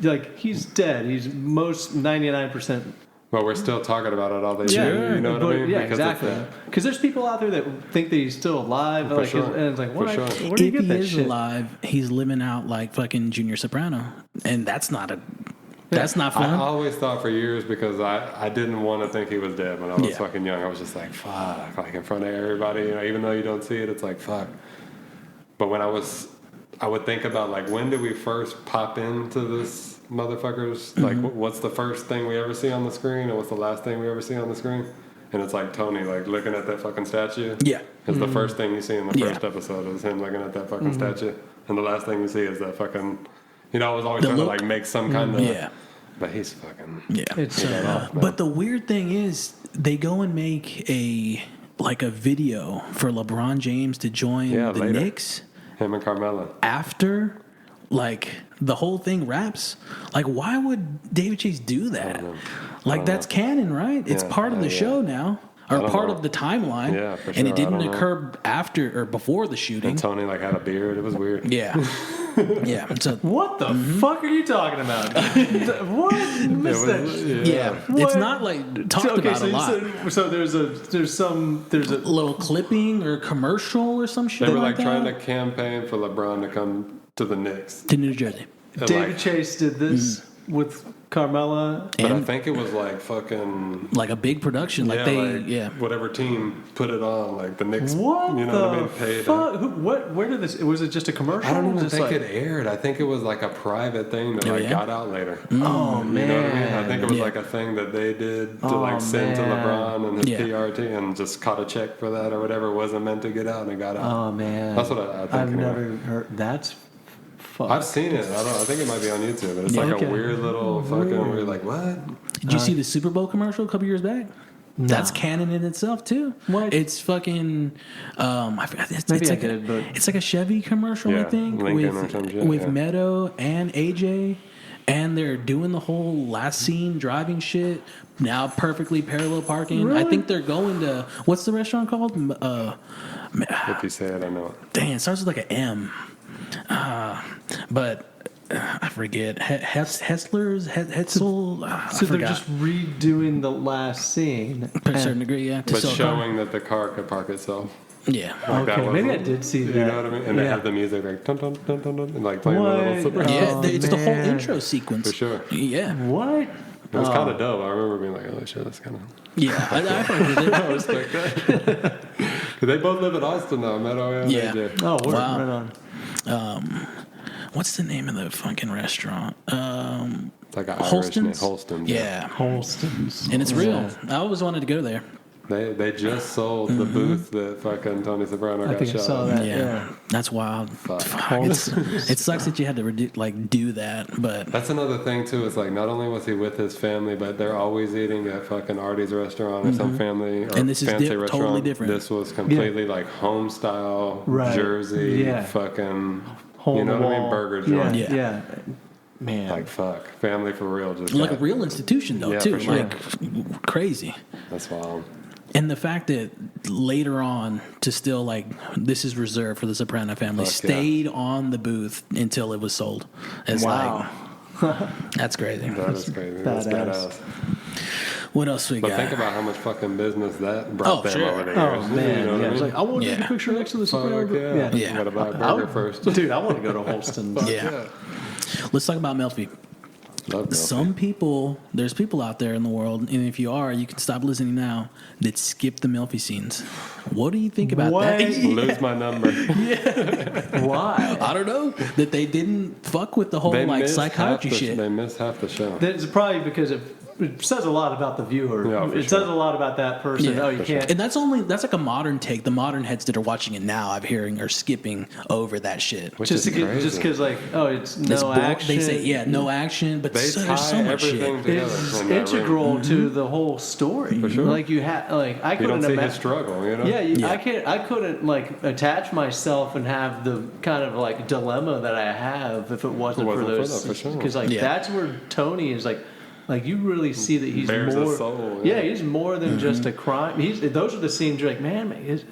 Like he's dead. He's most 99%. But we're still talking about it all day. Yeah, too, you know what I mean? Yeah, Because it's exactly. Because there's people out there that think that he's still alive. For Like, sure. and it's like, For what? sure. Where do you If get he that is shit? alive, he's living out like fucking Junior Soprano, and that's not I fun. always thought for years because I didn't want to think he was dead when I was Yeah. fucking young. I was just like, fuck, like in front of everybody, even though you don't see it, it's like, fuck. But when I would think about like, when did we first pop into this motherfucker's, like, what's the first thing we ever see on the screen and what's the last thing we ever see on the screen? And it's like Tony, like, looking at that fucking statue. Yeah. It's the first thing you see in the Yeah. first episode is him looking at that fucking statue. And the last thing you see is that fucking, I was always The trying look. to like make some kind of, Yeah. but he's fucking, Yeah. It's But the weird thing is, they go and make a video for LeBron James to join Yeah, the later. Knicks him and Carmella. after the whole thing wraps. Like, why would David Chase do that? Like, that's canon, right? It's Yeah, part of the show now, or don't part know. of the timeline. Yeah, for and sure. it I didn't don't know. occur after or before the shooting. And Tony like had a beard. It was weird. Yeah. Yeah. So, What the fuck are you talking about? What? Missed that shit. yeah. It's What? not like talked about a lot. So there's a Little clipping or commercial or some shit They were like that. trying to campaign for LeBron to come to the Knicks. to New Jersey. And, David like, Chase did this with Carmella. but I And think it was like fucking like a big production. Like whatever team put it on, like the Knicks. What you know the what I mean? Paid. fuck? Where did this? Was it just a commercial? I don't even Just think like- it aired. I think it was like a private thing that Oh, like yeah? got out later. Oh man! You know what I mean? I think it was Yeah. like a thing that they did to Oh, like send to man. LeBron and his Yeah. PR team and just caught a check for that or whatever. It wasn't meant to get out and it got out. Oh man! That's what I think. I've anyway. never heard. That's fuck. I've seen it. I think it might be on YouTube. But it's Yeah. like Okay. a weird little fucking. Where you're like, what? Did you see the Super Bowl commercial a couple years back? That's canon in itself too. What? It's fucking. I forgot. Maybe it's I like did, but it's like a Chevy commercial, I think, Lincoln or some shit, with Meadow and AJ, and they're doing the whole last scene driving shit. Now perfectly parallel parking. Really? I think they're going to what's the restaurant called? If you say it, I know it. Dang, it starts with like an M. But I forget. Hessler's, Hetzel. I so they're forgot. just redoing the last scene. To a certain degree, yeah. To But sell a car. showing that the car could park itself. Yeah. Like that Okay, was- maybe I did see that. You know what I mean? And they Yeah. have the music like dun dun dun dun dun, and like playing the What? little Sopranos. Yeah, Oh, it's the whole man. intro sequence. For sure. Yeah. What? It was kind of dope. I remember being like, "Oh shit, that's kind of." Yeah, I heard it. I respect that. Because they both live in Austin now, Meadow and Yeah. AJ. Oh, word. Wow. Right on. What's the name of the fucking restaurant? It's like an Irish name, Holston's? Holston's. Yeah. Holston's. And it's real. Yeah. I always wanted to go there. They just sold the booth that fucking Tony Soprano I got think I shot. saw in. that. Yeah. Yeah. That's wild. Fuck. Fuck, it sucks that you had to do that, but That's another thing too. It's like not only was he with his family, but they're always eating at fucking Artie's restaurant or some family or And this is fancy totally restaurant. different. This was completely like home style, Right. Jersey, Yeah. fucking. Hole you in know the what I mean? wall. Burger Yeah. joint. Yeah. Yeah. Man. Like fuck, family for real. Just like a got- real institution though Yeah, too. for sure. Like crazy. That's wild. And the fact that later on to still like this is reserved for the Soprano family Fuck, stayed on the booth until it was sold. It's Wow. like that's crazy. That is crazy. That's Badass. badass. What else we But got? think about how much fucking business that brought Oh, them sure. over the years. Oh You man, know what yeah. I It's mean? like I want to take Yeah. a picture next to the Fuck Soprano. yeah. Yeah. Yeah. You gotta buy a I burger would- first. Dude, I want to go to Holston's. Yeah. Let's talk about Melfi. Love Melfi. Some people, there's people out there in the world, and if you are, you can stop listening now, that skip the Melfi scenes. What do you think about What? that? Lose my number. Why? I don't know. That they didn't fuck with the whole They like missed psychiatry half the, shit. They missed half the show. It's probably because it says a lot about the viewer. Yeah, for it sure. says a lot about that person. Yeah, Oh, you for can't. And that's like a modern take. The modern heads that are watching it now, I'm hearing, are skipping over that shit. Which Just is crazy. because like It's no action. They say no action, but They there's tie so much everything shit. together. It's in that integral room. to the whole story. For sure. Like you had like I You don't couldn't see his imagine. struggle, you know? Yeah, Yeah. I couldn't like attach myself and have the kind of like dilemma that I have if it wasn't, If it wasn't for for those. that, for sure. Because like Yeah. that's where Tony is like you really see that he's Bears a more. soul, yeah. yeah. He's more than just a crime. Those are the scenes you're like, man, he's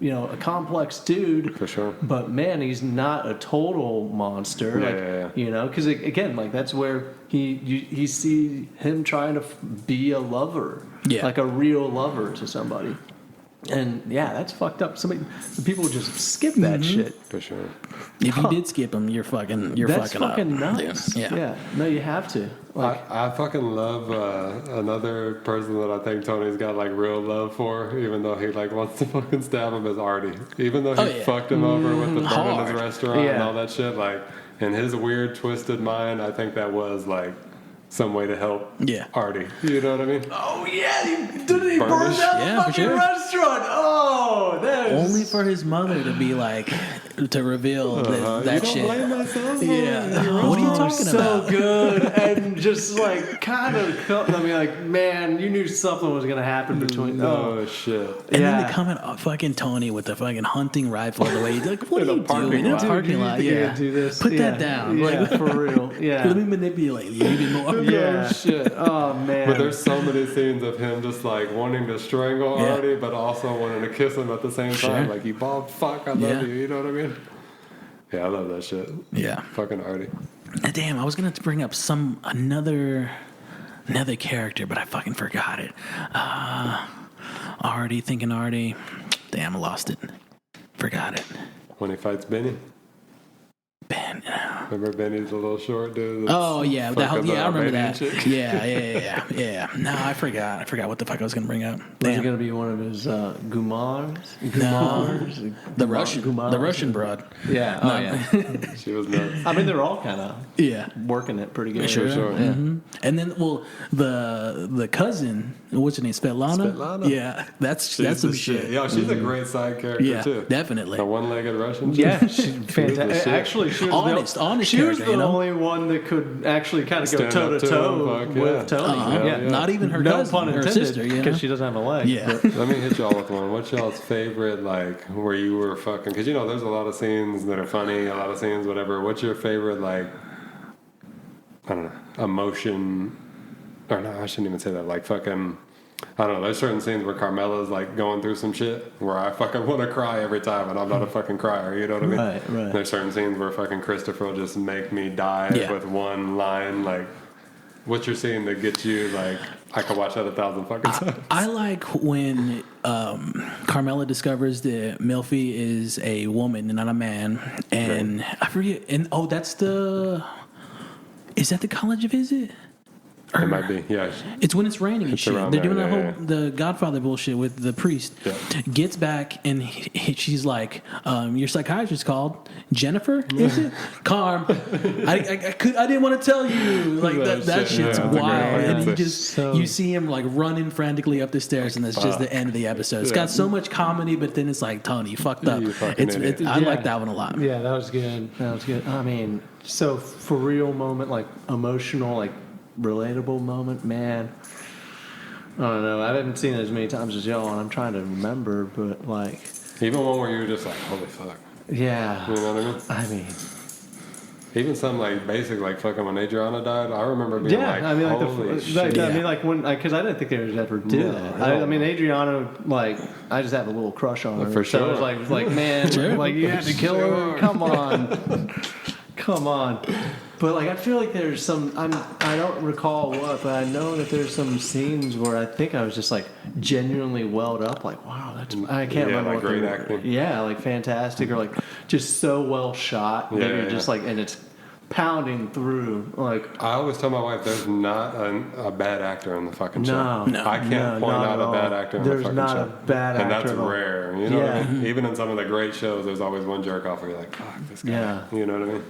a complex dude. For sure. But man, he's not a total monster. Yeah, like, yeah, yeah. You know, because again, like that's where you see him trying to be a lover, Yeah. like a real lover to somebody. And yeah, that's fucked up. People just skip that shit. For sure. If you did skip them, you're fucking That's fucking fucking up. nuts. Yeah. No, you have to. Like, I fucking love another person that I think Tony's got like real love for, even though he like wants to fucking stab him, is Artie. Even though he Oh, yeah. fucked him over with the burn in Hard. his restaurant and Yeah. all that shit, like in his weird twisted mind, I think that was like some way to help Yeah. Artie. You know what I mean? oh yeah, he burn Burn the down Yeah, the for fucking sure. restaurant. Oh, that is Only for his mother to be like to reveal that you don't shit. blame myself. Yeah. What are you talking so about? good and just like kind of I mean like man you knew something was gonna happen between Oh shit. And Yeah. then they come at fucking Tony with the fucking hunting rifle the way he's like, what In are a you parking doing in a lot. parking Dude, lot? you Yeah. can't do this. Put Yeah. that down. Yeah, Like, for real. Yeah. let me manipulate you even more. Yeah. Oh shit. Oh man. But there's so many scenes of him just like wanting to strangle Yeah. Artie, but also wanting to kiss him at the same time. Sure. Like, you bald fuck, I love Yeah. you. You know what I mean? Yeah, I love that shit. Yeah. Fucking Artie. Damn, I was gonna bring up another character, but I fucking forgot it. Artie. Damn, I lost it. Forgot it. When he fights Benny. Ben. Remember Benny's the little short dude? that's Oh yeah, fucking the I remember Albanian that. chick? Yeah. No, I forgot what the fuck I was gonna bring up. was it Damn. gonna be one of his Gumars? No. The Gumars? Russian broad. Yeah. Oh yeah. She was nuts. I mean they're all kind of Yeah. working it pretty good. Sure. sure. Yeah. Mhm. And then, the cousin, what's her name, Svetlana? Svetlana. Yeah, that's She's some the shit. Yeah, she's a great side character Yeah, too. definitely. The one-legged Russian chick. Yeah, she's the fantastic. shit. Actually, she was Honest comic She was character, the you know? only one that could actually kind of go Stand toe up to to toe him, fuck, with yeah. Tony. Yeah. Not even her No cousin, pun her intended, sister, you know? because she doesn't have a leg. Yeah. but- Let me hit y'all with one. What's y'all's favorite, like, where you were fucking... Because, you know, there's a lot of scenes that are funny, a lot of scenes, whatever. What's your favorite, like, I don't know, emotion... Or no, I shouldn't even say that. Like, fucking... I don't know. There's certain scenes where Carmela's, like, going through some shit where I fucking want to cry every time, and I'm not a fucking crier, you know what I mean? Right. There's certain scenes where fucking Christopher will just make me die Yeah. with one line, like... What's your scene that gets you, like, I could watch that 1,000 fucking times? I like when Carmela discovers that Milfy is a woman and not a man, and I forget. And that's the. Is that the college visit? It might be, yeah. It's when it's raining and It's shit. around They're there, doing yeah, the Godfather bullshit with the priest. Yeah. Gets back and she's like, "Your psychiatrist called. Jennifer, is it? Carm. I didn't want to tell you. Like that shit, shit's yeah, that's a wild. great And line. you see him like running frantically up the stairs, and that's just the end of the episode. It's got so much comedy, but then it's like, Tony, you fucked up. You fucking idiot. I like that one a lot. Yeah, that was good. I mean, so for real moment, like emotional, like relatable moment, man. I don't know. I haven't seen it as many times as y'all, and I'm trying to remember, but like, Even one where you're just like, holy fuck. yeah. You know what I mean? Even some like basic, like fucking when Adriana died, I remember being Yeah, like, I mean, like holy shit. I mean, like when, because I didn't think they would ever do No, that. hell I mean, Adriana, like, I just have a little crush on her. For So sure. it was like, man, Sure. like you had to kill her. Come on. But like, I feel like there's some. I don't recall what, but I know that there's some scenes where I think I was just like genuinely welled up. Like, wow, that's. I can't Yeah, remember like what great the, acting. Yeah, like fantastic, or like just so well shot that Yeah, you're yeah. just like, and it's pounding through. Like, I always tell my wife, there's not a bad actor in the fucking show. No, I can't point not out at a bad all. actor in There's the fucking not show. a bad and actor that's at all. rare. You know what I Yeah. mean? Even in some of the great shows, there's always one jerk off where you're like, fuck, this guy. Yeah. You know what I mean?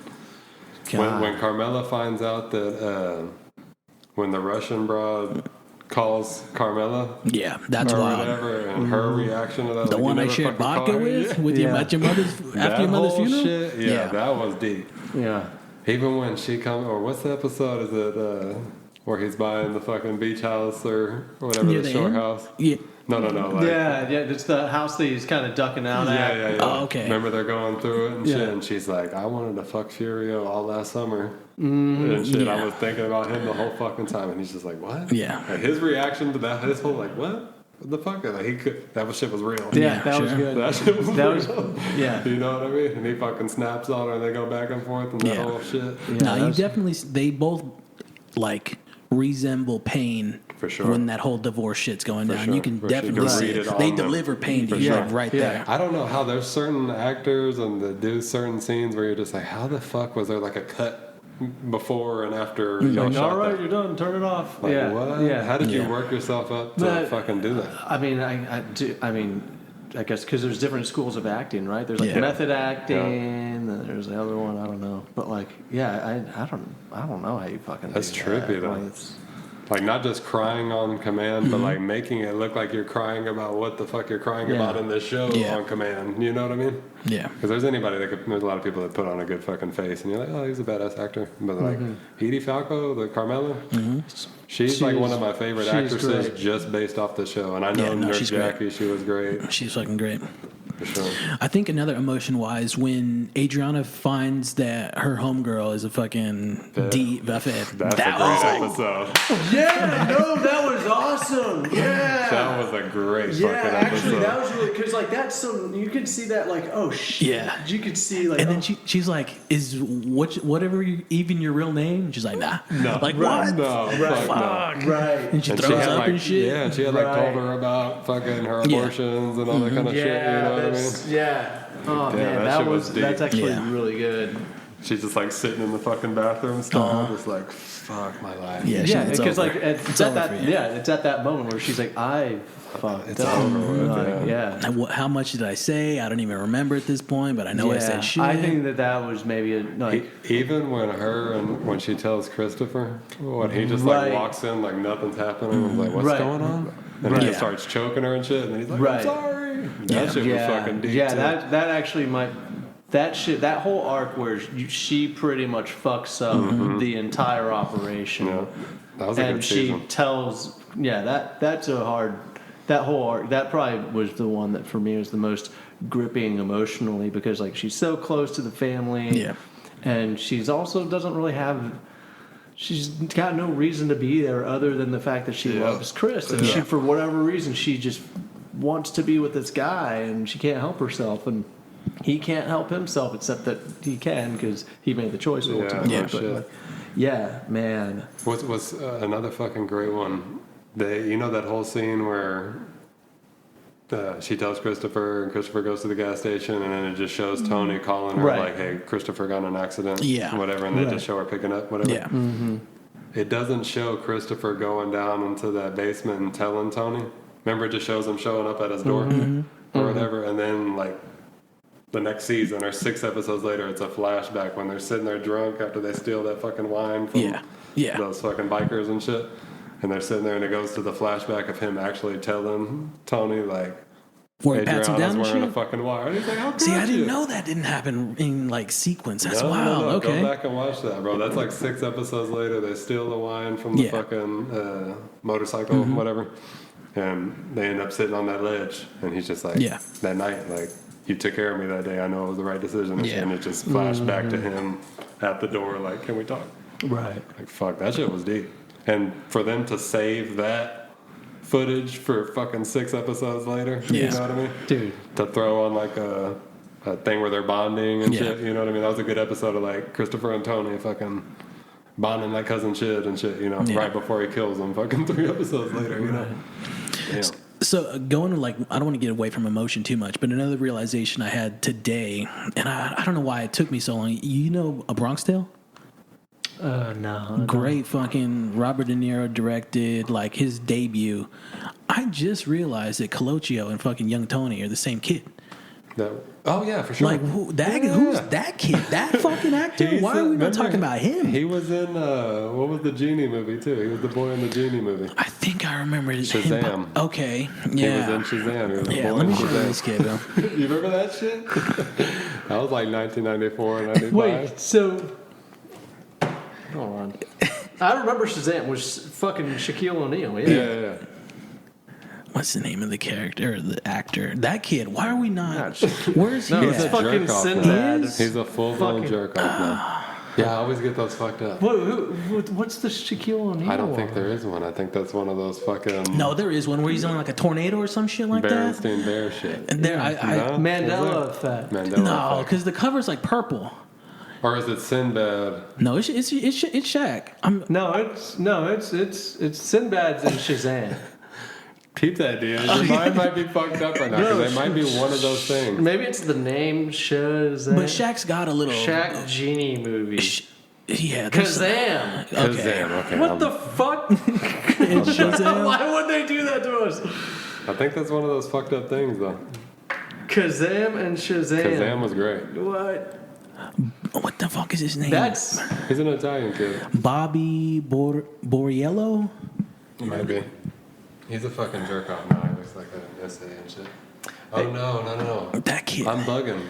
When Carmela finds out that when the Russian broad calls Carmela Yeah, that's or wild. whatever, and her reaction to that, The like, one you I never shared fucking vodka call her? with Yeah. at your mother's after your mother's whole funeral. shit, yeah, that was deep. yeah. Even when she comes, or what's the episode? Is it where he's buying the fucking beach house or whatever, Near the the shore end? house? Yeah. No. Like, Yeah, it's the house that he's kind of ducking out at. yeah. Oh, okay. Remember they're going through it and shit, Yeah. and she's like, I wanted to fuck Furio all last summer. And shit, Yeah. I was thinking about him the whole fucking time, and he's just like, what? Yeah. And his reaction to that, his whole like, what the fuck? Like that shit was real. Yeah, that was sure. good. That shit was That was, real. yeah. You know what I mean? And he fucking snaps on her, and they go back and forth, and that Yeah. whole shit. No, you that's- definitely. They both like resemble pain For sure. when that whole divorce shit's going down. sure, You can for sure. definitely You can see read it. it on They them. deliver pain to For you sure. like right Yeah. there. I don't know how there's certain actors and that do certain scenes where you're just like, how the fuck was there like a cut before and after y'all Like, shot all right, that? you're done. Turn it off. Like, yeah. what? Yeah. How did you Yeah. work yourself up to But- fucking do that? I mean, I do. I mean, I guess because there's different schools of acting, right? There's like Yeah. method acting. Then there's the other one. I don't know. But like, yeah, I don't know how you fucking. That's do trippy, that. though. Like, it's- Like, not just crying on command, but like making it look like you're crying about what the fuck you're crying Yeah. about in this show Yeah. on command. You know what I mean? Yeah. Because there's anybody there's a lot of people that put on a good fucking face, and you're like, oh, he's a badass actor. But like Edie Falco, the Carmela, she's like one of my favorite she's actresses great. just based off the show. And I know Yeah, no, Nurse she's great. Jackie, she was great She's fucking great. for sure. I think another emotion wise, when Adriana finds that her homegirl is a fucking That's that a was great like, episode. yeah, no, that was awesome. Yeah. That was a great Yeah, fucking actually, episode. that was really because like that's some you could see that like oh shit. Yeah. You could see like and then oh, she's like, "Is whatever even your real name?" She's like, "Nah." No. Like Right. what? No, Right. fuck no. right. And she And throws had, up like, and shit. Yeah, and she had like Right. told her about fucking her Yeah. abortions and all that kind of shit. You know what I mean? that's yeah. Oh Damn, man, that that shit was was deep. that's actually Yeah. really good. She's just like sitting in the fucking bathroom stall, just like, fuck my life. Yeah, Yeah, it's because over. like it's It's at over that for you. yeah, it's at that moment where she's like, I fucked It's up. over with, Like, yeah. And how much did I say? I don't even remember at this point, but I know I Yeah. said shit. I think that was maybe a like Even when she tells Christopher, when he just like Right. walks in like nothing's happening, and like, what's Right. going on? And Right. he just starts choking her and shit, and then he's like, Right. I'm sorry. That Yeah. shit was yeah, fucking deep. yeah. too. That actually might That shit, that whole arc where she pretty much fucks up the entire operation. Yeah. That was a good season. She tells, that's a hard, that whole arc, that probably was the one that for me was the most gripping emotionally, because like she's so close to the family. Yeah. And she's also doesn't really have, she's got no reason to be there other than the fact that she loves Chris. And she, for whatever reason, she just wants to be with this guy, and she can't help herself. And he can't help himself, except that he can because he made the choice ultimately. Yeah, but yeah, man. What's another fucking great one? You know that whole scene where she tells Christopher, and Christopher goes to the gas station, and then it just shows Tony calling her like, "Hey, Christopher got in an accident," whatever, and they just show her picking up, whatever. Yeah. It doesn't show Christopher going down into that basement and telling Tony. Remember, it just shows him showing up at his door or whatever, and then like. The next season, or 6 episodes later, it's a flashback when they're sitting there drunk after they steal that fucking wine from those fucking bikers and shit. And they're sitting there, and it goes to the flashback of him actually telling Tony, like, where he pats him down and wearing shit? a fucking wire. And he's like, how See, I didn't you? know that didn't happen in like sequence. That's wild. No. Okay. Go back and watch that, bro. That's like 6 episodes later. They steal the wine from the fucking motorcycle, whatever. And they end up sitting on that ledge. And he's just like, that night, like, you took care of me that day. I know it was the right decision. And it just flashed back to him at the door, like, can we talk? Right. Like, fuck, that shit was deep. And for them to save that footage for fucking 6 episodes later, you know what I mean? Dude. To throw on, like, a thing where they're bonding and shit, you know what I mean? That was a good episode of, like, Christopher and Tony fucking bonding like cousin shit and shit, you know, right before he kills them fucking 3 episodes later, you know? Yeah. So going to like, I don't want to get away from emotion too much, but another realization I had today, and I don't know why it took me so long. You know A Bronx Tale? No. Great fucking Robert De Niro directed, like his debut. I just realized that Colocchio and fucking Young Tony are the same kid. Oh yeah, for sure. Like who's that kid? That fucking actor? Why are we not talking about him? He was in what was the Genie movie too? He was the boy in the Genie movie. I think I remember Shazam. him. Okay, yeah. He was in Shazam. He was the boy let me in show Shazam. this kid though. You remember that shit? That was like 1994, 95. Wait, so hold on. I remember Shazam was fucking Shaquille O'Neal. Yeah. What's the name of the character or the actor? That kid. Why are we not? Where's he? No, at? it's fucking jerk-off Sinbad. He's a full-blown jerk off now. Yeah, I always get those fucked up. What's the Shaquille O'Neal? I don't think there is one. I think that's one of those fucking No, there is one where he's on like a tornado or some shit like that. Berenstain Bear shit. And there, No? Mandela effect. Mandela no, effect. because the cover's like purple. Or is it Sinbad? No, it's Shaq. It's Sinbad's and Shazam. Keep that, dude. Your mind might be fucked up right now because it might be one of those things. Maybe it's the name Shazam. But Shaq's got a little Shaq Genie movie. Yeah, Kazam. Shazam, okay. What the fuck? Shazam? Why would they do that to us? I think that's one of those fucked up things, though. Kazam and Shazam. Kazam was great. What the fuck is his name? He's an Italian kid. Bobby Borriello? Might be. He's a fucking jerk off now. He looks like an essay and shit. Oh, no. That kid. I'm bugging.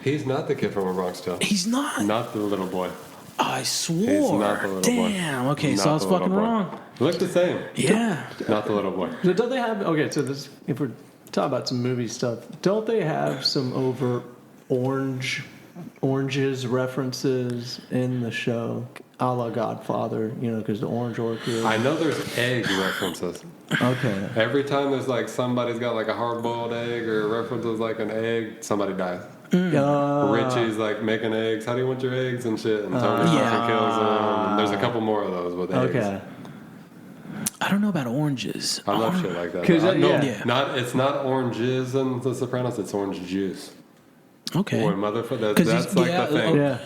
He's not the kid from A Bronx Tale. He's not. Not the little boy. I swore. He's not the little boy. Damn. Okay, Not so I was the little fucking boy. wrong. Look the same. Yeah. Not the little boy. So don't they have? Okay, so this, if we're talking about some movie stuff, don't they have some over oranges references in the show, a la Godfather? You know, because the orange orchid. I know there's egg references. Okay. Every time there's like somebody's got like a hard-boiled egg or references like an egg, somebody dies. Richie's like making eggs. How do you want your eggs and shit? And Tony fucking kills him. And there's a couple more of those with eggs. Okay. I don't know about oranges. I love shit like that. 'Cause, It's not oranges in The Sopranos. It's orange juice. Okay. Boy, motherfucker, that's like the thing.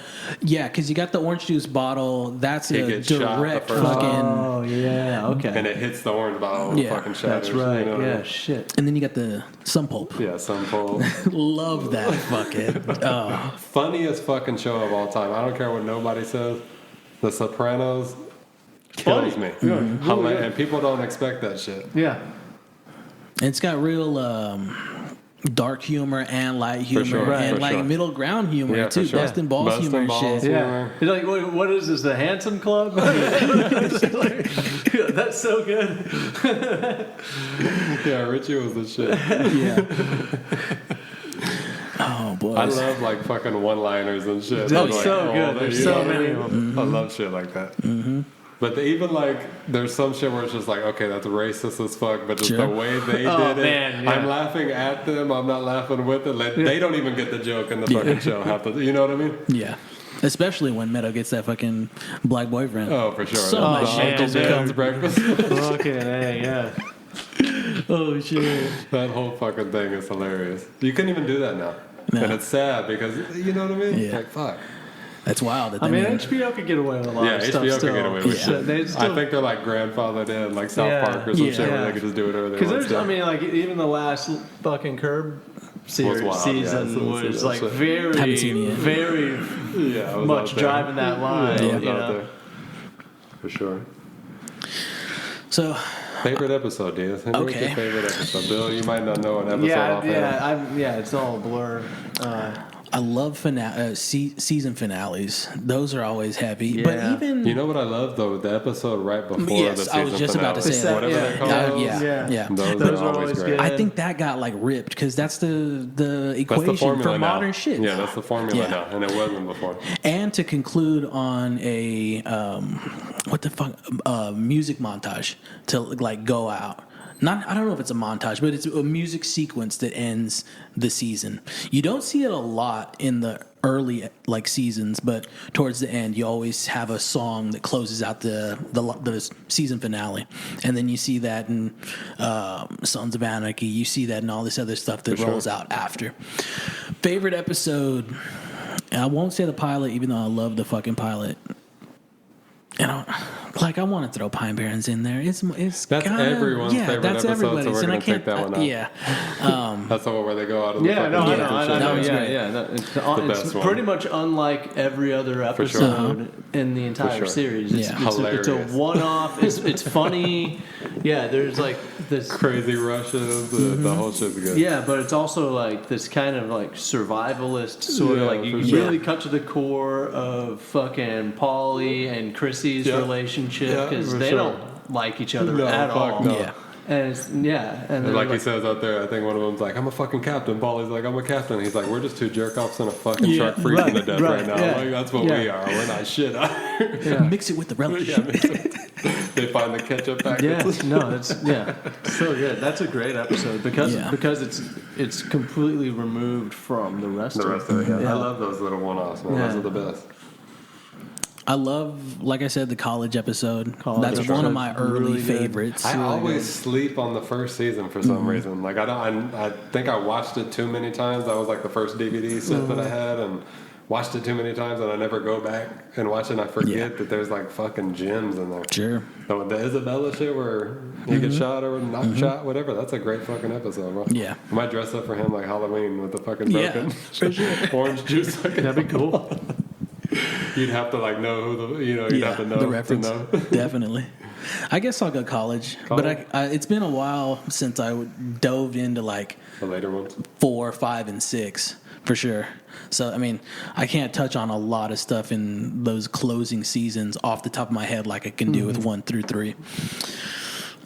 Yeah, because you got the orange juice bottle. That's It a gets shot the direct first fucking. Oh yeah. Okay. And it hits the orange bottle and fucking shatters. That's right. You know what I Yeah. mean? Shit. And then you got the sun pulp. Yeah, some pole. Love that fucking. Oh. Funniest fucking show of all time. I don't care what nobody says. The Sopranos kills me. And people don't expect that shit. Yeah. And it's got real dark humor and light humor sure, and for like sure. middle ground humor Yeah, too. for sure. Busting balls Busting humor and balls shit. humor. You're like, what is this, the Handsome Club? That's so good. Yeah, Richie was the shit. Yeah. Oh boy. I love like fucking one-liners and shit. That's Like, so good. that, There's you so know what I many mean? of them. I love shit like that. Mm-hmm. But even like, there's some shit where it's just like, okay, that's racist as fuck, but just Sure. the way they Oh, did it, man, yeah. I'm laughing at them. I'm not laughing with it. Like, they don't even get the joke in the fucking show. You know what I mean? Yeah. Especially when Meadow gets that fucking black boyfriend. Oh, for sure. So Oh, much man, shit Uncle just dude. Ben's comes. breakfast. Fucking A, yeah. Oh shit. That whole fucking thing is hilarious. You couldn't even do that now. No. And it's sad because, you know what I mean? Yeah. Like, fuck. That's wild. That I mean, they HBO could get away with a lot Yeah, of stuff HBO still. could get away with Yeah. shit. They I still, think they're like grandfathered in, like South Yeah. Park or some Yeah. shit where Yeah. they could just do whatever they because want there's, to. I mean, like even the last fucking Curb series wild, yeah, season so- was so- like so- Haven't seen it very, yet. very Yeah, I was much out there. driving that line. Yeah, I you was out know? there. For sure. So Favorite episode, Diaz? What's Okay. your favorite episode? Bill, you might not know an episode offhand. Yeah, it's all a blur. I love season finales. Those are always heavy. But Yeah. even You know what I love though? The episode right before Yes, the season I was just about to finale. say that. Whatever Yeah. they're called. yeah. Those are always great. good. I think that got like ripped because that's the That's equation the formula for now. modern shit. Yeah, that's the formula Yeah. now, and it wasn't before. And to conclude on a what the fuck music montage to like go out. I don't know if it's a montage, but it's a music sequence that ends the season. You don't see it a lot in the early like seasons, but towards the end, you always have a song that closes out the season finale, and then you see that in Sons of Anarchy. You see that in all this other stuff that For sure. rolls out after. Favorite episode. I won't say the pilot, even though I love the fucking pilot. And I want to throw Pine Barrens in there. It's That's kinda, everyone's favorite that's episode, so everybody's, we're and I gonna take can't. that one out. Yeah, That's the one where they go out of the Yeah, fucking no, I ship know, and I shit. know, was yeah, great. yeah. It's best one. pretty much unlike every other sure. episode in the entire sure. series. It's, Yeah. it's a Hilarious. one-off. It's funny. Yeah, there's like this. Crazy rushes, the whole shit's good. Yeah, but it's also like this kind of like survivalist sort of Yeah, like you for sure. really cut to the core of fucking Paulie and Chrissy's Yeah. relationship Yeah, because for they sure. don't like each other No, at fuck all. no. yeah. And it's, yeah, and then Like he says out there, I think one of them's like, I'm a fucking captain. Paulie's like, I'm a captain. He's like, we're just two jerk offs in a fucking Yeah, shark freezing right, to death right, right now. yeah. Like, that's what Yeah. we are. We're not shit. yeah. Mix it with the relish. Yeah, they find the ketchup packets. Yeah, no, it's so good. That's a great episode because Yeah. it's completely removed from the rest The of rest of it, yeah. Yeah. I love those little one-offs, man. Yeah. Those are the best. I love, like I said, the college episode. College That's episode. one of my early Really good. favorites. I really always good. sleep on the first season for some reason. Like I think I watched it too many times. That was like the first DVD set that I had, and watched it too many times, and I never go back and watch it. And I forget Yeah. that there's like fucking gems in there. Sure. The Isabella shit where he gets shot or not shot, whatever. That's a great fucking episode, bro. Yeah. I might dress up for him like Halloween with the fucking Yeah, broken for sure. orange juice. Fucking That'd be cool. You'd have to like know who you'd have to know the reference. to know. Definitely. I guess I'll go college. But it's been a while since I dove into like The later ones. 4, 5, and 6 for sure. So I mean, I can't touch on a lot of stuff in those closing seasons off the top of my head like I can do with 1 through 3.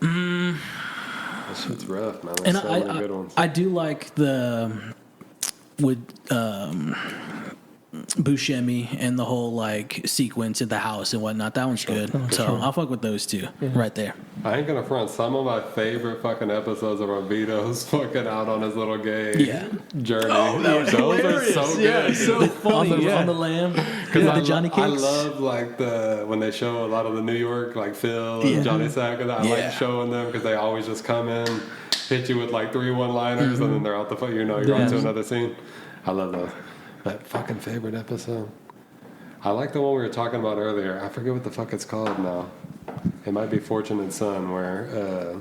That shit's rough, man. There's And so many good ones. I do like the with Buscemi and the whole like sequence at the house and whatnot. That one's good. So I'll fuck with those two right there. I ain't gonna front. Some of my favorite fucking episodes are when Vito's fucking out on his little gay Yeah. journey. Oh, that was Those hilarious. are so Yeah, good. so funny. on the lamb. Because the Johnny Cakes. I love like when they show a lot of the New York, like Phil and Yeah. Johnny Sack, and I Yeah. like showing them because they always just come in, hit you with like 3 one-liners, and then they're out the fuck. You're on to another scene. I love those. That fucking favorite episode. I like the one we were talking about earlier. I forget what the fuck it's called now. It might be Fortunate Son, where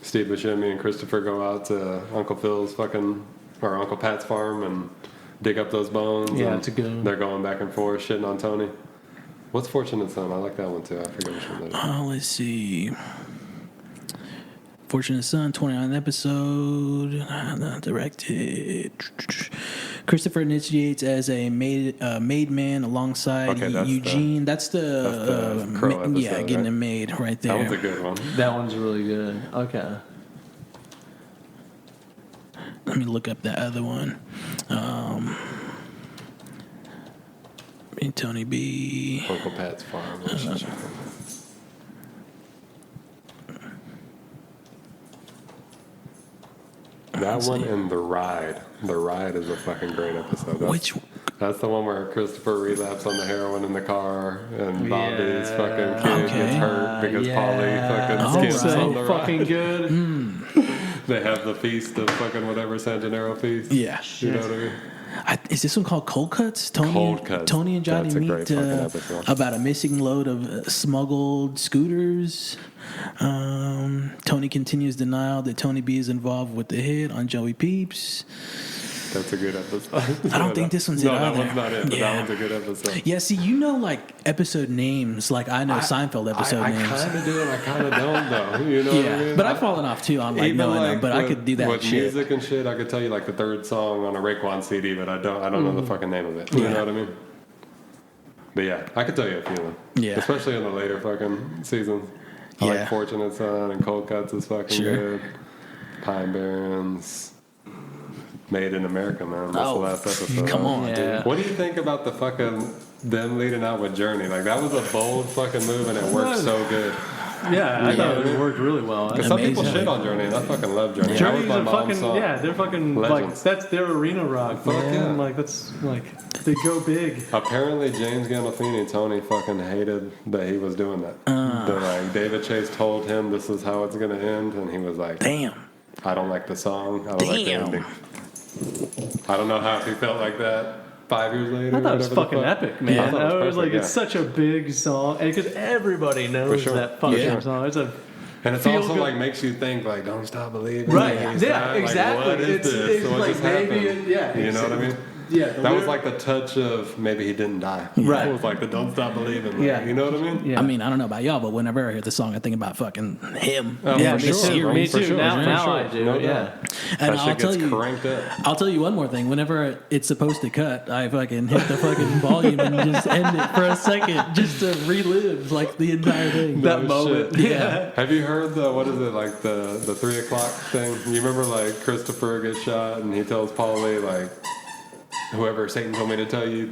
Steve Buscemi and Christopher go out to Uncle Phil's or Uncle Pat's farm and dig up those bones. Yeah, and it's a good one. They're going back and forth, shitting on Tony. What's Fortunate Son? I like that one too. I forget which one that is. Oh, let's see. Fortunate Son, 29th episode, directed. Christopher initiates as a made man alongside Eugene. That's the Crow episode, getting right? him made right there. That one's a good one. That one's really good. Okay. Let me look up that other one. Tony B. Uncle Pat's Farm. That one and The Ride. The Ride is a fucking great episode. That's the one where Christopher relapses on the heroin in the car and Bobby's fucking kid gets hurt because Polly fucking skips on the ride. Fucking good. They have the feast of fucking whatever San Gennaro feast. Yeah. You know what I mean? Is this one called Cold Cuts? Cold Cuts. Tony and Johnny That's a great meet fucking episode. about a missing load of smuggled scooters. Tony continues denial that Tony B is involved with the hit on Joey Peeps. That's a good episode. I don't think this one's it either. No, that one's not it, but that one's a good episode. Yeah, see, you know, like, episode names, like I know Seinfeld episode names. I kind of do and I kind of don't, though. You know what I mean? But I've fallen off, too, on, like, knowing them, but I could do that with shit. music and shit, I could tell you, like, the third song on a Raekwon CD, but I don't know the fucking name of it. You know what I mean? But yeah, I could tell you a few of them. Yeah. Especially in the later fucking seasons. I like Fortunate Son and Cold Cuts is fucking good. Pine Barrens. Made in America, man. That's the last episode. Come on, dude. What do you think about the fucking them leading out with Journey? Like, that was a bold fucking move and it worked so good. Yeah, I thought it worked really well. Because some people shit on Journey and I fucking love Journey. Yeah. Journey's a fucking, they're fucking, legends. like, that's their arena rock, man. Yeah. Like, that's, like, they go big. Apparently, James Gandolfini, Tony fucking hated that he was doing that. That, like, David Chase told him this is how it's going to end, and he was like, Damn. I don't like the song. I don't like the ending. I don't know how he felt like that 5 years later. I thought it was fucking epic, man. I thought it was perfect, it's such a big song, and because everybody knows that fucking song. It's a and it's also like makes you think like, don't stop believing. Right? Yeah, exactly. Like, what is this? It's What like just maybe, happened? You know what I mean? Yeah, that was like the touch of maybe he didn't die. Right. It was like the don't stop believing. Like, you know what I mean? Yeah. I mean, I don't know about y'all, but whenever I hear the song, I think about fucking him. Yeah, me too. Me too. Sure, Now I do. No Yeah. And that shit gets cranked up. I'll tell you one more thing. Whenever it's supposed to cut, I fucking hit the fucking volume and just end it for a second, just to relive like the entire thing. That moment. Shit. Yeah. Have you heard the what is it like the 3 o'clock thing? You remember like Christopher gets shot and he tells Paulie like, whoever Satan told me to tell you,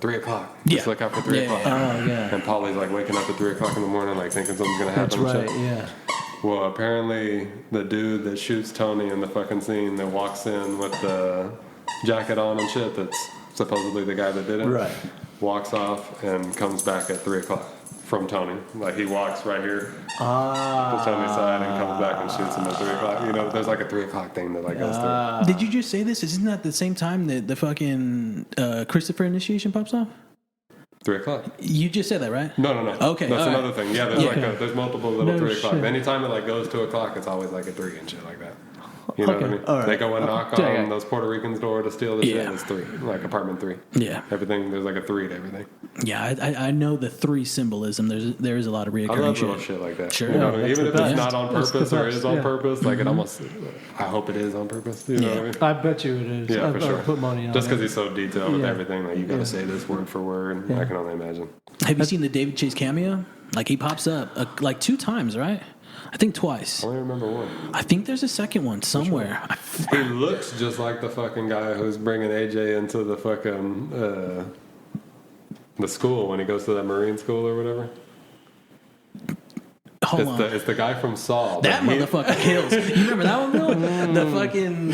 3 o'clock. Just look out for 3 o'clock. Oh yeah. And Paulie's like waking up at 3 o'clock in the morning, like thinking something's gonna happen. That's and right. shit. Yeah. Well, apparently the dude that shoots Tony in the fucking scene that walks in with the jacket on and shit, that's supposedly the guy that did it. Right. Walks off and comes back at 3 o'clock from Tony. Like he walks right here to Tony's side and comes back and shoots him at 3 o'clock. You know, there's like a 3 o'clock thing that like goes through. Did you just say this? Isn't that the same time that the fucking Christopher initiation pops off? 3 o'clock. You just said that, right? No. Okay, That's all another thing. Yeah, there's there's multiple little No 3 o'clock. shit. Anytime it like goes 2 o'clock, it's always like a 3 and shit like that. You know what I mean? All right. They go and knock on those Puerto Ricans' door to steal the shit. It's 3, like apartment 3. Yeah. Everything there's like a 3 to everything. Yeah, I know the 3 symbolism. There is a lot of I reoccurring love shit. little shit like that. Sure. You know what I mean? that's Even if the it's best. not on That's the purpose or best, is on yeah. purpose, like it almost. I hope it is on purpose. You know what I mean? I bet you it is. Yeah, for sure. I put money on Just it. because he's so detailed with Yeah. everything, like you got to say this word for word. I can only imagine. Have you seen the David Chase cameo? Like he pops up like 2 times, right? I think twice. I only remember one. I think there's a second one somewhere. He looks just like the fucking guy who's bringing AJ into the fucking the school when he goes to that Marine school or whatever. Hold on. It's the guy from Saw. That motherfucker kills. You remember that one, Bill? The fucking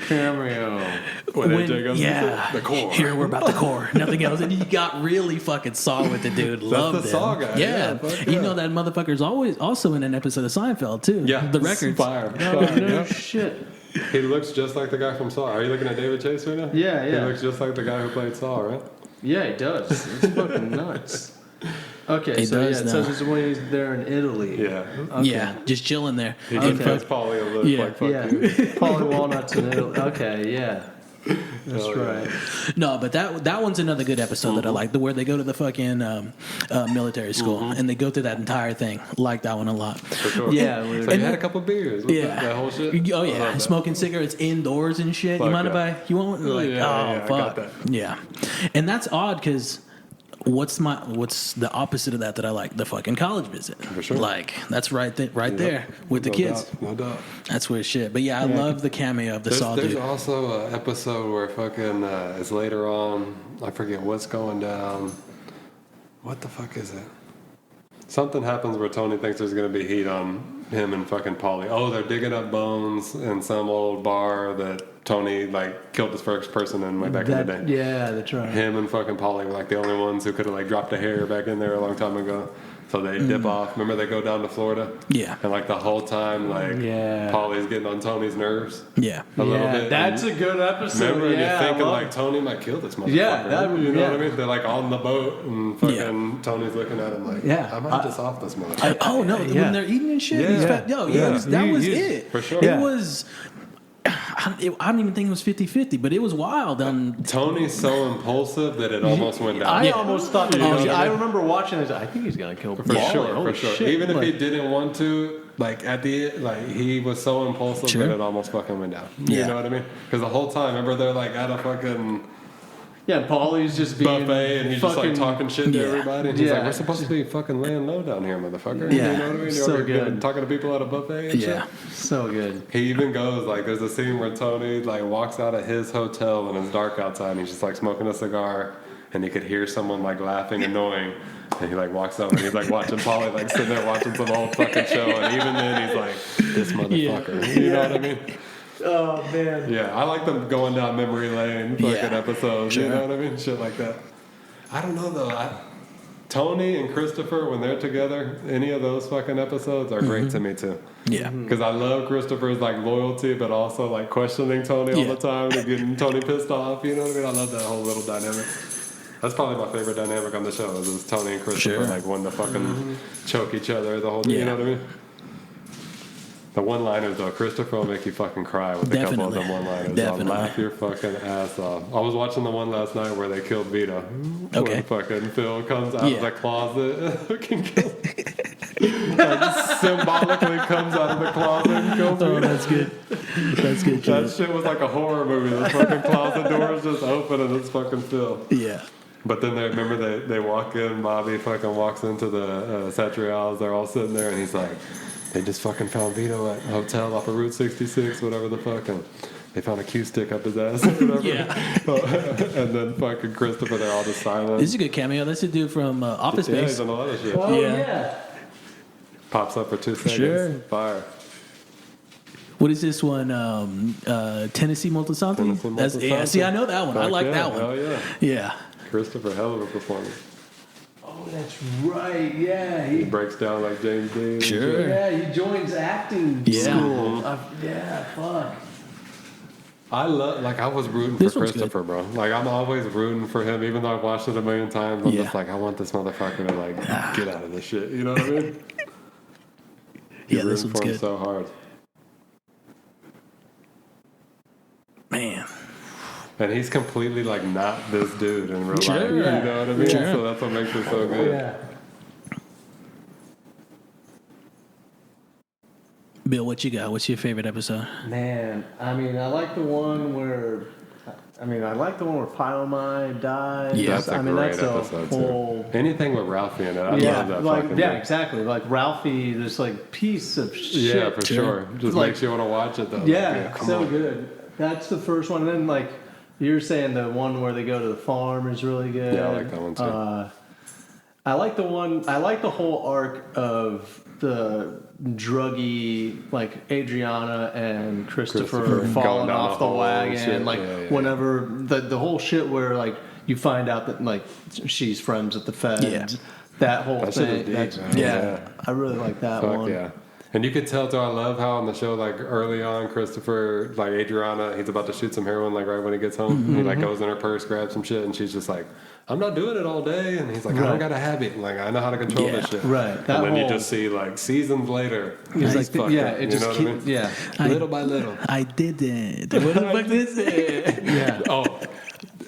cameo. When AJ goes to the core. Here we're about the core. Nothing else. And he got really fucking Saw with the dude. Loved the him. Saw guy. Yeah. You know that motherfucker's always also in an episode of Seinfeld too. Yeah, The records. Fire. No shit. He looks just like the guy from Saw. Are you looking at David Chase right now? Yeah. He looks just like the guy who played Saw, right? Yeah, he does. It's fucking nuts. Okay, He so does it says it's when he's there in Italy. Yeah. Okay. Yeah, just chilling there. He just gives Paulie a look like fuck you. Polly Walnuts in Italy. Okay, yeah. That's right. No, but that one's another good episode that I like. Where they go to the fucking military school and they go through that entire thing. Like that one a lot. For sure. Yeah, So and you had a couple beers. That whole shit. Oh yeah, smoking cigarettes indoors and shit. You mind if you want? Like, I got fuck. that. Yeah, and that's odd because. What's the opposite of that I like? The fucking college visit. For sure. Like, that's right there with the kids. No doubt. That's weird shit. But yeah, I love the cameo of the Saw dude. There's also an episode where fucking it's later on. I forget what's going down. What the fuck is it? Something happens where Tony thinks there's going to be heat on him and fucking Paulie. Oh, they're digging up bones in some old bar that Tony like killed the first person in way back in the day. Yeah, that's right. Him and fucking Paulie were like the only ones who could have like dropped a hair back in there a long time ago. So they dip off. Remember they go down to Florida? Yeah. And like the whole time, like Paulie's getting on Tony's nerves. Yeah. A little bit. That's a good episode. Remember, and you're thinking like Tony might kill this motherfucker. Yeah, you know what I mean? They're like on the boat, and fucking Tony's looking at him like, I might just off this motherfucker. When they're eating and shit, he's fat. That was it. For sure. It was. I don't even think it was 50-50, but it was wild. Tony's so impulsive that it almost went down. I almost thought that I remember watching this. I think he's gonna kill Paulie. For sure. Shit. Even if he didn't want to, like at the end, like he was so impulsive that it almost fucking went down. You know what I mean? Because the whole time, remember they're like at a fucking Paulie's just being buffet and he's just like talking shit to everybody. And he's like, "We're supposed to be fucking laying low down here, motherfucker." Yeah. You know what I mean? So good. Talking to people at a buffet and shit. So good. He even goes like, there's a scene where Tony like walks out of his hotel and it's dark outside and he's just like smoking a cigar and he could hear someone like laughing annoying and he like walks up and he's like watching Paulie like sitting there watching some old fucking show and even then he's like, this motherfucker. You know what I mean? Oh man. Yeah, I like them going down memory lane fucking episodes. Sure. You know what I mean? Shit like that. I don't know though. Tony and Christopher, when they're together, any of those fucking episodes are great to me too. Yeah. Because I love Christopher's like loyalty, but also like questioning Tony all the time and getting Tony pissed off. You know what I mean? I love that whole little dynamic. That's probably my favorite dynamic on the show is Tony and Christopher like wanting to fucking choke each other the whole day. You know what I mean? The one-liners though, Christopher will make you fucking cry with a couple of them one-liners. I'll laugh your fucking ass off. I was watching the one last night where they killed Vito. Okay. When fucking Phil comes out of the closet, fucking kills. Like symbolically comes out of the closet and kills Vito. That's good. That's good. That shit was like a horror movie. The fucking closet doors just open and it's fucking Phil. Yeah. But then they walk in. Bobby fucking walks into the Satrials. They're all sitting there and he's like, they just fucking found Vito at a hotel off of Route 66, whatever the fuck, and they found a cue stick up his ass or whatever. And then fucking Christopher, they're all just silent. This is a good cameo. That's a dude from Office Space. Yeah, he's on a lot of shit. Oh yeah. Pops up for 2 seconds. Sure. Fire. What is this one? Tennessee Multisanti? Yeah, see, I know that one. Fuck I like that one. Hell yeah. Yeah. Christopher, hell of a performance. Oh, that's right. Yeah. He breaks down like James Dean. Sure. Yeah, he joins acting school. Fuck. I was rooting This for one's Christopher, bro. Like, I'm always rooting for him, even though I've watched it a million times. I'm just like, I want this motherfucker to, like, get out of this shit. You know what I mean? Yeah, this one's for him good. so hard. Man. And he's completely, like, not this dude in real life. Sure. You know what I mean? Sure. So that's what makes it so good. Yeah. Bill, what you got? What's your favorite episode? Man, I mean, I like the one where Pylomai dies. Yeah, That's a great episode, too. Anything with Ralphie in it, I love that fucking thing. exactly. Like Ralphie, this like piece of shit. Yeah, for sure. Just Like- makes you want to watch it, though. Yeah, come so on. good. That's the first one. And then like you're saying, the one where they go to the farm is really good. Yeah, I like that one too. I like the whole arc of the druggy, like Adriana and Christopher going falling down off the the whole wagon. shit. Like Yeah. whenever the whole shit where like you find out that like she's friends with the feds. Yeah. That whole That shit is thing. deep, That's, man. yeah, Yeah. I really like that Fuck one. yeah. And you could tell too. I love how on the show, like early on, Christopher, like Adriana, he's about to shoot some heroin, like right when he gets home. He like goes in her purse, grabs some shit, and she's just like, "I'm not doing it all day." And he's like, "I don't got a habit. Like I know how to control this shit." Right. And then you just see like seasons later, He's like, fucking, yeah, it just you know what I mean? little by little. I didn't. What the fuck is it? Yeah. Oh,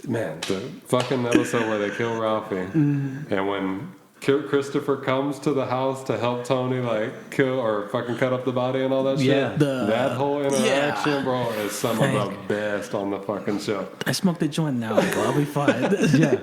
man, the fucking episode where they kill Ralphie, and when Christopher comes to the house to help Tony like kill or fucking cut up the body and all that Yeah. shit. That whole interaction, bro, is some of the best on the fucking show. I smoked a joint now, bro. I'll be fine. Yeah.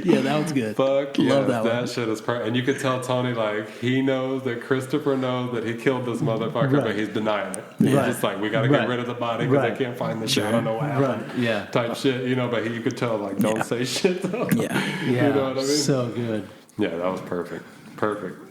Yeah, that was good. Fuck yeah, Love that that one. shit is perfect. And you could tell Tony like he knows that Christopher knows that he killed this motherfucker, but he's denying it. He's just like, we gotta get rid of the body because I can't find the shit. I don't know what happened. Right. Yeah. Type shit, you know. But you could tell like, don't say shit though. Yeah. Yeah. You know what I mean? So good. Yeah, that was perfect. Perfect.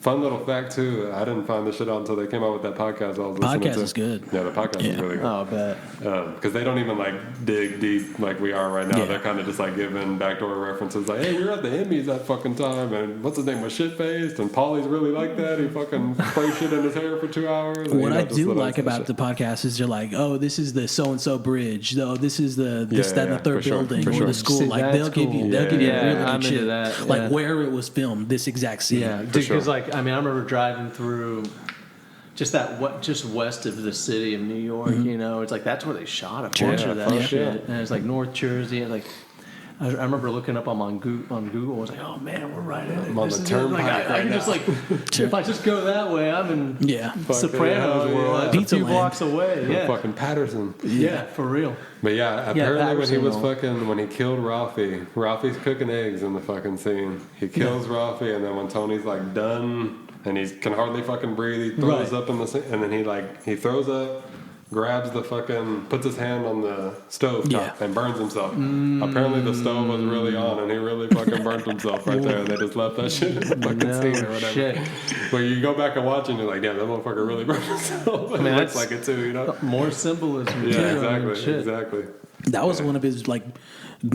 Fun little fact too. I didn't find this shit out until they came out with that podcast I was listening to. Podcast is good. Yeah, the podcast is really good. Oh, I bet. Because they don't even like dig deep like we are right now. Yeah. They're kind of just like giving backdoor references, like, "Hey, we were at the Emmys that fucking time, and what's his name was shit faced, and Paulie's really like that. He fucking sprays shit in his hair for 2 hours." What I do like about the podcast is you're like, oh, this is the so and so bridge. Oh, this is the this that and the third for sure, building for or sure. the school. See, Like they'll that's give you cool. they'll give you Yeah, really I'm good into shit. that, Like yeah. where it was filmed, this exact scene. Yeah, because sure. like I mean, I remember driving through just just west of the city of New York. You know, it's like that's where they shot a bunch of that fuck shit, yeah. and it's like North Jersey. And like I remember looking up on Google. I was like, oh man, we're right in it. I'm on This the is it. Like, turnpike I right can just now. like if I just go that way, I'm in Yeah. Sopranos yeah, world. yeah. That's a Pizza few land. blocks away. From Yeah, fucking Patterson. yeah, for real. But yeah, apparently when he Patterson was will. fucking, when he killed Ralphie's cooking eggs in the fucking scene. He kills Ralphie, and then when Tony's like done, and he can hardly fucking breathe, he throws Right. up in the scene, and then he throws up, grabs the fucking, puts his hand on the stove top and burns himself. Apparently the stove was really on, and he really fucking burnt himself right there, and they just left that shit in the fucking scene or whatever. Shit. But you go back and watch, and you're like, damn, that motherfucker really burned himself. I mean, it looks that's- like it too, you know? More symbolism. Yeah, too. I mean, exactly, shit. exactly. That was one of his like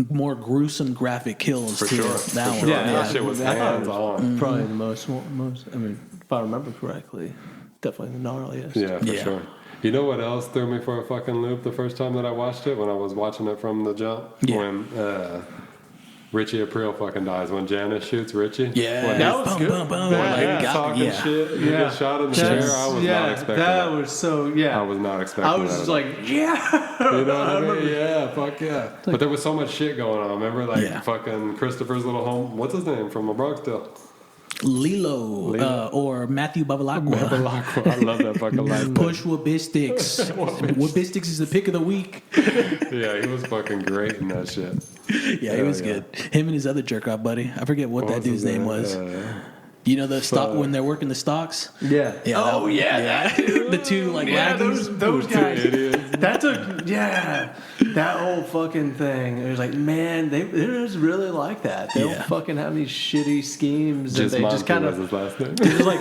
more gruesome graphic kills For too. sure, That for one. sure. Yeah, that shit was I thought it hands was on. Probably the most. I mean, if I remember correctly, definitely the gnarliest. Yeah, for Yeah. sure. You know what else threw me for a fucking loop the first time that I watched it? When I was watching it from the jump? Yeah. When Richie Aprile fucking dies. When Janice shoots Richie. Yeah. When That he's was Boom, good. boom, boom. That- Like, talking yeah. shit. He gets shot in the chair. I was not expecting that. was so, yeah. I was not expecting I that. was at just all. like, yeah. You know what I mean? Yeah, fuck yeah. But there was so much shit going on. Remember, like Yeah. fucking Christopher's little home. What's his name from a Bronx Tale? Lilo, or Matthew Babalakwa. I love that fucking line. Push Wabistics. Wabistics is the pick of the week. Yeah, he was fucking great in that shit. Yeah, he was yeah. good. Him and his other jerk off buddy. I forget what that was dude's his name name? was. You know the stock when they're working the stocks. Yeah. Yeah, Oh, that- yeah. yeah. That, The two like yeah, laggies. those guys. idiots. That's that whole fucking thing. It was like, man, they was really like that. They don't Yeah. fucking have these shitty schemes, and Just they just kind was of his last name. just like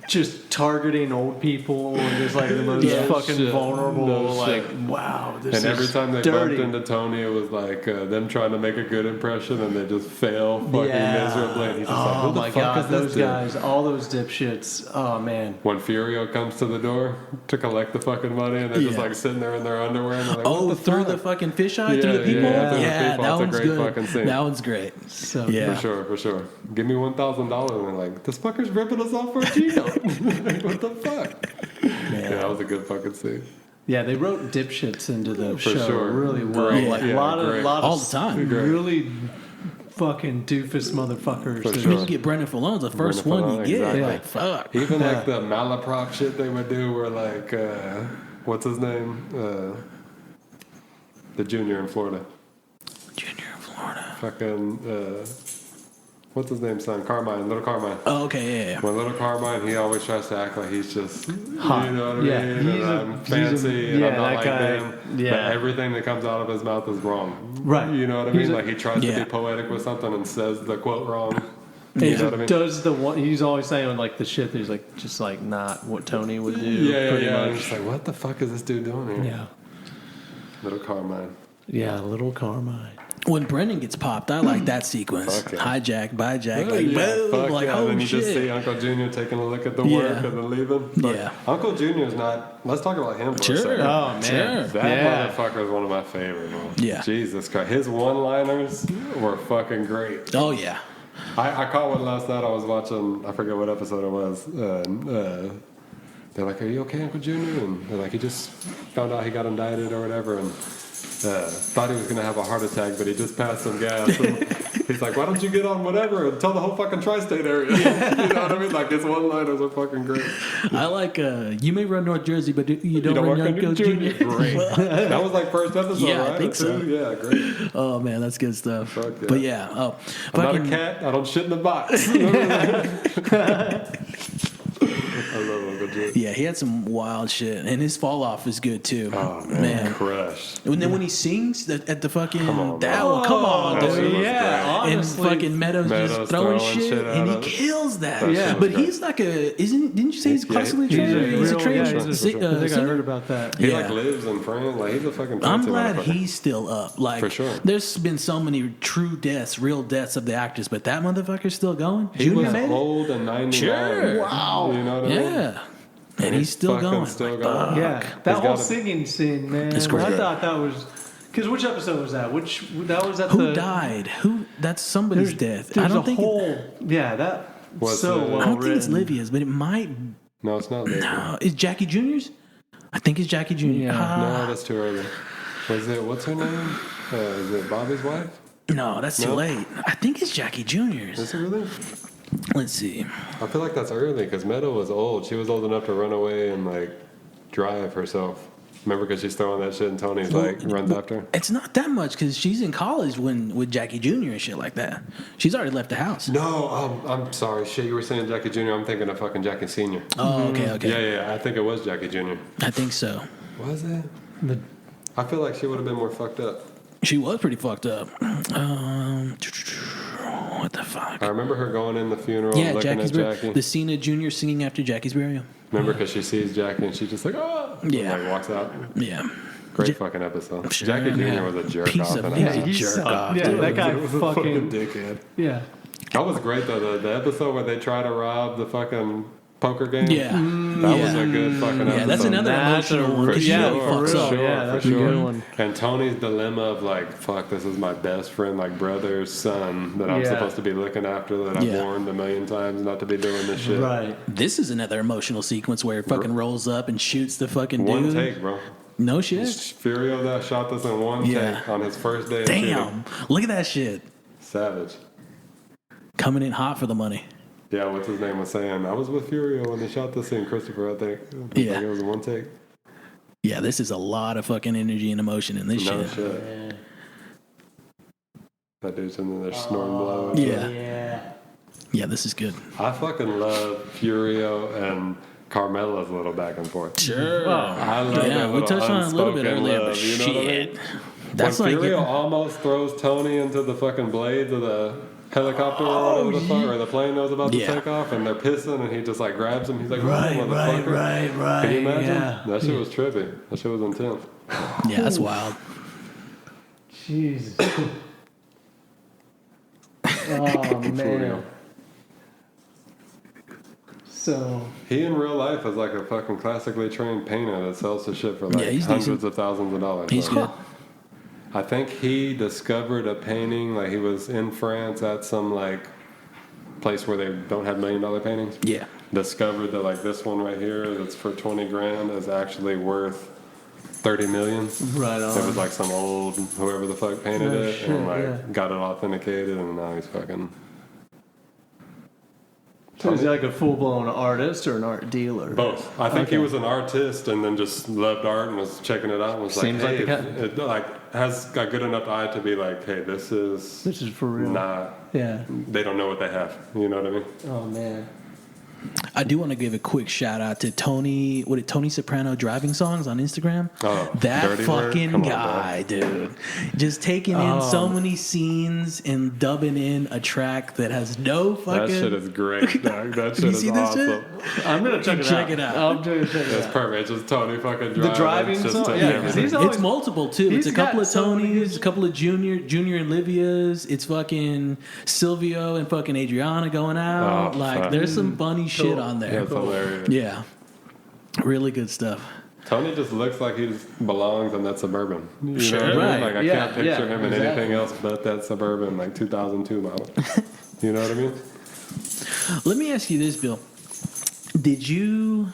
just targeting old people and just like the most No fucking shit. vulnerable. No like, shit. wow, this And every is time they dirty. bumped into Tony, it was like them trying to make a good impression, and they just fail fucking miserably. And he's just like, Oh "Who the my fuck god, is this those dude?" guys, all those dipshits. Oh man. When Furio comes to the door to collect the fucking money, and they're just Yeah. like sitting there in their underwear, and they're like, Oh, what the through fuck? the fucking fisheye, Yeah, through the people. yeah, through the Yeah, people. that It's a one's great good. fucking scene. That one's great. So Yeah. For sure, for sure. Give me $1,000, and they're like, this fucker's ripping us off for a Gino. Like, what the fuck? Yeah, that was a good fucking scene. yeah, they wrote dipshits into the For show sure. really well. Great. Like Yeah, a lot great. of All the time. Great. really fucking doofus motherfuckers. For that- I sure. mean, you get Brendan Falone's the first Brendan one you Falone, get. exactly. Like, fuck. Even Yeah. like the malaprop shit they would do, where like, what's his name? The junior in Florida. Junior in Florida. Fucking, what's his name, son? Carmine, little Carmine. Oh, okay, yeah. When little Carmine, he always tries to act like he's just, Hot. you know what I Yeah, mean? he's And a- I'm he's a- fancy, and yeah, I'm not that like guy, them. yeah. But everything that comes out of his mouth is wrong. Right. You know what I He's mean? a- Like he tries to Yeah. be poetic with something and says the quote wrong. He You know what I mean? does the one. He's always saying like the shit that he's like just like not what Tony would do. Yeah, pretty I'm much. just like, what the fuck is this dude doing here? Yeah, Little Carmine. yeah, little Carmine. When Brendan gets popped, I like that sequence. Fuck yeah. Hijack, byjack, Oh, like yeah, boom, fuck like yeah. oh And then you shit. just see Uncle Junior taking a look at the Yeah. work and then leaving. But Yeah. Uncle Junior's not. Let's talk about him for a Sure. second. Oh, man. Sure. That Yeah. motherfucker is one of my favorite. Man. Yeah. Jesus Christ, his one-liners were fucking great. Oh yeah. I caught one last night. I was watching. I forget what episode it was. They're like, "Are you okay, Uncle Junior?" And they're like, "He just found out he got indicted or whatever, and thought he was gonna have a heart attack, but he just passed some gas." And he's like, "Why don't you get on whatever and tell the whole fucking tri-state area?" You know what I mean? Like his one-liners are fucking great. I like you may run North Jersey, but you don't work run on Uncle Junior. Great. That was like first episode, Yeah, I right? think so. Yeah, great. Oh man, that's good stuff. Fuck yeah. But yeah, oh, I'm not a fucking- cat. I don't shit in the box. I love Uncle Junior. yeah, he had some wild shit, and his fall off is good too. Oh man, crushed. And then when he sings at the fucking Come on, that bro. one, come on, That shit dude. was Yeah, great. And honestly. fucking Meadows Meadows just throwing throwing shit, shit and he at him. kills that. That Yeah, shit was but great. he's like didn't you say he's Yeah, classically he's trained? a He's a real- trained yeah, he's a- I think I singer? heard about that. He Yeah. like lives in France. Like he's a fucking. I'm fancy glad motherfucker. he's still up. Like, For sure. there's been so many true deaths, real deaths of the actors, but that motherfucker's still going. He Junior was made it? old and 99. Sure. Wow. You know what I mean? Yeah. And he's still fucking going. still Like, going. fuck. Yeah, that He's whole gotta- singing scene, man. It's great. I thought that was because which episode was that? Which that was at Who the died? Who? That's somebody's death. I There's don't a think. whole yeah that Was so it- well I don't think it's written. Livia's, but it might. No, it's not. Liv. No, is Jackie Junior's? I think it's Jackie Jr. Yeah. No, that's too early. Was it? What's her name? Is it Bobby's wife? No, that's too No? late. I think it's Jackie Jr.'s. Is it really? Let's see. I feel like that's early because Meadow was old. She was old enough to run away and like drive herself. Remember, because she's throwing that shit and Tony's like runs after her. It's not that much because she's in college with Jackie Jr. and shit like that. She's already left the house. No, I'm sorry. Shit, you were saying Jackie Jr. I'm thinking of fucking Jackie Sr. Oh, okay. Yeah. I think it was Jackie Jr. I think so. Was it? I feel like she would have been more fucked up. She was pretty fucked up. What the fuck? I remember her going in the funeral Yeah, looking Jackie's at Jackie. the scene of Junior singing after Jackie's burial. Remember, because she sees Jackie and she's just like, oh, Yeah. and like walks out. Yeah. Great fucking episode. Sure, Jackie Jr. man. was a jerk Piece off of in meat. that. Yeah, he jerk sucked. off, Yeah, dude. that guy He was a fucking dickhead. yeah. That was great though. The episode where they try to rob the fucking poker game. Yeah. That was a good fucking episode. Yeah, that's another That's emotional one. For 'cause sure, she yeah, really for fucks real. up. Yeah, that's a good one. And Tony's dilemma of like, fuck, this is my best friend, like brother's son that I'm Yeah. supposed to be looking after, that I've Yeah. warned a million times not to be doing this shit. Right. This is another emotional sequence where it fucking rolls up and shoots the fucking One dude. take, bro. No shit. Furio that shot this in one Yeah. take on his first day of shooting. Damn. Look at that shit. Savage. Coming in hot for the money. Yeah, what's his name was saying? I was with Furio when they shot this in Christopher, I think. Yeah. Like it was a one take. Yeah, this is a lot of fucking energy and emotion in this No shit. shit. Yeah. That dude's in there snorting blow. Yeah. Yeah. Yeah, this is good. I fucking love Furio and Carmela's little back and forth. Sure. I love Yeah, that we little touched on it a little bit unspoken earlier, love, but you know what I shit. mean? That's when like Furio almost throws Tony into the fucking blades of the helicopter or whatever the fuck, or the plane was about to Yeah. take off, and they're pissing, and he just like grabs him. He's like, Right, "Oh, right, motherfucker." right. Can you imagine? Yeah. That shit was trippy. That shit was intense. yeah, that's wild. Jesus. Oh man. So He in real life is like a fucking classically trained painter that sells his shit for like Yeah, he's hundreds decent. of thousands of dollars. He's So, good. I think he discovered a painting, like he was in France at some like place where they don't have $1 million paintings. Yeah. Discovered that like this one right here that's for 20 grand is actually worth 30 million. right on. It was like some old whoever the fuck painted No it shit, and like yeah. got it authenticated, and now he's fucking. So is he like a full blown artist or an art dealer? Both. I think he was an artist and then just loved art and was checking it out and was Seems like, like hey, the it like has got good enough eye to be like, hey, this is This is for real. not. Yeah. They don't know what they have. You know what I mean? Oh man. I do want to give a quick shout out to Tony Soprano driving songs on Instagram. Oh, that Dirty Word? fucking Come on, guy, dude. Just taking in so many scenes and dubbing in a track that has no fucking... That shit is great, dog. That shit is awesome. I'm going to check it out. I'm going to check it out. It's perfect. It's just Tony fucking driving. The driving It's just song? Tony. Yeah, 'cause he's always... It's multiple, too. It's a couple of Tonys, a couple of Junior and Livia's. It's fucking Silvio and fucking Adriana going out. There's some funny shit on there. That's hilarious. Yeah. Really good stuff. Tony just looks like he just belongs in that Suburban. You Sure. know what I mean? Right. Like, I can't picture him in anything else but that Suburban, like 2002 model. You know what I mean? Let me ask you this, Bill. Did you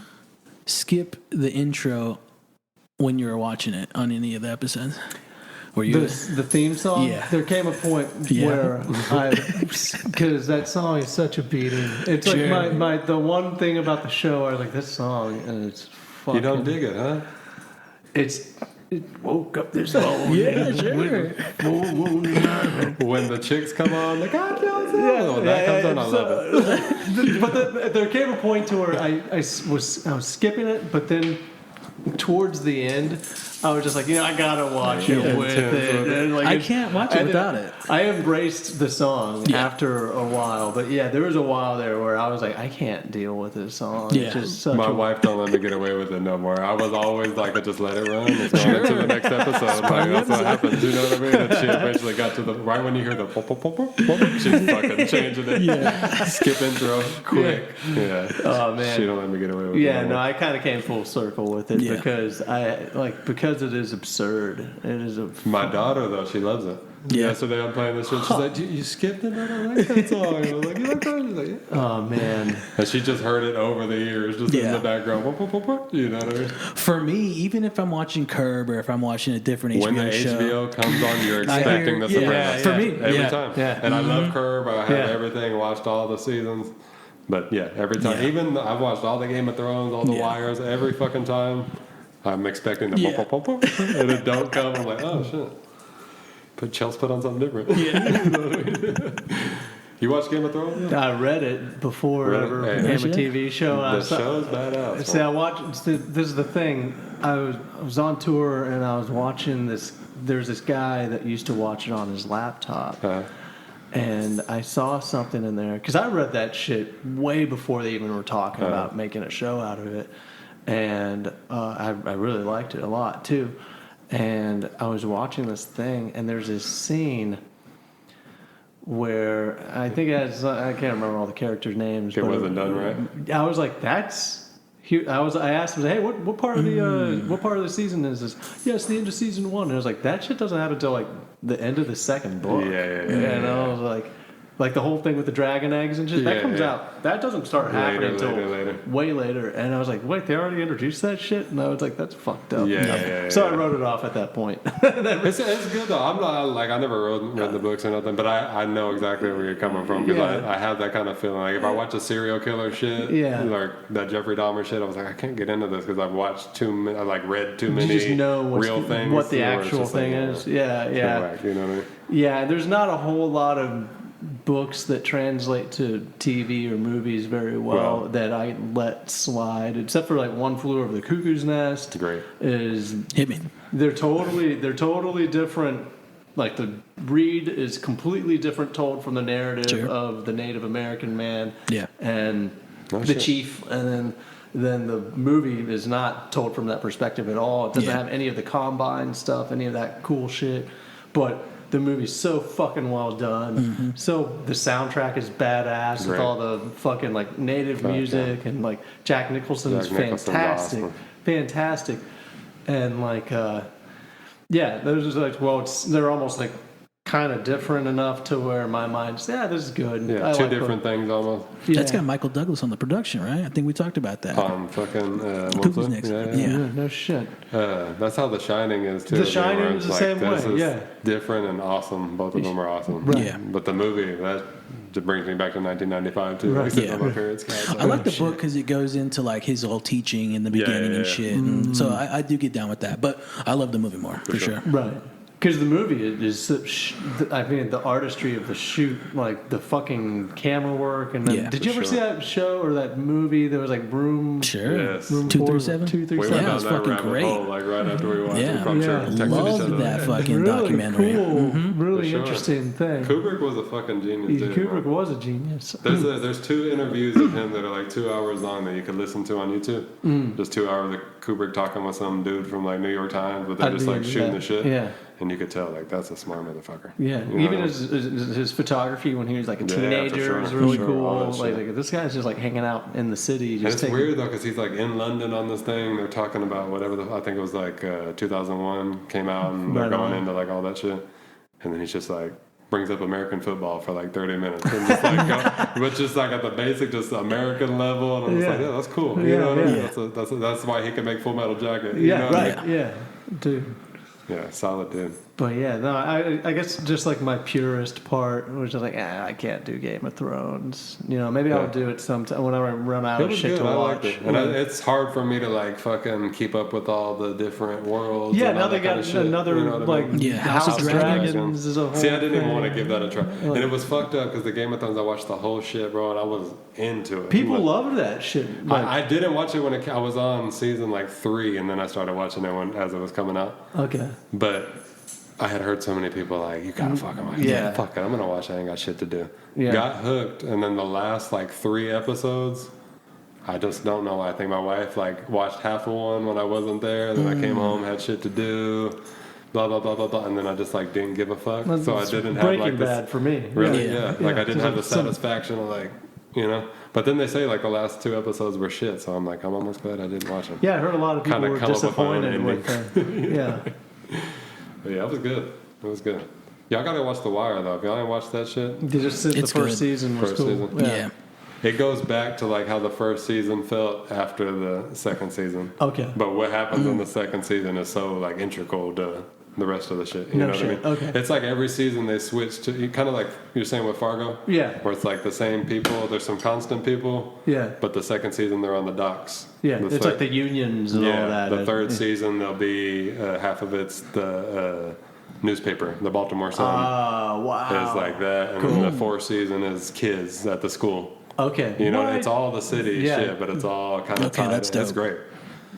skip the intro when you were watching it on any of the episodes? Were you the theme song? Yeah. There came a point where because that song is such a beating. It's Sure. like the one thing about the show, I was like, this song, and it's fucking... You don't dig it, huh? It woke up this morning. Yeah, sure. When the chicks come on, like, I feel so. When that comes on, I love it. But there came a point to where I was skipping it, but then towards the end, I was just like, I gotta watch it with it. And like, I can't watch it without it. I embraced the song after a while, but there was a while there where I was like, I can't deal with this song. Yeah. It's just such My wife don't let me get away with it no more. I was always like, I just let it run. It's going to the next episode. Like, that's what happens. You know what I mean? And she eventually got to right when you hear the pop, pop, pop, pop, pop, she's fucking changing it. Yeah. Skip intro quick. Yeah. Oh man. She don't let me get away with it. Yeah, no no, more. I kind of came full circle with it because it is absurd. It is My daughter though, she loves it. Yeah. Yesterday I'm playing this shit. She's like, you skipped it? I don't like that song. And I was like, you like that? She's like, yeah. Oh man. And she just heard it over the years, just in the background. Whoop, whoop, whoop, whoop. You know what I mean? For me, even if I'm watching Curb or if I'm watching a different When HBO the show, HBO comes on, you're expecting The Sopranos. For me, Every time. Yeah. And I love Curb. I have everything, watched all the seasons. But yeah, every time. Yeah. Even I've watched all the Game of Thrones, all the Wires, every fucking time. I'm expecting the pop, pop, pop, pop, and it don't come. I'm like, oh shit. But Chelsea put on something different. Yeah. You watch Game of Thrones? I read it before it ever became a TV show. The show's badass. See, I watched. This is the thing. I was on tour and I was watching this. There's this guy that used to watch it on his laptop, and I saw something in there because I read that shit way before they even were talking about making a show out of it, and I really liked it a lot too. And I was watching this thing, and there's this scene where I think I can't remember all the characters' names. It wasn't done right. I was like, "That's." I asked him, "Hey, what part of the season is this?" Yeah, it's the end of season 1. And I was like, "That shit doesn't happen until like the end of the second book." Yeah. And I was like the whole thing with the dragon eggs and shit, that comes out. That doesn't start happening until later. way later. And I was like, wait, they already introduced that shit? And I was like, that's fucked up. So I wrote it off at that point. It's good though. I'm not like I never read the books or nothing, but I know exactly where you're coming from because I have that kind of feeling. Like if I watch a serial killer shit, like that Jeffrey Dahmer shit, I was like, I can't get into this because I've watched too many. I read too many you just know real things. What the actual thing is. Yeah. You know what I mean? Yeah, there's not a whole lot of books that translate to TV or movies very well that I let slide, except for like One Flew Over the Cuckoo's Nest. Great. Hit me. They're totally different. Like the read is completely different, told from the narrative of the Native American man. Yeah. And chief, and then the movie is not told from that perspective at all. It doesn't have any of the combine stuff, any of that cool shit, but the movie's so fucking well done. Mm-hmm. So the soundtrack is badass with all the fucking like native music and like Jack Nicholson's fantastic, awesome. Fantastic, and like those are like they're almost like kind of different enough to where my mind's this is good. Yeah, two different things almost. Yeah. That's got Michael Douglas on the production, right? I think we talked about that. Fucking Cuckoo's Nest. Yeah. No shit. That's how The Shining is too. The Shining is the same way. Is different and awesome. Both of them are awesome. Right. Yeah. But the movie that brings me back to 1995 too. Right. Like, I like the book because it goes into like his whole teaching in the beginning and shit. And so I do get down with that, but I love the movie more for sure. Right. Because the movie is, I mean, the artistry of the shoot, like the fucking camera work, and then Yeah, did you ever see that show or that movie? There was like Room. Sure. Yes. Room 237? 237. Yeah, it was down that fucking rabbit great. hole, like right after we watched Yeah. it. I'm sure Yeah. we texted each Loved other. that fucking Really documentary. cool, really For sure. interesting thing. Kubrick was a fucking genius, dude. Kubrick man. was a genius. There's 2 interviews of him that are like 2 hours long that you could listen to on YouTube. Just 2 hours of Kubrick talking with some dude from like New York Times, but they're I'd just be like into shooting that. the shit. Yeah. And you could tell like that's a smart motherfucker. Yeah, You know even what I mean? his photography when he was like a Yeah, for teenager sure, was for really sure, all cool. that Like, shit. this guy's just like hanging out in the city. And Just it's taking, weird though because he's like in London on this thing. They're talking about whatever I think it was like 2001 came out, and they're Right going on. into like all that shit. And then he's just like brings up American football for like 30 minutes, and just like but just like at the basic, just American level. And I'm just like, yeah, that's cool. You Yeah, know what I mean? yeah. That's why he can make Full Metal Jacket. You yeah, know what I right, mean? yeah, dude. Yeah, solid dude. But yeah, no, I guess just like my purist part was just like, I can't do Game of Thrones. You know, maybe I'll Yeah. do it sometime when I run out It of was shit good. to I watch. liked it. And it's hard for me to like fucking keep up with all the different worlds. Yeah, and now all they that kind got of shit. another You know what I like mean? Yeah, House of Dragons is a whole See, I didn't even thing. want to give that a try. And it was fucked up because the Game of Thrones, I watched the whole shit, bro, and I was into it. People Like, loved that shit. Like, I didn't watch it when I was on season like 3, and then I started watching it as it was coming out. okay. But I had heard so many people like, you gotta fucking watch it. Yeah. Fuck it, I'm gonna watch it. I ain't got shit to do. Yeah. Got hooked, and then the last like 3 episodes, I just don't know why. I think my wife like watched half of one when I wasn't there. Then I came home, had shit to do, blah blah blah blah blah, and then I just like didn't give a fuck. That's So I didn't have Breaking like this. Bad for me. Really, Yeah. yeah. Like I didn't have the Some- satisfaction of like, you know. But then they say like the last 2 episodes were shit. So I'm like, I'm almost glad I didn't watch them. Yeah, I heard a lot of people Kinda were come up with my own disappointed with yeah. But yeah, it was good. It was good. Y'all gotta watch The Wire though. If y'all ain't watched that shit, They just said the It's first good. season was First cool. season. Yeah. it goes back to like how the first season felt after the second season. Okay. But what happens in the second season is so like integral to the rest of the shit. You No know what shit. I mean? Okay. It's like every season they switch to kind of like you're saying with Fargo. Yeah. Where it's like the same people. There's some constant people. Yeah. But the second season they're on the docks. Yeah, The it's like the unions and all that. The third Yeah. season there'll be half of it's the newspaper, the Baltimore Sun. Wow. Is like that, and then the fourth season is kids at the school. Okay. You know, What? it's all the city Yeah. shit, but it's all kind of Okay, tied. that's in. It's dope. great.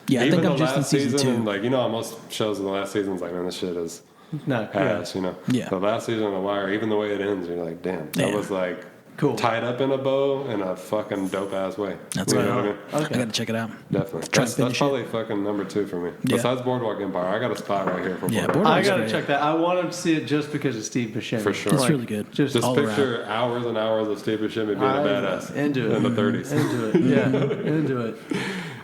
Yeah, I Even think I'm the just in last season 2. like you know, how most shows in the last season's like, man, this shit is No, yeah. ass. You know, Yeah. The last season of The Wire, even the way it ends, you're like, damn, that Damn. was like Cool. tied up in a bow in a fucking dope ass way. That's you right. know what I mean? I Okay. gotta check it out. Definitely. Try That's to finish probably fucking number 2 for me. Yeah. Besides Boardwalk Empire, I got a spot right here for Yeah, Boardwalk. Boardwalk- I Looks gotta great. check that. I wanted to see it just because of Steve Buscemi. For sure. It's Like, really good. just Just all picture hours and hours of Steve Buscemi being a badass into it. in the 30s. Into it. Yeah. Into it.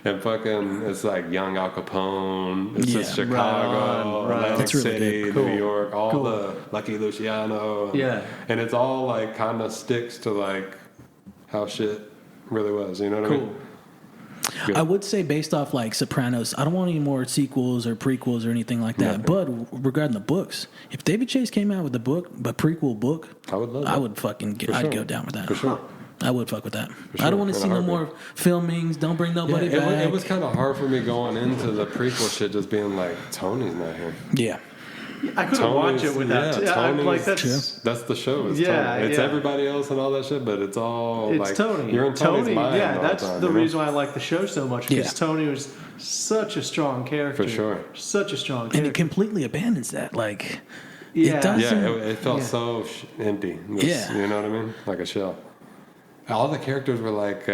And fucking, it's like young Al Capone. It's just Yeah. Chicago, Right on, right. Atlantic That's really City, good. Cool. New York, all Cool. the Lucky Luciano. And, Yeah. And it's all like kind of sticks to like how shit really was. You know what I Cool. mean? Good. I would say based off like Sopranos, I don't want any more sequels or prequels or anything like that. Nothing. But regarding the books, if David Chase came out with a book, a prequel book, I would love I that. would fucking For I'd sure. go down with that. For sure. I would fuck with that. sure. I don't want to In see a no heartbeat. more filmings. Don't bring nobody Yeah, back. it was kind of hard for me going into the prequel shit, just being like, Tony's not here. Yeah. I couldn't watch Tony's- it without. yeah, I'm like Tony's- that's. That's the show. It's Yeah, Tony. It's yeah. everybody else and all that shit, but it's all It's like Tony. you're in Tony's mind. Yeah, all that's the, time, the you know? reason why I like the show so much because Yeah. Tony was such a strong character. For sure. Such a strong And character. it completely abandons that. Like, Yeah. it doesn't. Yeah, it felt Yeah. so empty. Just, Yeah. You know what I mean? Like a shell. All the characters were like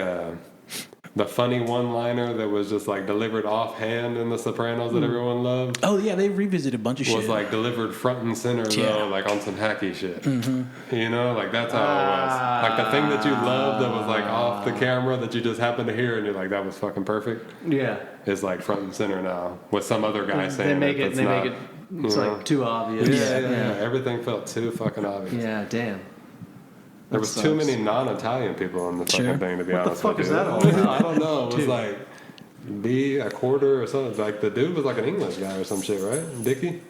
the funny one-liner that was just like delivered offhand in The Sopranos that everyone loved. Oh, yeah, they revisited a bunch of Was shit. like delivered front and center Yeah. though, like on some hacky shit. You know, like that's how it was. Like the thing that you loved that was like off the camera that you just happened to hear and you're like, that was fucking perfect. Yeah. Is like front and center now with some other guy saying They make it. that's They not, make it. It's you know? like too obvious. Yeah. Everything felt too fucking obvious. Yeah. Damn. There That was too sucks. many non-Italian people on the fucking Sure. thing, to be What the honest fuck with is you. that all I don't know. It was Dude. like be a quarter or something. Like the dude was like an English guy or some shit, right? Dickie?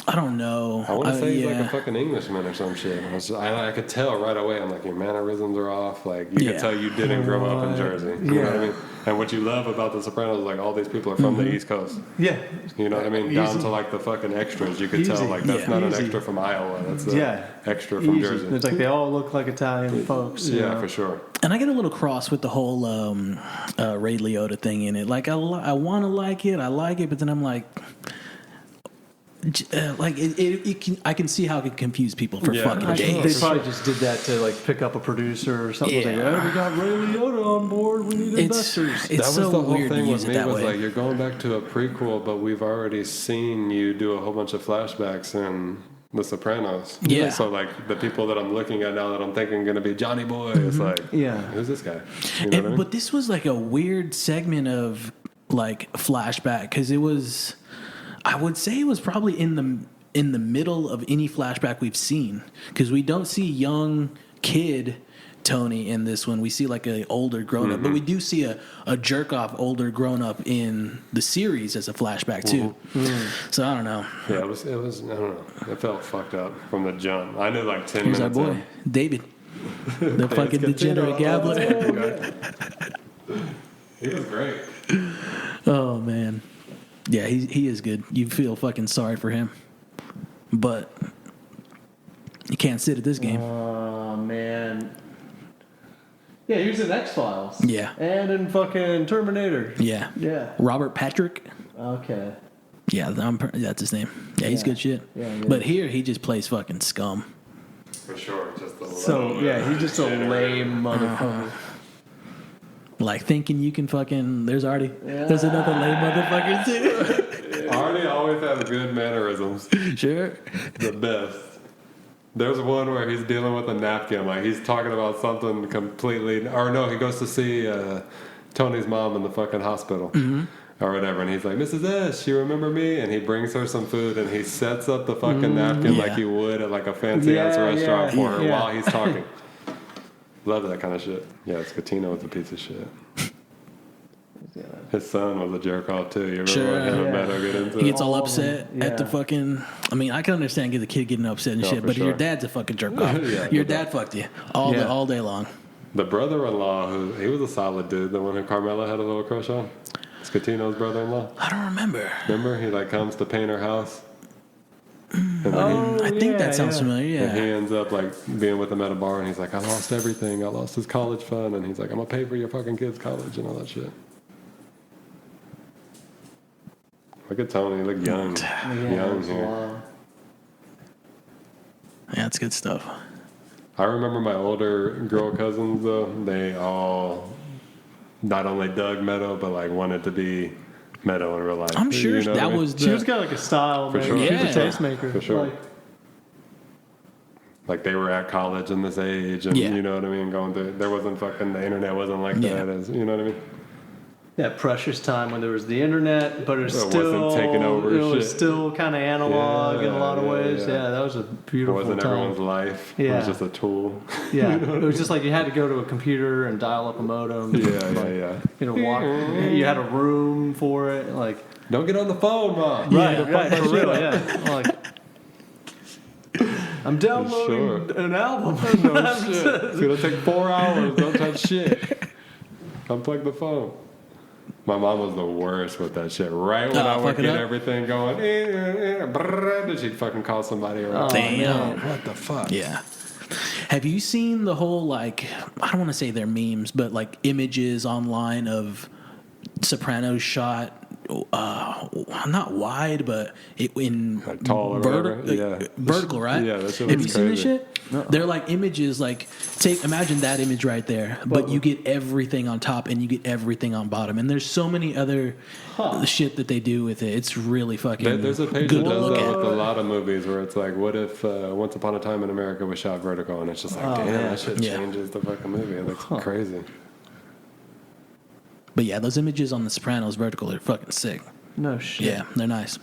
I don't know. I want to say he's yeah. like a fucking Englishman or some shit. I could tell right away. I'm like, your mannerisms are off. Like, you could tell you didn't grow up in Jersey. You know what I mean? And what you love about The Sopranos is like all these people are from the East Coast. Yeah. You know what I mean? Down to like the fucking extras. You could tell like that's not an extra from Iowa. That's an extra from Jersey. It's like they all look like Italian folks. Yeah, for sure. And I get a little cross with the whole Ray Liotta thing in it. Like, I want to like it, but then I'm like, I can see how it can confuse people for fucking days. They probably just did that to like pick up a producer or something. Like, oh, we got Ray Liotta on board. We need investors. It's that was so the whole weird thing to use with it me that was way. like, you're going back to a prequel, but we've already seen you do a whole bunch of flashbacks in The Sopranos. Yeah. So like the people that I'm looking at now that I'm thinking going to be Johnny Boy, it's like, who's this guy? You know what I mean? But this was like a weird segment of like flashback because it was, I would say it was probably in the middle of any flashback we've seen because we don't see young kid Tony in this one. We see like an older grown up, but we do see a jerk off older grown up in the series as a flashback too. So I don't know. Yeah, it was. I don't know. It felt fucked up from the jump. I knew like 10 Here's minutes. our boy David, the fucking degenerate gambler. He was great. Oh man, yeah, he is good. You feel fucking sorry for him, but you can't sit at this game. Oh man. Yeah, he was in X-Files. Yeah. And in fucking Terminator. Yeah. Yeah. Robert Patrick. Okay. Yeah, that's his name. Yeah, he's good shit. Yeah, but here he just plays fucking scum. For sure. Just a he's just a lame motherfucker. Like thinking you can fucking. There's another lame motherfucker too. Artie always has good mannerisms. Sure. The best. There's one where he's dealing with a napkin, like he's talking about something completely, or no, he goes to see Tony's mom in the fucking hospital or whatever, and he's like, Mrs. S, you remember me? And he brings her some food, and he sets up the fucking napkin like he would at like a fancy ass restaurant for her while he's talking. Love that kind of shit. Yeah, Scatino was a piece of shit. His son was a jerk off too. You remember when him and Meadow get into it? He gets all upset at the fucking. I mean, I can understand the kid getting upset and shit, but your dad's a fucking jerk off. Your dad fucked you all day long. The brother-in-law, he was a solid dude. The one who Carmela had a little crush on. Scatino's brother-in-law. I don't remember. Remember, he like comes to paint her house. I think that sounds familiar. Yeah. And he ends up like being with him at a bar, and he's like, "I lost everything. I lost his college fund," and he's like, "I'm gonna pay for your fucking kid's college and all that shit." Look at Tony. Look young. Young here. Wow. Yeah, it's good stuff. I remember my older girl cousins, though. They all not only dug Meadow, but like wanted to be Meadow in real life. I'm sure you know that what I mean? She was got like a style, For man. sure. She was Yeah. a tastemaker. For sure. Like they were at college in this age, and you know what I mean. Going through, there wasn't fucking the internet wasn't like that, as you know what I mean. That precious time when there was the internet, but it was It still wasn't taking over It was shit. still kind of analog in a lot of ways. Yeah, that was a It beautiful wasn't time. everyone's life. It Yeah. was just a tool. Yeah, it was just like you had to go to a computer and dial up a modem. Yeah. You know, you had a room for it. Like, Don't get on the phone, Mom. right, for real. Yeah, like. I'm downloading an album. No shit. It's gonna take 4 hours. Don't touch shit. Unplug the phone. My mom was the worst with that shit. Right when I would get everything going, then she'd fucking call somebody around. Damn. What the fuck? Yeah. Have you seen the whole, like, I don't want to say they're memes, but like images online of Sopranos shot, not wide, but in Like tall or whatever. vertical, right? Yeah, that shit Have was you seen this crazy. shit? No. They're like images, like imagine that image right there, but you get everything on top and you get everything on bottom, and there's so many other shit that they do with it. It's really fucking. There's a page good that to does look that at. with a lot of movies where it's like, what if Once Upon a Time in America was shot vertical, and it's just like, damn, that shit changes the fucking movie. It looks crazy. But yeah, those images on The Sopranos vertical are fucking sick. No shit. Yeah, they're nice.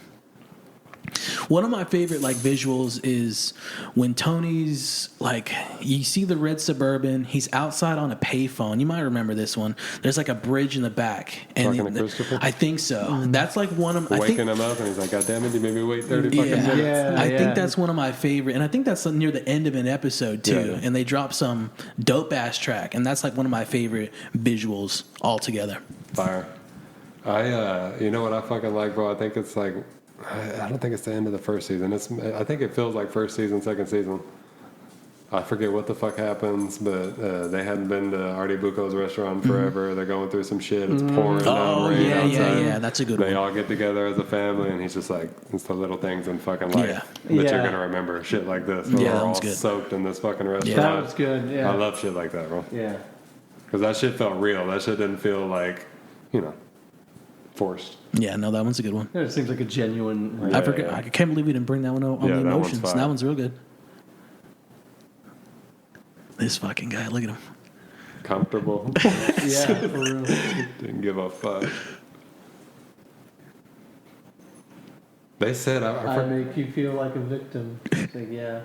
One of my favorite like visuals is when Tony's like, you see the red Suburban. He's outside on a payphone. You might remember this one. There's like a bridge in the back, and Talking to Christopher? I think so. That's like one of Waking him up, and he's like, "God damn it, you made me wait 30 fucking minutes." Yeah. I think that's one of my favorite, and I think that's near the end of an episode too. Yeah. And they drop some dope ass track, and that's like one of my favorite visuals altogether. Fire. You know what I fucking like, bro? I think it's like, I don't think it's the end of the first season. I think it feels like first season, second season. I forget what the fuck happens, but they hadn't been to Artie Bucco's restaurant forever. They're going through some shit. It's pouring down rain outside. Yeah, that's a good They one. all get together as a family, and he's just like, it's the little things in fucking life that Yeah. you're gonna remember. Shit like this. Yeah, We're that all one's good. soaked in this fucking restaurant. That was good. Yeah. I love shit like that, bro. Yeah. Because that shit felt real. That shit didn't feel like, forced. Yeah, no, that one's a good one. It seems like a genuine. Like, I forget. I can't believe we didn't bring that one on Yeah, the that one's emotions. fire. That one's real good. This fucking guy, look at him. Comfortable. yeah, for real. Didn't give a fuck. They said I make you feel like a victim. It's like, yeah.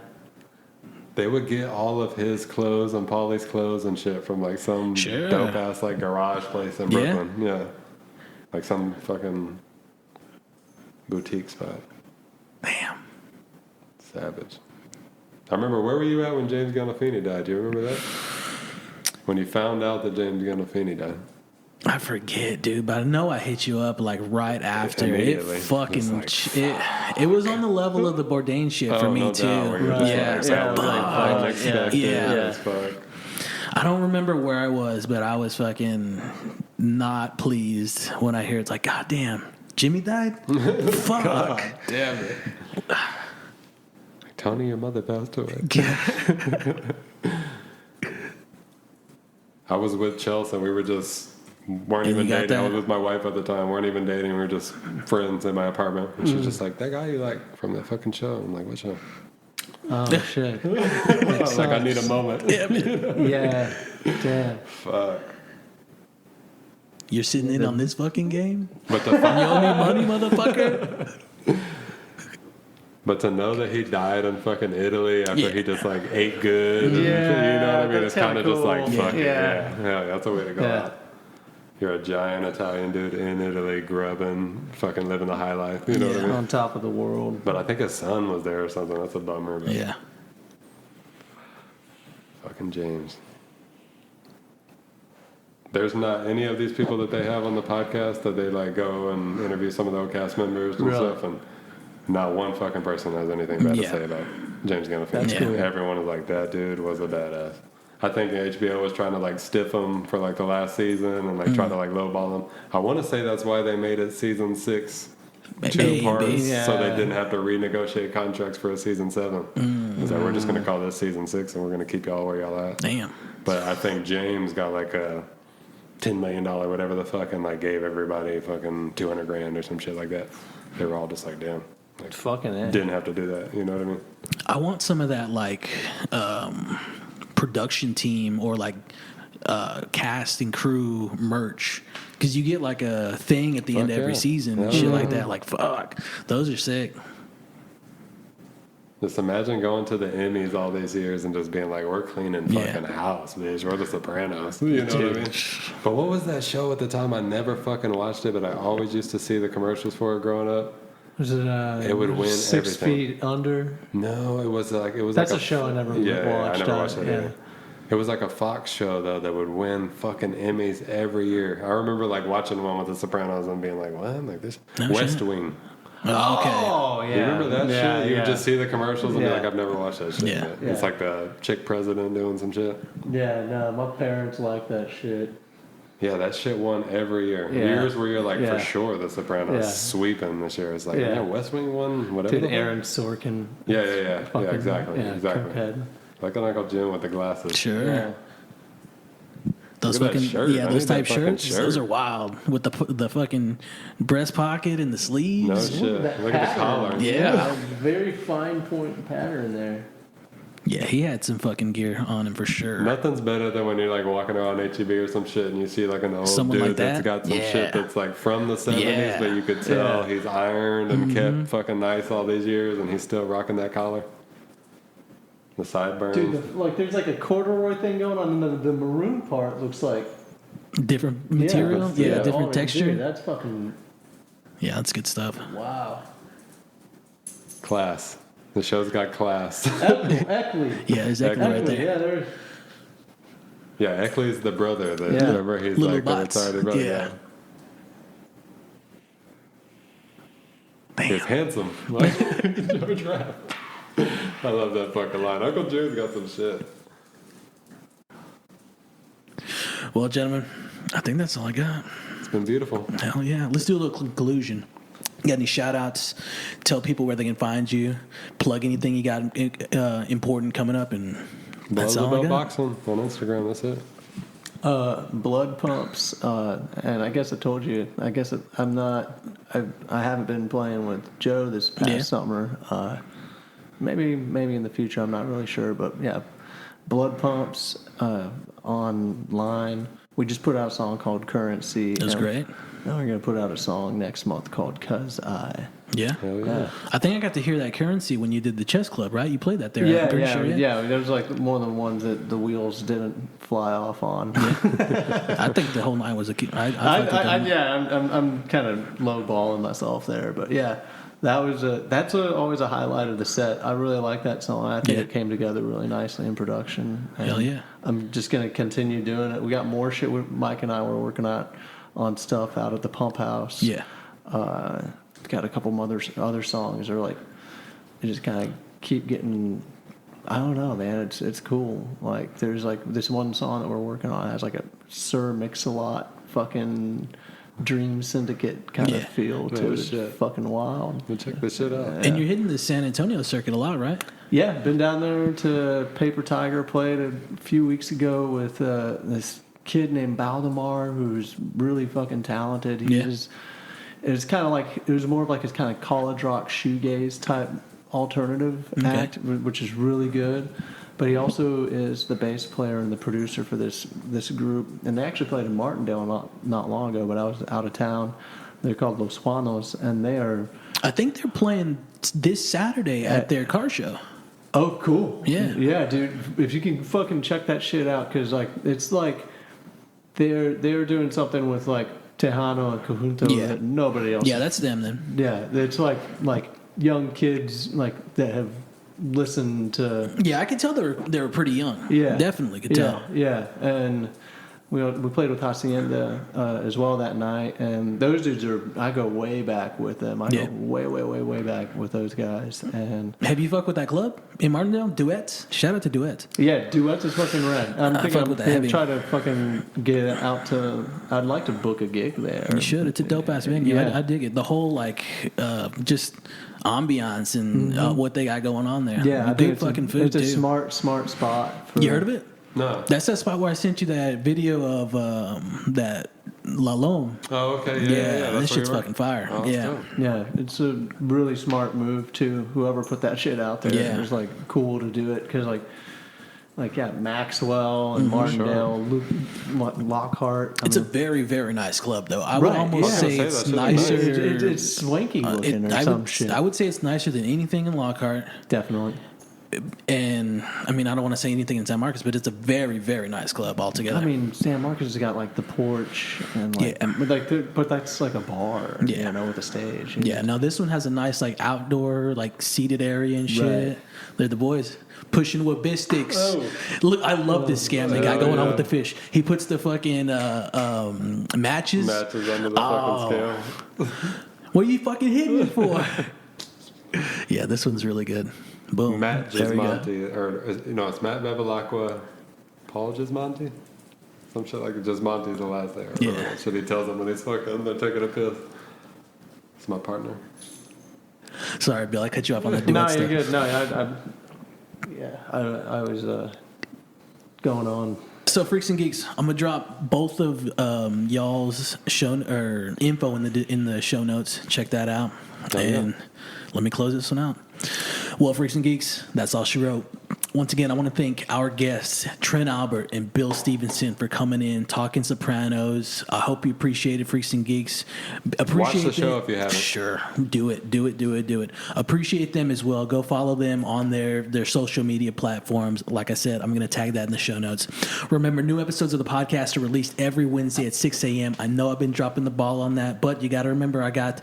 they would get all of his clothes and Paulie's clothes and shit from like some Sure. dope ass like garage place in Yeah. Brooklyn. Yeah. Like some fucking boutique spot. Damn. Savage. I remember, where were you at when James Gandolfini died? Do you remember that? When you found out that James Gandolfini died? I forget, dude, but I know I hit you up like right after. It Immediately. fucking It's it was on the level of the Bourdain shit for me no too. doubt, where you're just Yeah, like, yeah, that was like fuck. unexpected Yeah. as fuck. I don't remember where I was, but I was fucking not pleased when I hear it's like, God damn, Jimmy died? Fuck. God damn it. Tony, your mother passed away. I was with Chelsea, and we weren't And even you got dating. I that? was with my wife at the time. Weren't even dating. We were just friends in my apartment. And she's just like, that guy you like from that fucking show. I'm like, what show? Oh shit. I was like, I need a moment. Yeah. Damn. Fuck. You're sitting in on this fucking game? But You owe me money, motherfucker? But to know that he died in fucking Italy after Yeah. he just like ate good, Yeah, you know what I mean? that's It's kind of kinda just like cool. fuck it, Yeah. yeah, that's a way to go Yeah. out. You're a giant Italian dude in Italy, grubbing, fucking living the high life. You know what I mean? On top of the world. But I think his son was there or something. That's a bummer. But Yeah. Fucking James. There's not any of these people that they have on the podcast that they like go and interview some of the old cast members and Really? stuff, and not one fucking person has anything bad to Yeah. say about James Gandolfini. That's cool. Everyone is like, that dude was a badass. I think HBO was trying to like stiff him for like the last season and like try to like lowball him. I want to say that's why they made it season 6 A 2 and parts, B. so they didn't have to renegotiate contracts for a season 7. It's like, we're just going to call this season 6 and we're going to keep y'all where y'all at. Damn. But I think James got like a $10 million, whatever the fuck, and like gave everybody fucking $200,000 or some shit like that. They were all just like, damn. Like, Fucking it. didn't have to do that. You know what I mean? I want some of that like production team or like cast and crew merch, because you get like a thing at the end of every yeah. season and shit like that. Like fuck, those are sick. Just imagine going to the Emmys all these years and just being like, we're cleaning fucking house, bitch. We're the Sopranos. You know what I mean? But what was that show at the time? I never fucking watched it, but I always used to see the commercials for it growing up. Was it? It would win 6 everything. feet under. No, it was like That's like a show I never yeah, watched. I never watched it yeah. either. It was like a Fox show though that would win fucking Emmys every year. I remember like watching one with the Sopranos and being like, what? Like this West shit. Wing. Oh, okay. Oh yeah. You remember that yeah, shit? You would just see the commercials and be Yeah. like, I've never watched that shit. Yeah. yet. Yeah. It's like the chick president doing some shit. Yeah, no, my parents like that shit. Yeah, that shit won every year. Yeah. Years where you're like, Yeah. for sure, the Sopranos Yeah. sweeping this year. It's like, Yeah. yeah, West Wing won, whatever. Dude, the fuck. Aaron Sorkin. Yeah, Fucking, exactly. Yeah, exactly. cokehead. Like an Uncle Jim with the glasses. Sure. Yeah. Those Look at that fucking shirt. yeah, I those need that type fucking shirts. shirt. Those are wild with the fucking breast pocket and the sleeves. No shit. That Look at the pattern. collar. Yeah. Very fine point pattern there. Yeah, he had some fucking gear on him for sure. Nothing's better than when you're like walking around HEB or some shit and you see like an old Someone dude like that? that's got some shit that's like from the 70s, Yeah. but you could tell he's ironed and kept fucking nice all these years, and he's still rocking that collar. The sideburns. Dude, like there's like a corduroy thing going on, and the maroon part looks like Different material, different oh, texture. Dude, that's fucking Yeah, that's good stuff. wow. Class. The show's got class. Eckley. Yeah, there's Eckley right there. Yeah, there's. Yeah, Eckley's the brother. Yeah. Remember, he's Little like bots. the retarded brother. Yeah. He's Damn. handsome. Like George Rapp. I love that fucking line. Uncle Drew's got some shit. Well, gentlemen, I think that's all I got. It's been beautiful. Hell yeah. Let's do a little conclusion. You got any shout outs? Tell people where they can find you. Plug anything you got important coming up, and that's all I About got. boxing on Instagram. That's it. Blood pumps, and I guess I told you. I guess I'm not. I haven't been playing with Joe this past summer. Maybe in the future. I'm not really sure, but yeah, blood pumps online. We just put out a song called Currency. That was great. Now we're gonna put out a song next month called "Cause I." Yeah. Hell yeah. I think I got to hear that Currency when you did the chess club, right? You played that there. I'm pretty sure. There was like one of the ones that the wheels didn't fly off on. I think the whole night was a. I'm kind of lowballing myself there, but yeah, that's always a highlight of the set. I really like that song. I think it came together really nicely in production. And Hell yeah. I'm just gonna continue doing it. We got more shit. Mike and I were working on stuff out at the Pump House. Yeah. Got a couple other songs. They're like, they just kind of keep getting. I don't know, man. It's cool. Like there's like this one song that we're working on has like a Sir Mix-a-Lot fucking Dream Syndicate kind of feel to it. It's fucking wild. We'll check this shit out. And you're hitting the San Antonio circuit a lot, right? Yeah, been down there to Paper Tiger. Played a few weeks ago with this kid named Baldemar, who's really fucking talented. It's kind of like it was more of like his kind of college rock shoegaze type alternative act, which is really good. But he also is the bass player and the producer for this group, and they actually played in Martindale not long ago. But I was out of town. They're called Los Juanos, and they are. I think they're playing this Saturday at their car show. Oh, cool. Yeah, dude. If you can fucking check that shit out, because like it's like they're doing something with like Tejano and Conjunto that nobody else. Yeah, that's them then. Yeah, it's like young kids like that have listened to. Yeah, I could tell they were pretty young. Yeah, definitely could tell. Yeah, and we played with Hacienda as well that night, and those dudes I go way back with them. I go way back with those guys. And have you fucked with that club in Martindale? Duets. Shout out to Duets. Yeah, Duets is fucking rad. I'm thinking try to fucking get it out to. I'd like to book a gig there. You should. It's a dope ass venue. Yeah. I dig it. The whole like just ambiance and what they got going on there. Yeah, I good think fucking food It's too. a smart spot. You heard of it? No. That's that spot where I sent you that video of that La Lome. Oh, okay. Yeah, That's this shit's fucking fire. Oh, yeah. Yeah, it's a really smart move too. Whoever put that shit out there, Yeah. it was like cool to do it because like Maxwell and Martindale, Lockhart. It's a very, very nice club, though. I would almost say say it's that shit is nicer. nice. It's swanky looking or some shit. I would say it's nicer than anything in Lockhart. Definitely. And, I mean, I don't want to say anything in San Marcos, but it's a very, very nice club altogether. I mean, San Marcos has got like the porch and like, but that's like a bar, you know, with a stage. Yeah, no, this one has a nice like outdoor like seated area and shit. Right. They're the boys pushing with bis sticks. Oh. Look, I love this scam they got going on with the fish. He puts the fucking matches under the fucking scale. What are you fucking hitting me for? Yeah, this one's really good. Boom. Matt There we go. Gismonti, or it's Matt Bevilacqua, Paul Gismonti? Some shit like Gismonti's the last name. Yeah. That shit he tells them when he's fucking, they're taking a piss. It's my partner. Sorry, Bill, I cut you off on that. No, stuff. you're good. No, I was going on. So, Freaks and Geeks, I'm gonna drop both of y'all's show or info in the show notes. Check that out, and let me close this one out. Well, Freaks and Geeks, that's all she wrote. Once again, I want to thank our guests, Trent Albert and Bill Stevenson, for coming in, talking Sopranos. I hope you appreciate it, Freaks and Geeks. Watch the show if you haven't. Sure. Do it. Appreciate them as well. Go follow them on their social media platforms. Like I said, I'm going to tag that in the show notes. Remember, new episodes of the podcast are released every Wednesday at 6 a.m. I know I've been dropping the ball on that, but you got to remember I got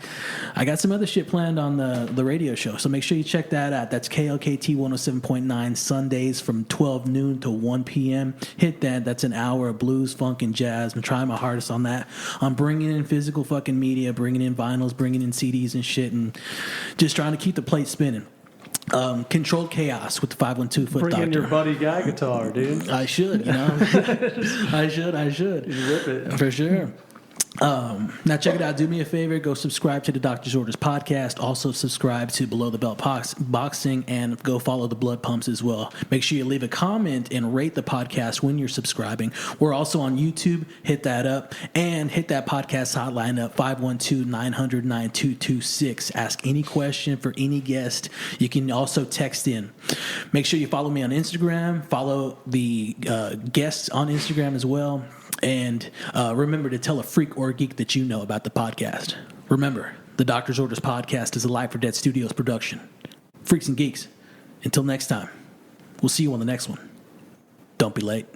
some other shit planned on the radio show. So make sure you check that out. That's KLKT 107.9 Sundays from 12 noon to 1 p.m. Hit that. That's an hour of blues, funk, and jazz. I'm trying my hardest on that. I'm bringing in physical fucking media, bringing in vinyls, bringing in CDs and shit, and just trying to keep the plate spinning. Controlled Chaos with the 512 Foot Bring Doctor. in your Buddy Guy guitar, dude. I should, I should. You rip it. For sure. Now check it out. Do me a favor. Go subscribe to the Doctor's Orders podcast. Also subscribe to Below the Belt Boxing and go follow the Blood Pumps as well. Make sure you leave a comment and rate the podcast when you're subscribing. We're also on YouTube. Hit that up and hit that podcast hotline up 512-900-9226. Ask any question for any guest. You can also text in. Make sure you follow me on Instagram. Follow the guests on Instagram as well. And remember to tell a freak or a geek that you know about the podcast. Remember, the Doctor's Orders podcast is a Live for Dead Studios production. Freaks and geeks, until next time, we'll see you on the next one. Don't be late.